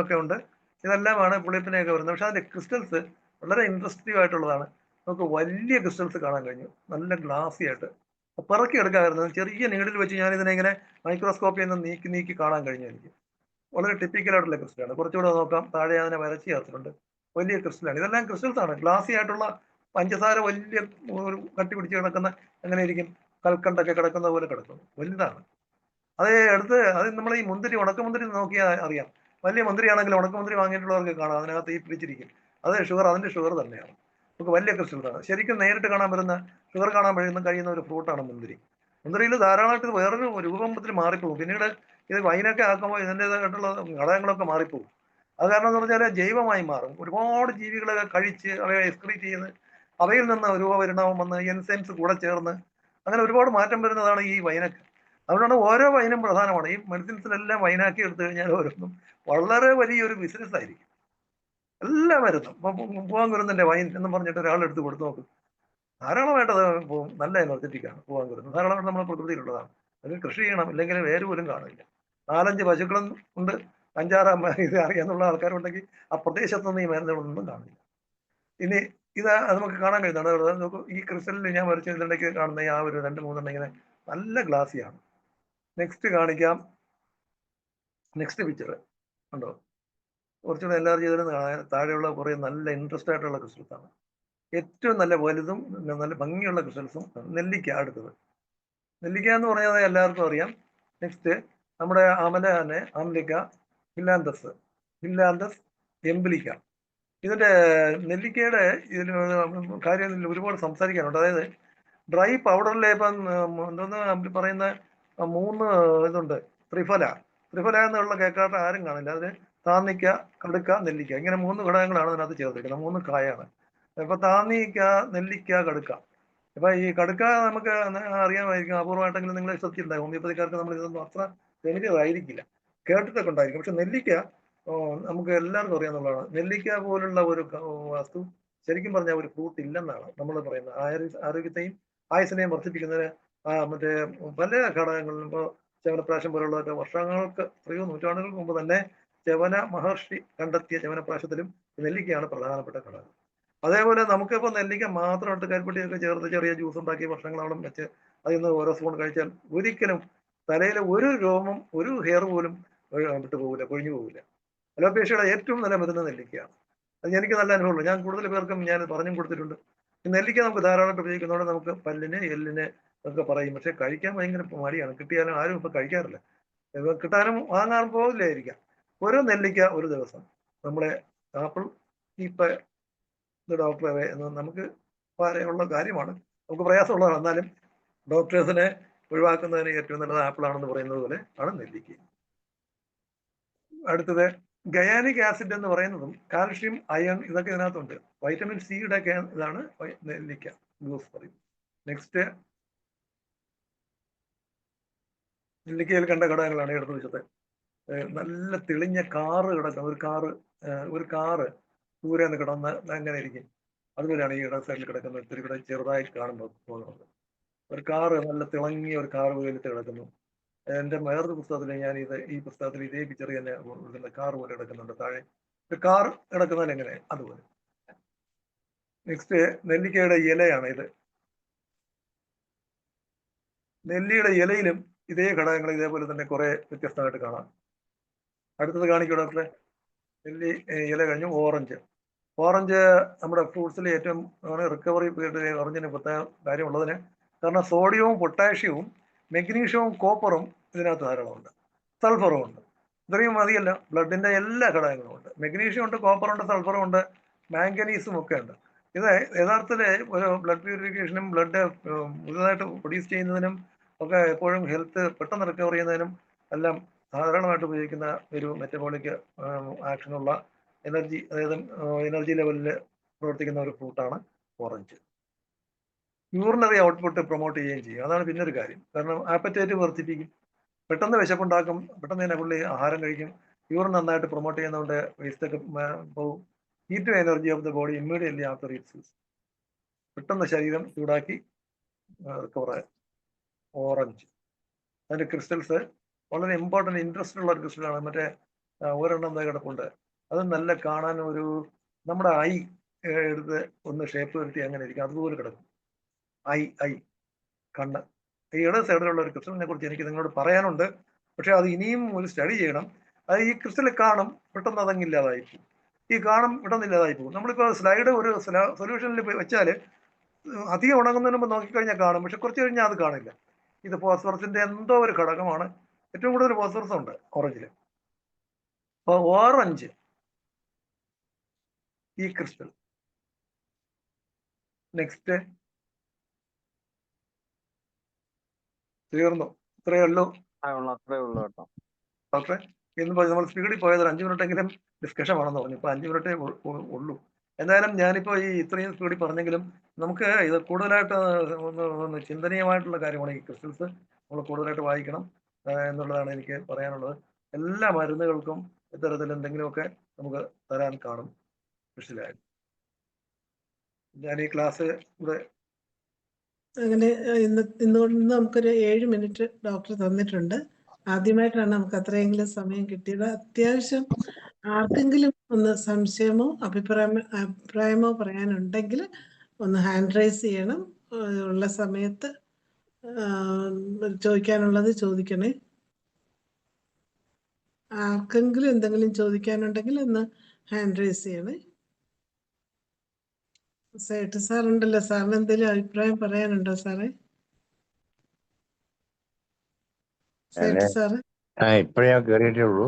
ഒക്കെ ഉണ്ട്. ഇതെല്ലാമാണ് പുളിപ്പിനെയൊക്കെ വരുന്നത്. പക്ഷെ അതിന്റെ ക്രിസ്റ്റൽസ് വളരെ ഇൻട്രസ്റ്റിംഗ് ആയിട്ടുള്ളതാണ്. നമുക്ക് വലിയ ക്രിസ്റ്റൽസ് കാണാൻ കഴിഞ്ഞു, നല്ല ഗ്ലാസി ആയിട്ട്. പിറക്കി എടുക്കാമായിരുന്നു. ചെറിയ നീഡിൽ വെച്ച് ഞാൻ ഇതിനെ ഇങ്ങനെ മൈക്രോസ്കോപ്പിൽ നിന്ന് നീക്കി കാണാൻ കഴിഞ്ഞു എനിക്ക്. വളരെ ടിപ്പിക്കലായിട്ടുള്ള ക്രിസ്റ്റലാണ്. കുറച്ചുകൂടെ നോക്കാം, താഴെ അതിനെ വരച്ച് ചേർത്തിട്ടുണ്ട്. വലിയ ക്രിസ്റ്റലാണ്. ഇതെല്ലാം ക്രിസ്റ്റൽസ് ആണ്. ഗ്ലാസി ആയിട്ടുള്ള പഞ്ചസാര വലിയ ഒരു കട്ടി പിടിച്ച് കിടക്കുന്ന എങ്ങനെ ഇരിക്കും, കൽക്കണ്ടൊക്കെ കിടക്കുന്ന പോലെ കിടക്കുന്നു, വലുതാണ്. അത് നമ്മൾ ഈ മുന്തിരി, ഉണക്കമുന്തിരി നോക്കിയാൽ അറിയാം. വലിയ മുന്തിരിയാണെങ്കിൽ ഉണക്കമുന്തിരി വാങ്ങിയിട്ടുള്ളവർക്ക് കാണാം, അതിനകത്ത് ഈ പിടിച്ചിരിക്കും. അതിന്റെ ഷുഗർ തന്നെയാണ്. നമുക്ക് വലിയ ക്രിസ്റ്റൽസാണ്. ശരിക്കും നേരിട്ട് കാണാൻ പറ്റുന്ന, ഷുഗർ കാണാൻ കഴിയുന്ന ഒരു ഫ്രൂട്ടാണ് മുന്തിരി. മുന്തിരിയിൽ ധാരാളമായിട്ട് വേറൊരു രൂപത്തിൽ മാറിപ്പോകും. പിന്നീട് ഇത് വൈനൊക്കെ ആക്കുമ്പോൾ ഇതിൻ്റെതായിട്ടുള്ള ഘടകങ്ങളൊക്കെ മാറിപ്പോകും. അത് കാരണം എന്ന് പറഞ്ഞാൽ ജൈവമായി മാറും. ഒരുപാട് ജീവികളെ കഴിച്ച് അവയെ എക്സ്ക്രീറ്റ് ചെയ്ത് അവയിൽ നിന്ന് രൂപപരിണാമം വന്ന് എൻസൈംസ് കൂടെ ചേർന്ന് അങ്ങനെ ഒരുപാട് മാറ്റം വരുന്നതാണ് ഈ വൈനൊക്കെ. അതുകൊണ്ടാണ് ഓരോ വൈനും പ്രധാനമാണ്. ഈ മെഡിസിൻസിലെല്ലാം വൈനാക്കി എടുത്തു കഴിഞ്ഞാൽ ഓരോന്നും വളരെ വലിയൊരു ബിസിനസ് ആയിരിക്കും. എല്ലാം വരുന്നു. പൂവാൻ കുരുന്നിന്റെ വൈൻ എന്നും പറഞ്ഞിട്ട് ഒരാളെടുത്ത് കൊടുത്തു നോക്കും, ധാരാളമായിട്ട് അത് പോകും. നല്ല എനർജറ്റിക്കാണ് പൂവാൻ കുരുന്ന്. ധാരാളമായിട്ട് നമ്മുടെ പ്രകൃതിയിലുള്ളതാണ്. അത് കൃഷി ചെയ്യണം, ഇല്ലെങ്കിൽ വേര് പോലും കാണില്ല. 4-5 പശുക്കളും ഉണ്ട്, 5-6 ഇത് അറിയാന്നുള്ള ആൾക്കാരുണ്ടെങ്കിൽ ആ പ്രദേശത്തൊന്നും ഈ മരുന്നുകളൊന്നും കാണില്ല. ഇനി ഇത് നമുക്ക് കാണാൻ കഴിയുന്നതാണ്. നോക്കൂ, ഈ ക്രിസ്റ്റലിൽ ഞാൻ വരച്ച ഇതിനിടയ്ക്ക് കാണുന്ന ആ ഒരു 2-3 ഇങ്ങനെ നല്ല ഗ്ലാസിയാണ്. നെക്സ്റ്റ് കാണിക്കാം. നെക്സ്റ്റ് പിക്ചർ ഉണ്ടോ? കുറച്ചുകൂടെ എല്ലാവരും ചെയ്തിരുന്ന താഴെയുള്ള കുറേ നല്ല ഇൻട്രസ്റ്റ് ആയിട്ടുള്ള ക്രിസ്റ്റൽസ് ആണ്. ഏറ്റവും നല്ല വലുതും നല്ല ഭംഗിയുള്ള ക്രിസ്റ്റൽസും നെല്ലിക്ക. അടുത്തത് നെല്ലിക്ക എന്ന് പറയുന്നത് എല്ലാവർക്കും അറിയാം. നെക്സ്റ്റ് നമ്മുടെ ആംലിക്ക, ഹില്ലാന്തസ് എംബിലിക്ക. ഇതിന്റെ നെല്ലിക്കയുടെ ഇതിൽ കാര്യം ഒരുപാട് സംസാരിക്കാനുണ്ട്. അതായത് ഡ്രൈ പൗഡറിലെ ഇപ്പം എന്തോന്ന് പറയുന്ന 3 ഇതുണ്ട്. ത്രിഫല എന്നുള്ള കേൾക്കാത്ത ആരും കാണില്ല. അതിന് താന്നിക്ക, കടുക്ക, നെല്ലിക്ക, ഇങ്ങനെ 3 ഘടകങ്ങളാണ് അതിനകത്ത് ചേർത്തിരിക്കുന്നത്. 3 കായാണ്. ഇപ്പൊ താന്നിക്ക, നെല്ലിക്ക, കടുക്ക. ഇപ്പൊ ഈ കടുക്ക നമുക്ക് അറിയാമായിരിക്കും, അപൂർവമായിട്ടെങ്കിലും നിങ്ങൾ ശ്രദ്ധിച്ചിട്ടുണ്ടാകും. ഹോമിയോപ്പതിക്കാർക്ക് നമ്മൾ ഇതൊന്നും അത്ര ഫെമിലിയർ ആയിരിക്കില്ല, കേട്ടിട്ടൊക്കെ ഉണ്ടായിരിക്കും. പക്ഷെ നെല്ലിക്ക നമുക്ക് എല്ലാവർക്കും അറിയാവുന്നതാണ്. നെല്ലിക്ക പോലുള്ള ഒരു വസ്തു ശരിക്കും പറഞ്ഞാൽ ഒരു ഫ്രൂട്ട് ഇല്ലെന്നാണ് നമ്മൾ പറയുന്നത്. ആരോഗ്യത്തെയും ആയുസിനെയും വർദ്ധിപ്പിക്കുന്നതിന് മറ്റേ പല ഘടകങ്ങളിലും, ഇപ്പോൾ ചവനപ്രാശം പോലുള്ളതൊക്കെ വർഷങ്ങൾക്ക്, എത്രയോ നൂറ്റാണ്ടുകൾക്ക് മുമ്പ് തന്നെ ചവന മഹർഷി കണ്ടെത്തിയ ചവനപ്രാശത്തിലും നെല്ലിക്കയാണ് പ്രധാനപ്പെട്ട ഘടകം. അതേപോലെ നമുക്കിപ്പോൾ നെല്ലിക്ക മാത്രമായിട്ട് കരിപ്പെട്ടിയൊക്കെ ചേർത്ത് ചെറിയ ജ്യൂസ് ഉണ്ടാക്കി വർഷങ്ങളോളം വെച്ച് അതിൽ നിന്ന് ഓരോ സ്പൂൺ കഴിച്ചാൽ ഒരിക്കലും തലയിലെ ഒരു രോമം, ഒരു ഹെയർ പോലും വിട്ടു പോകില്ല, കൊഴിഞ്ഞു പോകില്ല. അലോപേഷ്യയുടെ ഏറ്റവും നല്ല മരുന്ന് നെല്ലിക്കയാണ്. അത് എനിക്ക് നല്ല അനുഭവമുള്ളൂ. ഞാൻ കൂടുതൽ പേർക്കും ഞാൻ പറഞ്ഞും കൊടുത്തിട്ടുണ്ട്. ഈ നെല്ലിക്ക നമുക്ക് ധാരാളമായിട്ട് ഉപയോഗിക്കുന്നതുകൊണ്ട് നമുക്ക് പല്ലിന്, എല്ലിന് ഒക്കെ പറയും. പക്ഷെ കഴിക്കാൻ ഭയങ്കര മടിയാണ്. കിട്ടിയാലും ആരും ഇപ്പൊ കഴിക്കാറില്ല. കിട്ടാനും വാങ്ങാൻ പോകില്ലായിരിക്കാം. ഒരു നെല്ലിക്ക ഒരു ദിവസം നമ്മുടെ ആപ്പിൾ ഇപ്പൊ ഡോക്ടറെ എന്ന് നമുക്ക് പറയാനുള്ള കാര്യമാണ്. നമുക്ക് പ്രയാസമുള്ളതാണ്. എന്നാലും ഡോക്ടേഴ്സിനെ ഒഴിവാക്കുന്നതിന് ഏറ്റവും നല്ലത് ആപ്പിളാണെന്ന് പറയുന്നത് പോലെ ആണ് നെല്ലിക്ക. അടുത്തത് ഗയാനിക് ആസിഡ് എന്ന് പറയുന്നതും കാൽഷ്യം, അയൺ ഇതൊക്കെ ഇതിനകത്തുണ്ട്. വൈറ്റമിൻ സിയുടെ ഒക്കെ ഇതാണ് നെല്ലിക്ക ജ്യൂസ് പറയും. നെക്സ്റ്റ് നെല്ലിക്കയിൽ കണ്ട ഘടകങ്ങളാണ് ഇടത് വശത്തെ. നല്ല തെളിഞ്ഞ കാറ് കിടക്കുന്ന ഒരു കാറ് ദൂരെ നിന്ന് കിടന്ന് അങ്ങനെ ഇരിക്കും. അതുപോലെയാണ് ഈ ഇടത് സൈഡിൽ കിടക്കുന്ന ഇത്തിരി കൂടെ ചെറുതായി കാണുമ്പോൾ തോന്നുന്നത്. ഒരു കാറ്, നല്ല തിളങ്ങിയ ഒരു കാറ് വെയിലത്ത് കിടക്കുന്നു. എൻ്റെ വേറൊരു പുസ്തകത്തിൽ ഈ പുസ്തകത്തിൽ ഇതേ പിക്ചർ തന്നെ കൊടുക്കുന്ന കാർ പോലെ കിടക്കുന്നുണ്ട് താഴെ. ഒരു കാർ കിടക്കുന്നതിന് എങ്ങനെ അതുപോലെ. നെക്സ്റ്റ് നെല്ലിക്കയുടെ ഇലയാണ് ഇത്. നെല്ലിയുടെ ഇലയിലും ഇതേ ഘടകങ്ങൾ ഇതേപോലെ തന്നെ കുറെ വ്യത്യസ്തമായിട്ട് കാണാം. അടുത്തത് കാണിക്കൂ ഡോക്ടറെ. നെല്ലി ഇല കഴിഞ്ഞു. ഓറഞ്ച് നമ്മുടെ ഫ്രൂട്ട്സിൽ ഏറ്റവും റിക്കവറി പീരീഡ് ഓറഞ്ചിന് പ്രത്യേക കാര്യമുള്ളതിന് കാരണം സോഡിയവും പൊട്ടാഷ്യവും മെഗ്നീഷ്യവും കോപ്പറും ഇതിനകത്ത് ധാരാളമുണ്ട്. സൾഫറും ഉണ്ട്. ഇത്രയും മതിയല്ല, ബ്ലഡിന്റെ എല്ലാ ഘടകങ്ങളും ഉണ്ട്. മെഗ്നീഷ്യം ഉണ്ട്, കോപ്പറുണ്ട്, സൾഫറും ഉണ്ട്, മാംഗനീസും ഒക്കെ ഉണ്ട്. ഇത് യഥാർത്ഥത്തിൽ ഒരു ബ്ലഡ് പ്യൂരിഫിക്കേഷനും ബ്ലഡ് പുതുതായിട്ട് പ്രൊഡ്യൂസ് ചെയ്യുന്നതിനും ഒക്കെ എപ്പോഴും ഹെൽത്ത് പെട്ടെന്ന് റിക്കവർ ചെയ്യുന്നതിനും എല്ലാം ധാരാളമായിട്ട് ഉപയോഗിക്കുന്ന ഒരു മെറ്റബോളിക് ആക്ഷനുള്ള എനർജി ലെവലിൽ പ്രവർത്തിക്കുന്ന ഒരു ഫ്രൂട്ടാണ് ഓറഞ്ച്. യൂറിനറി ഔട്ട്പുട്ട് പ്രൊമോട്ട് ചെയ്യുകയും ചെയ്യും. അതാണ് പിന്നൊരു കാര്യം. കാരണം ആപ്പറ്റൈറ്റ് വർദ്ധിപ്പിക്കും, പെട്ടെന്ന് വിശപ്പുണ്ടാക്കും, പെട്ടെന്ന് തന്നെ പുള്ളി ആഹാരം കഴിക്കും. യൂറിൻ നന്നായിട്ട് പ്രൊമോട്ട് ചെയ്യുന്നതുകൊണ്ട് വേസ്റ്റൊക്കെ പോകും. Heat energy of the body immediately after it's പെട്ടെന്ന് ശരീരം ചൂടാക്കി റിക്കവർ. ഓറഞ്ച് അതിന്റെ ക്രിസ്റ്റൽസ് വളരെ ഇമ്പോർട്ടൻറ്റ് ഇൻട്രസ്റ്റ് ഉള്ള ഒരു ക്രിസ്റ്റലാണ്. മറ്റേ ഒരെണ്ണം എന്താ കിടപ്പുണ്ട്, അത് നല്ല കാണാൻ ഒരു നമ്മുടെ ഐ എടുത്ത് ഒന്ന് ഷേപ്പ് വരുത്തി അങ്ങനെ ഇരിക്കും, അതുപോലെ കിടക്കും. ഐ കണ്ണ്. ഈ ഇടത് സൈഡിലുള്ള ഒരു ക്രിസ്റ്റലിനെ കുറിച്ച് എനിക്ക് നിങ്ങളോട് പറയാനുണ്ട്, പക്ഷെ അത് ഇനിയും ഒരു സ്റ്റഡി ചെയ്യണം. അത് ഈ ക്രിസ്റ്റൽ കാണും, പെട്ടെന്ന് അതങ്ങില്ലാതായി പോകും. ഈ കാണും പെട്ടെന്ന് ഇല്ലാതായി പോകും. നമ്മളിപ്പോൾ സ്ലൈഡ് ഒരു സൊല്യൂഷനിൽ വെച്ചാൽ അധികം ഉണങ്ങുന്നതിന് മുമ്പ് നോക്കിക്കഴിഞ്ഞാൽ കാണും, പക്ഷെ കുറച്ച് കഴിഞ്ഞാൽ അത് കാണില്ല. ഇത് ഫോസ്ഫറസിന്റെ എന്തോ ഒരു ഘടകമാണ്. ഏറ്റവും കൂടുതൽ ഫോസ്ഫറസ് ഉണ്ട് ഓറഞ്ചിൽ. അപ്പോൾ ഓറഞ്ച് ഈ ക്രിസ്റ്റൽ. നെക്സ്റ്റ് തീർന്നു. ഇത്രയേ ഉള്ളൂ അത്രേ ഉള്ളൂ കേട്ടോ. ഡോക്ടറെ. ഇന്ന് നമ്മൾ സ്പീഡിൽ പോയത് 5 മിനിറ്റെങ്കിലും ഡിസ്കഷൻ വേണമെന്ന് പറഞ്ഞു. ഇപ്പോൾ 5 മിനിറ്റേ ഉള്ളൂ. എന്തായാലും ഞാനിപ്പോൾ ഈ ഇത്രയും സ്പീഡിൽ പറഞ്ഞെങ്കിലും നമുക്ക് ഇത് കൂടുതലായിട്ട് ഒന്ന് ചിന്തനീയമായിട്ടുള്ള കാര്യമാണ്. ഈ ക്രിസ്റ്റൽസ് നമ്മൾ കൂടുതലായിട്ട് വായിക്കണം എന്നുള്ളതാണ് എനിക്ക് പറയാനുള്ളത്. എല്ലാ മരുന്നുകൾക്കും ഇത്തരത്തിൽ എന്തെങ്കിലുമൊക്കെ നമുക്ക് തരാൻ കാണും ക്രിസ്റ്റലായിട്ട്. ഞാൻ ഈ ക്ലാസ് ഇവിടെ അങ്ങനെ ഇന്നുകൊണ്ട് നമുക്കൊരു 7 മിനിറ്റ് ഡോക്ടർ തന്നിട്ടുണ്ട്. ആദ്യമായിട്ടാണ് നമുക്ക് അത്രയെങ്കിലും സമയം കിട്ടിയത്. അത്യാവശ്യം ആർക്കെങ്കിലും ഒന്ന് സംശയമോ അഭിപ്രായമോ പറയാനുണ്ടെങ്കിൽ ഒന്ന് ഹാൻഡ് റൈസ് ചെയ്യണം. ഉള്ള സമയത്ത് ചോദിക്കാനുള്ളത് ചോദിക്കണേ. ആർക്കെങ്കിലും എന്തെങ്കിലും ചോദിക്കാനുണ്ടെങ്കിൽ ഒന്ന് ഹാൻഡ് റൈസ് ചെയ്യണേ. സേട്ട് സാറുണ്ടല്ലോ, സാറിന് എന്തെങ്കിലും അഭിപ്രായം പറയാനുണ്ടോ സാറേ? സേട്ട് സാറ് ഇപ്പഴേ ഞാൻ കയറിയിട്ടേ ഉള്ളൂ.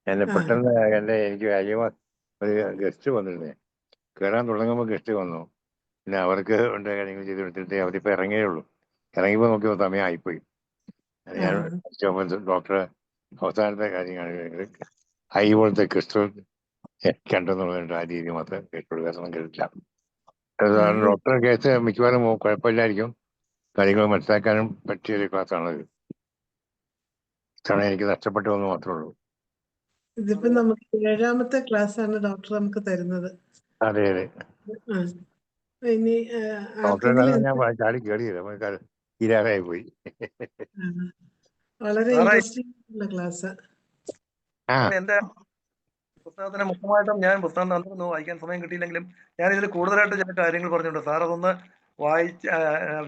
ആ. പെട്ടെന്ന് എനിക്ക് ഒരു ഗസ്റ്റ് വന്നിരുന്നേ. കയറാൻ തുടങ്ങുമ്പോൾ ഗസ്റ്റ് വന്നു. പിന്നെ അവർക്ക് ഉണ്ട് കാര്യങ്ങൾ ചെയ്ത് കൊടുത്തിട്ട് അവരിപ്പോൾ ഇറങ്ങിയേ ഉള്ളൂ. ഇറങ്ങിയപ്പോൾ നോക്കിയപ്പോൾ സമയം ആയിപ്പോയി. ഞാൻ ഡോക്ടറെ അവസാനത്തെ കാര്യങ്ങൾ ഹൈ പോലത്തെ ക്രിസ്റ്റൽ കണ്ടെന്നുള്ളതുകൊണ്ട് ആ രീതി മാത്രം കേട്ടോളൂ, വേറെ കേട്ടില്ല. ഡോക്ടറെ കേസ് മിക്കവാറും കുഴപ്പമില്ലായിരിക്കും. കാര്യങ്ങൾ മനസ്സിലാക്കാനും പറ്റിയൊരു ക്ലാസ്സാണത്. ഇതാണ് എനിക്ക് നഷ്ടപ്പെട്ടു എന്ന് മാത്രമേ ഉള്ളൂ. ഇതിപ്പോ നമുക്ക് 7ാമത്തെ ക്ലാസ് ആണ് ഡോക്ടർ നമുക്ക് തരുന്നത്. അതെ അതെ. ഇനി ഡോക്ടറെ ഞാൻ ചാടി കയറിയത് തീരാറായി പോയി. വളരെ ഇൻട്രസ്റ്റിംഗ് ഉള്ള ക്ലാസ്. എന്റെ പുസ്തകത്തിന് മുഖമായിട്ടും ഞാൻ പുസ്തകം തന്നിരുന്നു, വായിക്കാൻ സമയം കിട്ടിയില്ലെങ്കിലും ഞാൻ ഇതിൽ കൂടുതലായിട്ട് ചില കാര്യങ്ങൾ പറഞ്ഞിട്ടുണ്ട്. സാർ അതൊന്ന്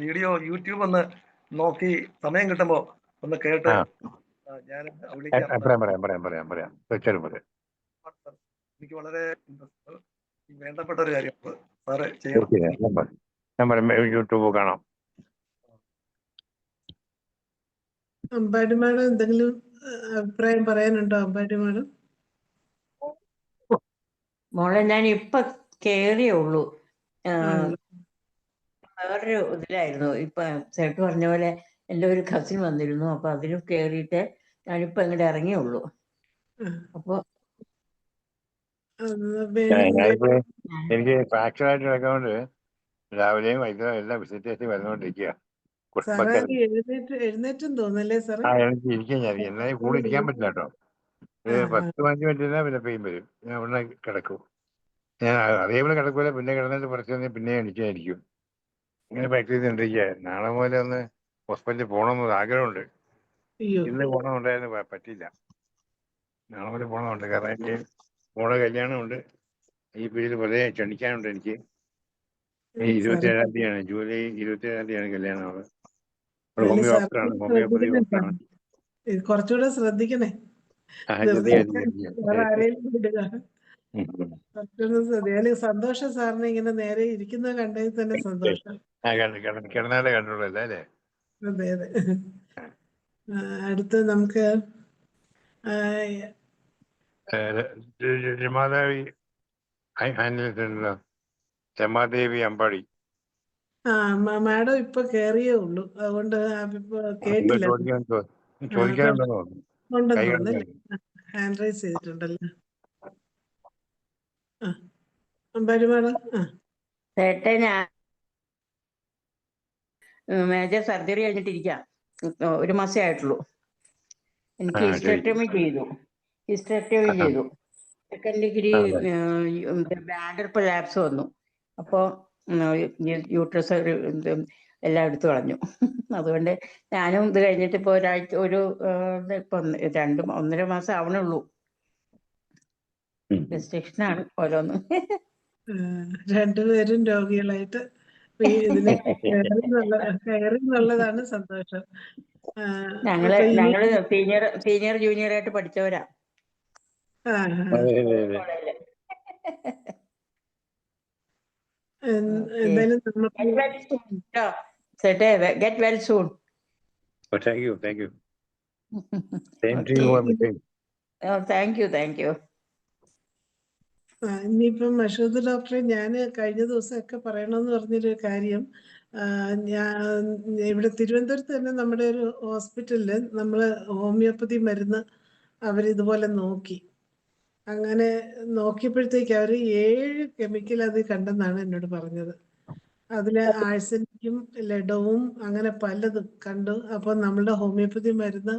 വീഡിയോ യൂട്യൂബ് ഒന്ന് നോക്കി സമയം കിട്ടുമ്പോൾ ഒന്ന് കേട്ട് ഞാൻ വിളിക്കാം. പറയാം തീർച്ചയായിട്ടും പറയാം. എനിക്ക് വളരെ വേണ്ടപ്പെട്ട ഒരു കാര്യം സാറ് ചെയ്യണം. യൂട്യൂബ് കാണാം. അമ്പാടി മാഡം എന്തെങ്കിലും അഭിപ്രായം പറയാനുണ്ടോ? അമ്പാടി മാഡം. മോളെ ഞാൻ ഇപ്പൊ കേറിയേ ഉള്ളൂ. വേറൊരു ഇതിലായിരുന്നു. ഇപ്പൊ ചേട്ടൻ പറഞ്ഞ പോലെ എൻ്റെ ഒരു കസിൻ വന്നിരുന്നു. അപ്പൊ അതിന് കേറിയിട്ട് ഞാനിപ്പോ ഇങ്ങോട്ട് ഇറങ്ങിയുള്ളൂ. അപ്പൊ എനിക്ക് ഫ്രാക്ചർ ആയിട്ട് കിടക്കുന്നതുകൊണ്ട് രാവിലെയും വൈകുന്നേരം എല്ലാം വിസിറ്റേഴ്സ് വരുന്നോണ്ടിരിക്കുക. എഴുന്നേറ്റും തോന്നല്ലേ സാറേ? എനിക്ക് ഇരിക്കാൻ എന്നാലും കൂടെ ഇരിക്കാൻ പറ്റില്ല കേട്ടോ. 10-15 മിനിറ്റ് പിന്നെ പെയിൻ വരും. ഞാൻ ഉടനെ കിടക്കും. ഞാൻ അതേപോലെ കിടക്കൂല, പിന്നെ കിടന്നിട്ട് കുറച്ച് കഴിഞ്ഞാൽ പിന്നെ എണീക്കായിരിക്കും. ഇങ്ങനെ പ്രാക്ടീസ് ചെയ്തിരിക്കുക. നാളെ മുതലേ ഒന്ന് ഹോസ്പിറ്റലിൽ പോകണമെന്നൊരു ആഗ്രഹമുണ്ട്. അയ്യോ. ഇന്ന് പോകണമെന്നുണ്ടായിരുന്നു, പറ്റില്ല. നാളെ മുതൽ പോകണമുണ്ട്. കാരണം എനിക്ക് മോളെ കല്യാണമുണ്ട്. ഈ പേരിൽ വെറുതെ ക്ഷണിക്കാനുണ്ട് എനിക്ക്. ഈ 27-ാം തീയതിയാണ്, ജൂലൈ 27-ാം തീയതിയാണ് കല്യാണം. അവള് ഹോമിയോ ഡോക്ടറാണ്, ഹോമിയോപ്പതി ഡോക്ടറാണ്. കുറച്ചുകൂടെ ശ്രദ്ധിക്കണേ. ശ്രദ്ധിക്കാം, വേറെ ആരെയും വിടുക. ഉം. കുറച്ചുകൂടെ ശ്രദ്ധിക്കുക. സന്തോഷം സാറിന് ഇങ്ങനെ നേരെ ഇരിക്കുന്നത് കണ്ടതിൽ തന്നെ സന്തോഷം. കിടന്നാലേ കണ്ടുള്ളൂ അല്ലേ? അതെ അതെ. അടുത്ത് നമുക്ക് രമാദേവി ഹാൻഡിൽ രമാദേവി അമ്പാടി. മാഡം ഇപ്പൊ കേറിയേ ഉള്ളൂ, അതുകൊണ്ട് ഇപ്പൊ കേട്ടില്ല. ചോദിക്കാനുണ്ടെന്ന് തോന്നുന്നു. ഉണ്ടെന്ന് തോന്നുന്നല്ലേ? ഹാൻഡ് റൈസ് ചെയ്തിട്ടുണ്ടല്ലോ. അമ്പാടി മാഡം. ചേട്ടൻ ഞാൻ മേജർ സർജറി കഴിഞ്ഞിട്ടിരിക്കാം. 1 മാസേ ആയിട്ടുള്ളൂ. എനിക്ക് ഹിസ്റ്ററെക്ടമി ചെയ്തു. സെക്കൻഡ് ഡിഗ്രി ബ്ലാഡർ പ്രൊലാപ്സ് വന്നു. അപ്പോൾ യൂട്രസ് എല്ലാം എടുത്തു കളഞ്ഞു. അതുകൊണ്ട് ഞാനും ഇത് കഴിഞ്ഞിട്ട് ഇപ്പോൾ ഒരാഴ്ച ഇപ്പം 1.5 മാസം ആവണുള്ളൂ. റെസ്ട്രിക്ഷനാണ് ഓരോന്ന്. രണ്ടുപേരും രോഗികളായിട്ട് ഇതിനെ കയറി എന്നുള്ളതാണ് സന്തോഷം. ഞങ്ങള് സീനിയർ ജൂനിയർ ആയിട്ട് പഠിച്ചവരാ. എന്തായാലും Get well soon. Thank you. Same to you. Thank you. ഇനിയിപ്പം മഷൂദ് ഡോക്ടറെ ഞാൻ കഴിഞ്ഞ ദിവസമൊക്കെ പറയണമെന്ന് പറഞ്ഞൊരു കാര്യം, ഞാൻ ഇവിടെ തിരുവനന്തപുരത്ത് തന്നെ നമ്മുടെ ഒരു ഹോസ്പിറ്റലിൽ നമ്മൾ ഹോമിയോപ്പതി മരുന്ന് അവരിതുപോലെ നോക്കി. അങ്ങനെ നോക്കിയപ്പോഴത്തേക്ക് അവർ 7 കെമിക്കൽ അത് കണ്ടെന്നാണ് എന്നോട് പറഞ്ഞത്. അതിൽ ആഴ്സനിക്കും ലഡവും അങ്ങനെ പലതും കണ്ടു. അപ്പോൾ നമ്മളുടെ ഹോമിയോപ്പതി മരുന്ന്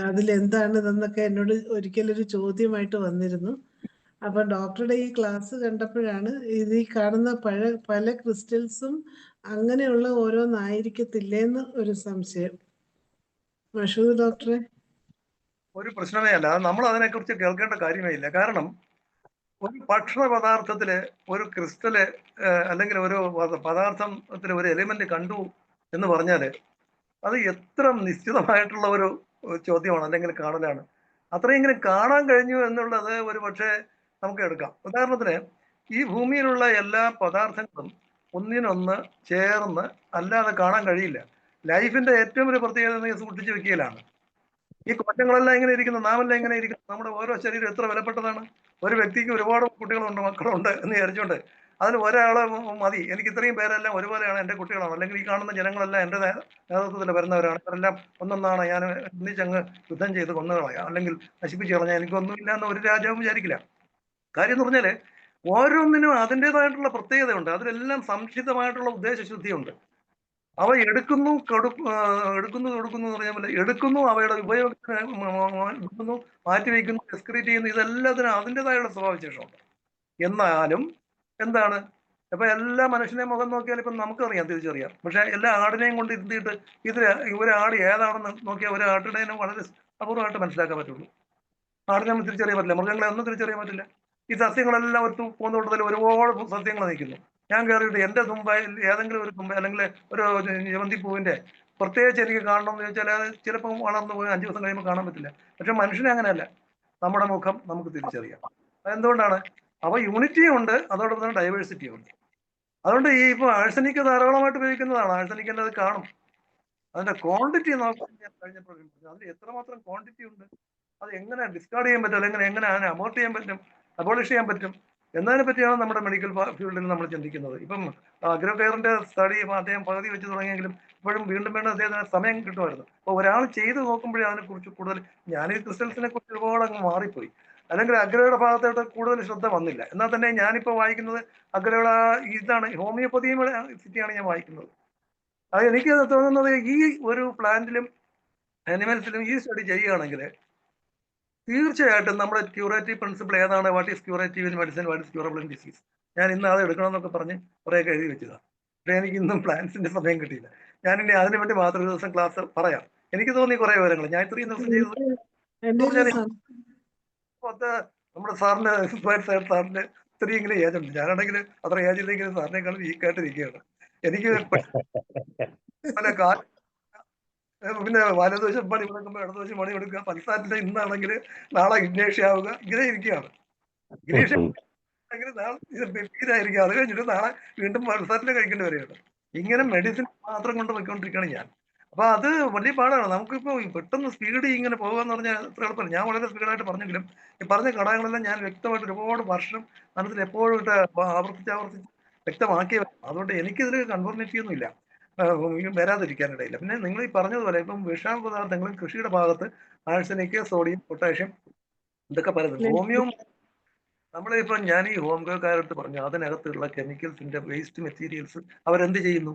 അതിലെന്താണ് ഇതെന്നൊക്കെ എന്നോട് ഒരിക്കലൊരു ചോദ്യമായിട്ട് വന്നിരുന്നു. അപ്പൊ ഡോക്ടറുടെ ഈ ക്ലാസ് കണ്ടപ്പോഴാണ് ഇത് ഈ കാണുന്ന പല ക്രിസ്റ്റൽസും അങ്ങനെയുള്ള ഓരോന്നായിരിക്കത്തില്ലേന്ന് ഒരു സംശയം. മഷൂദ് ഡോക്ടറെ. ഒരു പ്രശ്നമേ അല്ല, നമ്മൾ അതിനെക്കുറിച്ച് കേൾക്കേണ്ട കാര്യമേ ഇല്ല. കാരണം ഒരു ഭക്ഷണ പദാർത്ഥത്തില് ഒരു ക്രിസ്റ്റല് അല്ലെങ്കിൽ ഒരു പദാർത്ഥത്തിൽ ഒരു എലിമെന്റ് കണ്ടു എന്ന് പറഞ്ഞാല് അത് എത്ര നിശ്ചിതമായിട്ടുള്ള ഒരു ചോദ്യമാണ്, അല്ലെങ്കിൽ കാണലാണ്. അത്രയെങ്കിലും കാണാൻ കഴിഞ്ഞു എന്നുള്ളത് ഒരു പക്ഷേ നമുക്ക് എടുക്കാം. ഉദാഹരണത്തിന് ഈ ഭൂമിയിലുള്ള എല്ലാ പദാർത്ഥങ്ങളും ഒന്നിനൊന്ന് ചേർന്ന് അല്ലാതെ കാണാൻ കഴിയില്ല. ലൈഫിന്റെ ഏറ്റവും ഒരു പ്രത്യേകത സൂക്ഷിച്ചു വെക്കലാണ്. ഈ കോശങ്ങളെല്ലാം എങ്ങനെ ഇരിക്കുന്നു, നാമെല്ലാം എങ്ങനെ ഇരിക്കുന്നു, നമ്മുടെ ഓരോ ശരീരം എത്ര വിലപ്പെട്ടതാണ്. ഒരു വ്യക്തിക്ക് ഒരുപാട് കുട്ടികളുണ്ട്, മക്കളുണ്ട് എന്ന് വിചാരിച്ചുകൊണ്ട് അതിൽ ഒരാളെ മതി, എനിക്ക് ഇത്രയും പേരെല്ലാം ഒരുപോലെയാണ്, എൻ്റെ കുട്ടികളാണ്, അല്ലെങ്കിൽ ഈ കാണുന്ന ജനങ്ങളെല്ലാം എൻ്റെ നേതൃത്വത്തിൽ വരുന്നവരാണ്, ഇവരെല്ലാം ഒന്നൊന്നാണ്, ഞാൻ ഒന്നിച്ചങ്ങ് യുദ്ധം ചെയ്ത് കൊന്നുകളയാം അല്ലെങ്കിൽ നശിപ്പിച്ച് കളഞ്ഞാൽ എനിക്കൊന്നുമില്ല എന്ന് ഒരു രാജാവും വിചാരിക്കില്ല. കാര്യം എന്ന് പറഞ്ഞാൽ ഓരോന്നിനും അതിൻ്റെതായിട്ടുള്ള പ്രത്യേകതയുണ്ട്. അതിലെല്ലാം സംക്ഷിപ്തമായിട്ടുള്ള ഉദ്ദേശശുദ്ധിയുണ്ട്. അവ എടുക്കുന്നു കൊടുക്കുന്നു എന്ന് പറഞ്ഞാൽ എടുക്കുന്നു, അവയുടെ ഉപയോഗത്തിന് എടുക്കുന്നു, മാറ്റിവെക്കുന്നു, എക്സ്ക്രീറ്റ് ചെയ്യുന്നു, ഇതെല്ലാത്തിനും അതിൻ്റെതായുള്ള സ്വഭാവവിശേഷമുണ്ട്. എന്നാലും എന്താണ്, ഇപ്പൊ എല്ലാ മനുഷ്യനെ മുഖം നോക്കിയാൽ ഇപ്പം നമുക്കറിയാം, തിരിച്ചറിയാം. പക്ഷെ എല്ലാ ആടിനെയും കൊണ്ട് ഇരുത്തിയിട്ട് ഒരാട് ഏതാണെന്ന് നോക്കിയാൽ ഒരാട്ടിടേനും വളരെ അപൂർവമായിട്ട് മനസ്സിലാക്കാൻ പറ്റുള്ളൂ. ആടിനെ നമ്മൾ തിരിച്ചറിയാൻ പറ്റില്ല, മൃഗങ്ങളെ ഒന്നും തിരിച്ചറിയാൻ പറ്റില്ല. ഈ സസ്യങ്ങളെല്ലാം ഒരു പൂന്തോട്ടത്തിൽ ഒരുപാട് സസ്യങ്ങൾ നിൽക്കുന്നു. ഞാൻ കയറിയിട്ട് എൻ്റെ തുമ്പയിൽ ഏതെങ്കിലും ഒരു തുമ്പ അല്ലെങ്കിൽ ഒരു ജമന്തിപ്പൂവിൻ്റെ പ്രത്യേകിച്ച് എനിക്ക് കാണണമെന്ന് ചോദിച്ചാൽ അത് ചിലപ്പോൾ വളർന്നു പോയി 5 ദിവസം കഴിയുമ്പോൾ കാണാൻ പറ്റില്ല. പക്ഷെ മനുഷ്യനെ അങ്ങനെയല്ല, നമ്മുടെ മുഖം നമുക്ക് തിരിച്ചറിയാം. അതെന്തുകൊണ്ടാണ്? അവ യൂണിറ്റിയും ഉണ്ട്, അതോടൊപ്പം തന്നെ ഡൈവേഴ്സിറ്റിയും ഉണ്ട്. അതുകൊണ്ട് ഈ ഇപ്പോൾ ആഴ്സനിക്ക് ധാരാളമായിട്ട് ഉപയോഗിക്കുന്നതാണ്. ആഴ്സനിക്കിൻ്റെ അത് കാണും. അതിൻ്റെ ക്വാണ്ടിറ്റി നോക്കാൻ ഞാൻ കഴിഞ്ഞപ്പോഴും അതിൽ എത്രമാത്രം ക്വാണ്ടിറ്റി ഉണ്ട്, അത് എങ്ങനെ ഡിസ്കാർഡ് ചെയ്യാൻ പറ്റും, അല്ലെങ്കിൽ എങ്ങനെ അതിനെ അബോർട്ട് ചെയ്യാൻ പറ്റും, അബോളിഷ് ചെയ്യാൻ പറ്റും എന്നതിനെ പറ്റിയാണ് നമ്മുടെ മെഡിക്കൽ ഫീൽഡിൽ നമ്മൾ ചിന്തിക്കുന്നത്. ഇപ്പം അഗ്രോകെയറിന്റെ സ്റ്റഡി അദ്ദേഹം പകുതി വെച്ച് തുടങ്ങിയെങ്കിലും ഇപ്പോഴും വീണ്ടും അദ്ദേഹത്തിന് സമയം കിട്ടുമായിരുന്നു. അപ്പോൾ ഒരാൾ ചെയ്ത് നോക്കുമ്പോഴേ അതിനെക്കുറിച്ച് കൂടുതൽ, ഞാൻ ഈ ക്രിസ്റ്റൽസിനെ കുറിച്ച് ഒരുപാട് അങ്ങ് മാറിപ്പോയി, അല്ലെങ്കിൽ അഗ്രയുടെ ഭാഗത്തോട്ട് കൂടുതൽ ശ്രദ്ധ വന്നില്ല. എന്നാൽ തന്നെ ഞാനിപ്പോൾ വായിക്കുന്നത് അഗ്രയുടെ ഇതാണ്, ഹോമിയോപ്പതിയും സിറ്റിയാണ് ഞാൻ വായിക്കുന്നത്. അത് എനിക്ക് തോന്നുന്നത് ഈ ഒരു പ്ലാന്റിലും അനിമൽസിലും ഈ സ്റ്റഡി ചെയ്യുകയാണെങ്കിൽ തീർച്ചയായിട്ടും നമ്മുടെ ക്യൂറേറ്റീവ് പ്രിൻസിപ്പിൾ ഏതാണ്, what is curative in medicine, what is curable in disease. ഞാൻ ഇന്ന് അത് എടുക്കണമെന്നൊക്കെ പറഞ്ഞ് കുറേയൊക്കെ എഴുതി വെച്ചതാണ്. പക്ഷേ എനിക്ക് ഇന്നും പ്ലാൻസിന്റെ സമയം കിട്ടിയില്ല. ഞാനിനി അതിനു വേണ്ടി മാത്രം ഒരു ദിവസം ക്ലാസ് പറയാം. എനിക്ക് തോന്നി കുറെ വിവരങ്ങൾ ഞാൻ ഇത്രയും ദിവസം ചെയ്തത്. എന്റെ ഒരു പറഞ്ഞാൽ സം- അത് നമ്മുടെ സാറിന് സാറിന് ഇത്രയും ഇങ്ങനെ ഏജ് ഉണ്ട്. ഞാനാണെങ്കിൽ അത്ര ഏജ് ഇല്ലെങ്കിലും സാറിനേക്കാൾ വീക്കായിട്ട് ഇരിക്കുകയാണ്. എനിക്ക് പല പിന്നെ വലതുവശം പണി കൊടുക്കുമ്പോൾ ഇടതുവശം പണി കൊടുക്കുക, പഞ്ചസാരത്തിന്റെ ഇന്നാണെങ്കിൽ നാളെ ഇഗ്നേഷ്യ ആവുക, ഇങ്ങനെ ഇരിക്കുകയാണ്. ഇഗ്നേഷ്യ നാളെ അത് കഴിഞ്ഞിട്ട് നാളെ വീണ്ടും പഞ്ചസാരത്തിന്റെ കഴിക്കേണ്ടി വരികയാണ്. ഇങ്ങനെ മെഡിസിൻ മാത്രം കൊണ്ട് പോയിക്കൊണ്ടിരിക്കുകയാണ് ഞാൻ. അപ്പൊ അത് വലിയ പാടാണ്. നമുക്കിപ്പോ പെട്ടെന്ന് സ്പീഡ് ഇങ്ങനെ പോകുകയെന്ന് പറഞ്ഞാൽ അത്ര എളുപ്പമില്ല. ഞാൻ വളരെ സ്പീഡായിട്ട് പറഞ്ഞെങ്കിലും ഈ പറഞ്ഞ ഘടകങ്ങളെല്ലാം ഞാൻ വ്യക്തമായിട്ട് ഒരുപാട് വർഷം മനസ്സിൽ എപ്പോഴും ഇട്ട് ആവർത്തിച്ച് വ്യക്തമാക്കി. അതുകൊണ്ട് എനിക്കിതിൽ കൺഫർമേറ്റി ഒന്നുമില്ല വരാതിരിക്കാനിടയില്ല. പിന്നെ നിങ്ങൾ ഈ പറഞ്ഞതുപോലെ ഇപ്പം വിഷാം പദാർത്ഥങ്ങളും കൃഷിയുടെ ഭാഗത്ത് ആഴ്സനിക്, സോഡിയം, പൊട്ടാഷ്യം ഇതൊക്കെ പറയുന്നത് ഹോമിയോ. നമ്മളിപ്പം ഞാൻ ഈ ഹോംകെയർക്കാരടുത്ത് പറഞ്ഞു അതിനകത്തുള്ള കെമിക്കൽസിന്റെ വേസ്റ്റ് മെറ്റീരിയൽസ് അവരെന്ത് ചെയ്യുന്നു?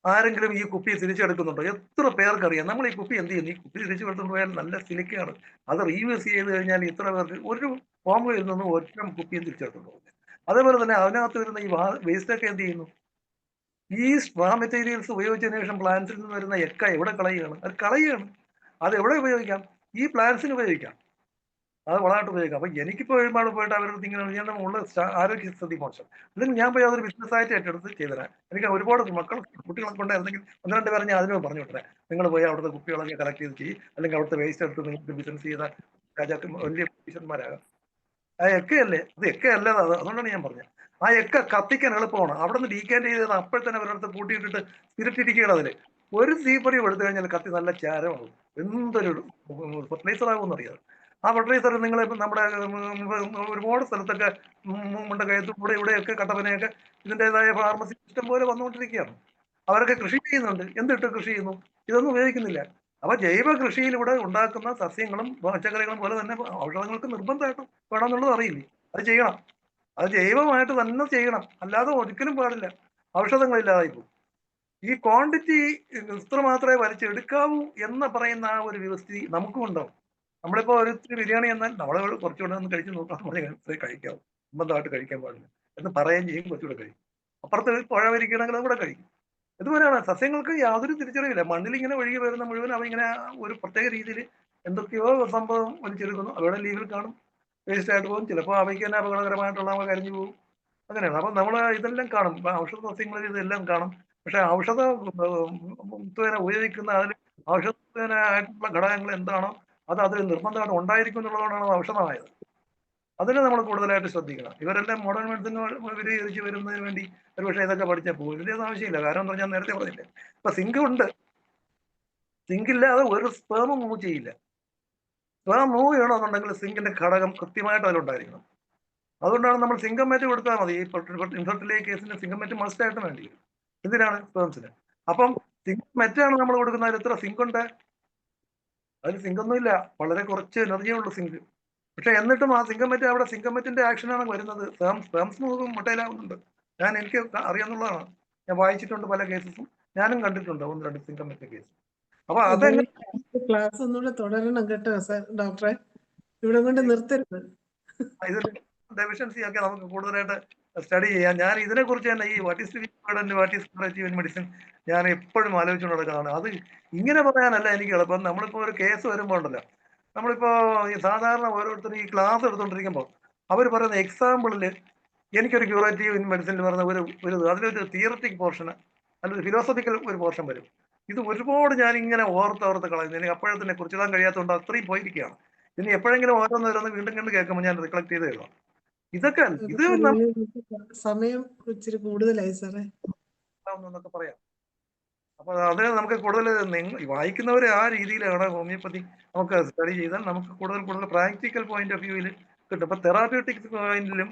ആരെങ്കിലും ഈ കുപ്പി തിരിച്ചെടുക്കുന്നുണ്ടോ? എത്ര പേർക്കറിയാം? നമ്മൾ ഈ കുപ്പി എന്ത് ചെയ്യുന്നു? ഈ കുപ്പി തിരിച്ചെടുത്തുകൊണ്ട് പോയാൽ നല്ല സിലിക്കയാണ്. അത് റീയൂസ് ചെയ്ത് കഴിഞ്ഞാൽ ഇത്ര പേർക്ക് ഒരു ഹോംകെയറിൽ നിന്നും ഒറ്റ കുപ്പിയും തിരിച്ചെടുത്തുകൊണ്ട് പോകുന്നത്. അതേപോലെ തന്നെ അതിനകത്ത് വരുന്ന ഈ വേസ്റ്റ് ഒക്കെ എന്ത് ചെയ്യുന്നു? ഈ സ്ട്രാ മെറ്റീരിയൽസ് ഉപയോഗിച്ചതിന് ശേഷം പ്ലാന്റ്സിൽ നിന്ന് വരുന്ന എക്ക എവിടെ കളയുകയാണ്? അത് കളയുകയാണ്. അത് എവിടെ ഉപയോഗിക്കാം? ഈ പ്ലാന്റ്സിന് ഉപയോഗിക്കാം. അത് വളമായിട്ട് ഉപയോഗിക്കാം. അപ്പൊ എനിക്കിപ്പോൾ ഒരുപാട് പോയിട്ട് അവരുടെ ഇങ്ങനെ ഞാൻ ഉള്ള ആരോഗ്യസ്ഥിതി മോശം, അല്ലെങ്കിൽ ഞാൻ പോയി അതൊരു ബിസിനസ്സായിട്ട് ഏറ്റെടുത്ത് ചെയ്തുതരാം. എനിക്ക് ഒരുപാട് കുട്ടികളൊക്കെ ഉണ്ടായിരുന്നെങ്കിൽ ഒന്ന് രണ്ട് പേരെ ഞാൻ അതിനും പറഞ്ഞു വിട്ടേ, നിങ്ങൾ പോയി അവിടുത്തെ കുപ്പികളൊക്കെ കളക്ട് ചെയ്ത് ചെയ്യും, അല്ലെങ്കിൽ അവിടുത്തെ വേസ്റ്റ് എടുത്ത് നിങ്ങൾക്ക് ബിസിനസ് ചെയ്താൽ രാജാക്ക് വലിയ ഓഫീസർമാരാകാം. ആ എക്കയല്ലേ അത്? എക്കയല്ല അത്. അതുകൊണ്ടാണ് ഞാൻ പറഞ്ഞത് ആ എക്ക കത്തിക്കാൻ എളുപ്പമാണ്. അവിടെ നിന്ന് ഡീക്കാൻഡ് ചെയ്തത് അപ്പോൾ തന്നെ അവരടുത്ത് കൂട്ടിയിട്ടിട്ട് സ്പിരിറ്റിരിക്കുകയാണ്. അതിൽ ഒരു തീപ്പൊടി എടുത്തു കഴിഞ്ഞാൽ കത്തി നല്ല ചാരമാകും. എന്തൊരു ഫെർട്ടിലൈസർ ആകുമെന്നറിയാം. ആ ഫെർട്ടിലൈസർ നിങ്ങളിപ്പം നമ്മുടെ ഒരുപാട് സ്ഥലത്തൊക്കെ മുണ്ടക്കയത്തും ഇവിടെയൊക്കെ കട്ടപ്പനയൊക്കെ ഇതിൻ്റെതായ ഫാർമസി സിസ്റ്റം പോലെ വന്നുകൊണ്ടിരിക്കുകയാണ്. അവരൊക്കെ കൃഷി ചെയ്യുന്നുണ്ട്. എന്തിട്ട് കൃഷി ചെയ്യുന്നു? ഇതൊന്നും ഉപയോഗിക്കുന്നില്ല. അപ്പൊ ജൈവ കൃഷിയിലൂടെ ഉണ്ടാക്കുന്ന സസ്യങ്ങളും പച്ചക്കറികളും പോലെ തന്നെ ഔഷധങ്ങൾക്ക് നിർബന്ധമായിട്ടും വേണമെന്നുള്ളത് അറിയില്ലേ? അത് ചെയ്യണം. അത് ജൈവമായിട്ട് തന്നെ ചെയ്യണം. അല്ലാതെ ഒരിക്കലും പാടില്ല. ഔഷധങ്ങളില്ലാതായി പോകും. ഈ ക്വാണ്ടിറ്റി ഇത്ര മാത്രമേ വലിച്ചെടുക്കാവൂ എന്ന് പറയുന്ന ആ ഒരു വ്യവസ്ഥിതി നമുക്കും ഉണ്ടാവും. നമ്മളിപ്പോ ഒരു ബിരിയാണി എന്നാൽ നമ്മളെ കുറച്ചുകൂടെ ഒന്ന് കഴിച്ച് നോക്കാം, കഴിക്കാവൂ, നിർബന്ധമായിട്ട് കഴിക്കാൻ പാടില്ല എന്ന് പറയുകയും ചെയ്യും. കുറച്ചുകൂടെ കഴിക്കും. അപ്പുറത്ത് പുഴ വരികയാണെങ്കിൽ അതുകൂടെ കഴിക്കും. ഇതുപോലെയാണ് സസ്യങ്ങൾക്ക് യാതൊരു തിരിച്ചറിവില്ല. മണ്ണിൽ ഇങ്ങനെ ഒഴുകി വരുന്ന മുഴുവൻ അവ ഇങ്ങനെ ഒരു പ്രത്യേക രീതിയിൽ എന്തൊക്കെയോ സംഭവം വലിച്ചെടുക്കുന്നു. അവയുടെ ലീവിൽ കാണും, വേസ്റ്റ് ആയിട്ട് പോകും. ചിലപ്പോൾ അവയ്ക്ക് തന്നെ അപകടകരമായിട്ടുള്ള അവ കരിഞ്ഞു പോകും. അങ്ങനെയാണ്. അപ്പം നമ്മൾ ഇതെല്ലാം കാണും. ഔഷധ സസ്യങ്ങളിൽ ഇതെല്ലാം കാണും. പക്ഷെ ഔഷധ ഉപയോഗിക്കുന്ന അതിൽ ഔഷധത്തിനായിട്ടുള്ള ഘടകങ്ങൾ എന്താണോ അത് അതിൽ നിർബന്ധമായിട്ട് ഉണ്ടായിരിക്കും എന്നുള്ളതുകൊണ്ടാണ് അത് ഔഷധമായത്. അതിനെ നമ്മൾ കൂടുതലായിട്ട് ശ്രദ്ധിക്കണം. ഇവരെല്ലാം മോഡേൺ മെഡിസിൻ വിപുലീകരിച്ച് വരുന്നതിന് വേണ്ടി ഒരുപക്ഷെ ഇതൊക്കെ പഠിച്ചാൽ പോകും. ഇതിൻ്റെയൊന്നും ആവശ്യമില്ല. കാരണം എന്താ, ഞാൻ നേരത്തെ പറഞ്ഞില്ലേ, ഇപ്പൊ സിങ്ക് ഉണ്ട്. സിങ്ക് ഇല്ലാതെ ഒരു സ്പേം മൂവ് ചെയ്യില്ല. സ്പേം മൂവ് ചെയ്യണമെന്നുണ്ടെങ്കിൽ സിങ്കിന്റെ ഘടകം കൃത്യമായിട്ട് അതിലുണ്ടായിരിക്കണം. അതുകൊണ്ടാണ് നമ്മൾ സിങ്കമേറ്റ് കൊടുത്താൽ മതി. ഈ ഇൻഫെർട്ടിലൈ കേസിന് സിങ്കമേറ്റ് മസ്റ്റ് ആയിട്ട് വേണ്ടി വരും. എന്തിനാണ്? സ്പേംസിന്. അപ്പം സിങ്കമെറ്റാണ് നമ്മൾ കൊടുക്കുന്നത്. അതിൽ എത്ര സിങ്ക് ഉണ്ട്? അതിൽ സിങ്കൊന്നും ഇല്ല. വളരെ കുറച്ച് എനർജിയേ ഉള്ളൂ സിങ്ക്. പക്ഷെ എന്നിട്ടും ആ സിങ്കമെറ്റ് അവിടെ സിങ്കമെറ്റിന്റെ ആക്ഷനാണ് വരുന്നത്. സ്പേംസ് മുട്ടയിലാവുന്നുണ്ട്. എനിക്ക് അറിയാവുന്നതാണ്. ഞാൻ വായിച്ചിട്ടുണ്ട് പല കേസസും. ഞാനും കണ്ടിട്ടുണ്ട് ഒന്ന് രണ്ട് സിങ്കമെറ്റ് കേസ്. അപ്പൊ അതെങ്ങനെ ക്ലാസ് ഒന്നുകൂടെ തുടരണം കേട്ടോ ഡോക്ടറെ. ഇവിടെ കൊണ്ട് നിർത്തരുത്. ഇതിൽ ഡെഫിഷ്യൻസി ഒക്കെ നമുക്ക് കൂടുതലായിട്ട് സ്റ്റഡി ചെയ്യാം. ഞാൻ ഇതിനെക്കുറിച്ച് തന്നെ ഈ വാട്ട് ഈസ് മെഡിസിൻ ഞാൻ എപ്പോഴും ആലോചിച്ചുകൊണ്ട് നടക്കുന്നതാണ്. അത് ഇങ്ങനെ പറയാനല്ല എനിക്ക് എളുപ്പം. നമ്മളിപ്പോൾ ഒരു കേസ് വരുമ്പോൾ ഉണ്ടല്ലോ, നമ്മളിപ്പോൾ ഈ സാധാരണ ഓരോരുത്തരും ഈ ക്ലാസ് എടുത്തുകൊണ്ടിരിക്കുമ്പോൾ അവർ പറയുന്ന എക്സാമ്പിളിൽ എനിക്കൊരു ക്യൂറേറ്റീവ് ഇൻ മെഡിസിൻ പറഞ്ഞ അതിലൊരു തിയററ്റിക് പോർഷന് അല്ലെങ്കിൽ ഫിലോസഫിക്കൽ ഒരു പോർഷൻ വരും. ഇത് ഒരുപാട് ഞാൻ ഇങ്ങനെ ഓർത്ത് കളയുന്നു. എനിക്ക് അപ്പോഴത്തിനെ കുറിച്ചിടാൻ കഴിയാത്തതുകൊണ്ട് അത്രയും പോയിരിക്കുകയാണ്. ഇനി എപ്പോഴെങ്കിലും ഓരോന്നോരോന്ന് വീണ്ടും കണ്ട് കേൾക്കുമ്പോൾ ഞാൻ റിക്ലക്ട് ചെയ്ത് തരുന്നു. ഇതൊക്കെ ഇത് സമയം ഇച്ചിരി കൂടുതലായി സാറേ എന്നൊക്കെ പറയാം. അപ്പൊ അത് നമുക്ക് കൂടുതൽ വായിക്കുന്നവരെ ആ രീതിയിലാണ് ഹോമിയോപ്പതി നമുക്ക് സ്റ്റഡി ചെയ്താൽ നമുക്ക് കൂടുതൽ പ്രാക്ടിക്കൽ പോയിന്റ് ഓഫ് വ്യൂവിൽ കിട്ടും. ഇപ്പൊ തെറാപ്യൂട്ടിക് പോയിന്റിലും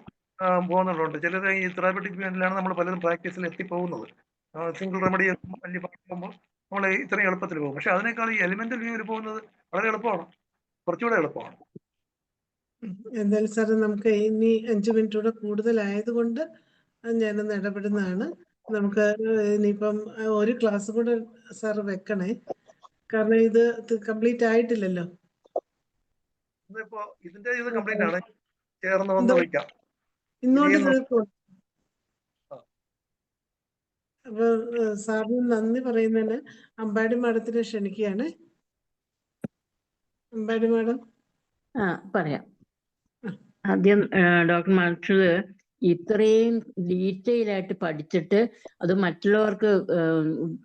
പോകുന്നുണ്ട്. ചിലർ ഈ തെറാപ്യൂട്ടിക് പോയിന്റിലാണ് നമ്മൾ പലരും പ്രാക്ടീസിൽ എത്തിപ്പോകുന്നത്. സിംഗിൾ റെമഡി വലിയ പോകുമ്പോൾ നമ്മൾ ഇത്രയും എളുപ്പത്തിൽ പോകും. പക്ഷെ അതിനേക്കാൾ ഈ എലിമെന്റൽ വ്യൂവിൽ പോകുന്നത് വളരെ എളുപ്പമാണ്, കുറച്ചുകൂടെ എളുപ്പമാണ്. എന്തായാലും സാറേ നമുക്ക് ഇനി 5 മിനിറ്റ് കൂടെ കൂടുതലായതുകൊണ്ട് ഞാനൊന്ന് ഇടപെടുന്നതാണ്. നമുക്ക് ഇനിയിപ്പം ഒരു ക്ലാസ് കൂടെ സാറ് വെക്കണേ, കാരണം ഇത് കംപ്ലീറ്റ് ആയിട്ടില്ലല്ലോ. ഇന്നിപ്പോ ഇതിന്റെ ഇത് കംപ്ലീറ്റ് ആണ്. ചേർന്ന് വന്ന് വയ്ക്കാം. ഇന്നുകൊണ്ട് തീർക്കും. അപ്പൊ സാറിന് നന്ദി പറയുന്നതിന് അമ്പാടി മാഡത്തിനെ ക്ഷണിക്കുകയാണ്. അമ്പാടി മാഡം. പറയാം. ആദ്യം ഡോക്ടർ മൻഷൂർ ഇത്രയും ഡീറ്റെയിൽ ആയിട്ട് പഠിച്ചിട്ട് അത് മറ്റുള്ളവർക്ക്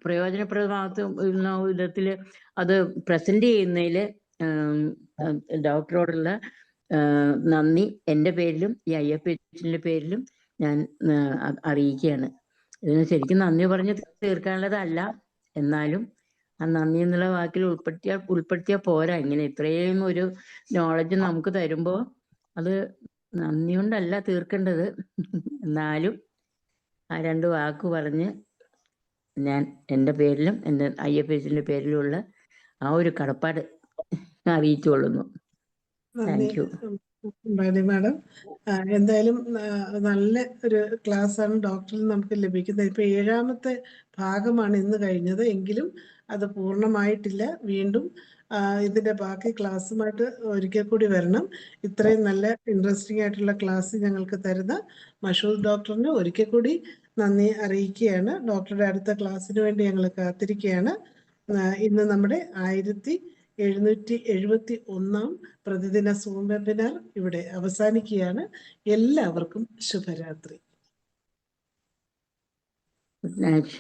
പ്രയോജനപ്രദമാകുന്ന വിധത്തിൽ അത് പ്രസന്റ് ചെയ്യുന്നതിൽ ഡോക്ടറോടുള്ള നന്ദി എൻ്റെ പേരിലും ഈ IFHന്റെ പേരിലും ഞാൻ അറിയിക്കുകയാണ്. ഇതിന് ശരിക്കും നന്ദി പറഞ്ഞ് തീർക്കാനുള്ളതല്ല, എന്നാലും ആ നന്ദി എന്നുള്ള വാക്കിൽ ഉൾപ്പെടുത്തിയാൽ പോരാ. ഇങ്ങനെ ഇത്രയും ഒരു നോളജ് നമുക്ക് തരുമ്പോൾ അത് നന്ദി കൊണ്ടല്ല തീർക്കേണ്ടത്. എന്നാലും ആ 2 വാക്ക് പറഞ്ഞ് ഞാൻ എൻ്റെ പേരിലും എൻ്റെ IFHന്റെ പേരിലുള്ള ആ ഒരു കടപ്പാട് അറിയിച്ചുകൊള്ളുന്നു. Thank you madam. എന്തായാലും നല്ല ഒരു ക്ലാസ് ആണ് ഡോക്ടറിൽ നമുക്ക് ലഭിക്കുന്നത്. ഇപ്പൊ 7ാമത്തെ ഭാഗമാണ് ഇന്ന് കഴിഞ്ഞത്, എങ്കിലും അത് പൂർണ്ണമായിട്ടില്ല. വീണ്ടും ഇതിന്റെ ബാക്കി ക്ലാസ്സുമായിട്ട് ഒരിക്കൽ കൂടി വരണം. ഇത്രയും നല്ല ഇൻട്രസ്റ്റിംഗ് ആയിട്ടുള്ള ക്ലാസ് ഞങ്ങൾക്ക് തരുന്ന മഷൂദ് ഡോക്ടറിന് ഒരിക്കൽ കൂടി നന്ദി അറിയിക്കുകയാണ്. ഡോക്ടറുടെ അടുത്ത ക്ലാസ്സിന് വേണ്ടി ഞങ്ങൾ കാത്തിരിക്കുകയാണ്. ഇന്ന് നമ്മുടെ 1771 പ്രതിദിന സൂം വെബിനാർ ഇവിടെ അവസാനിക്കുകയാണ്. എല്ലാവർക്കും ശുഭരാത്രി. Good night.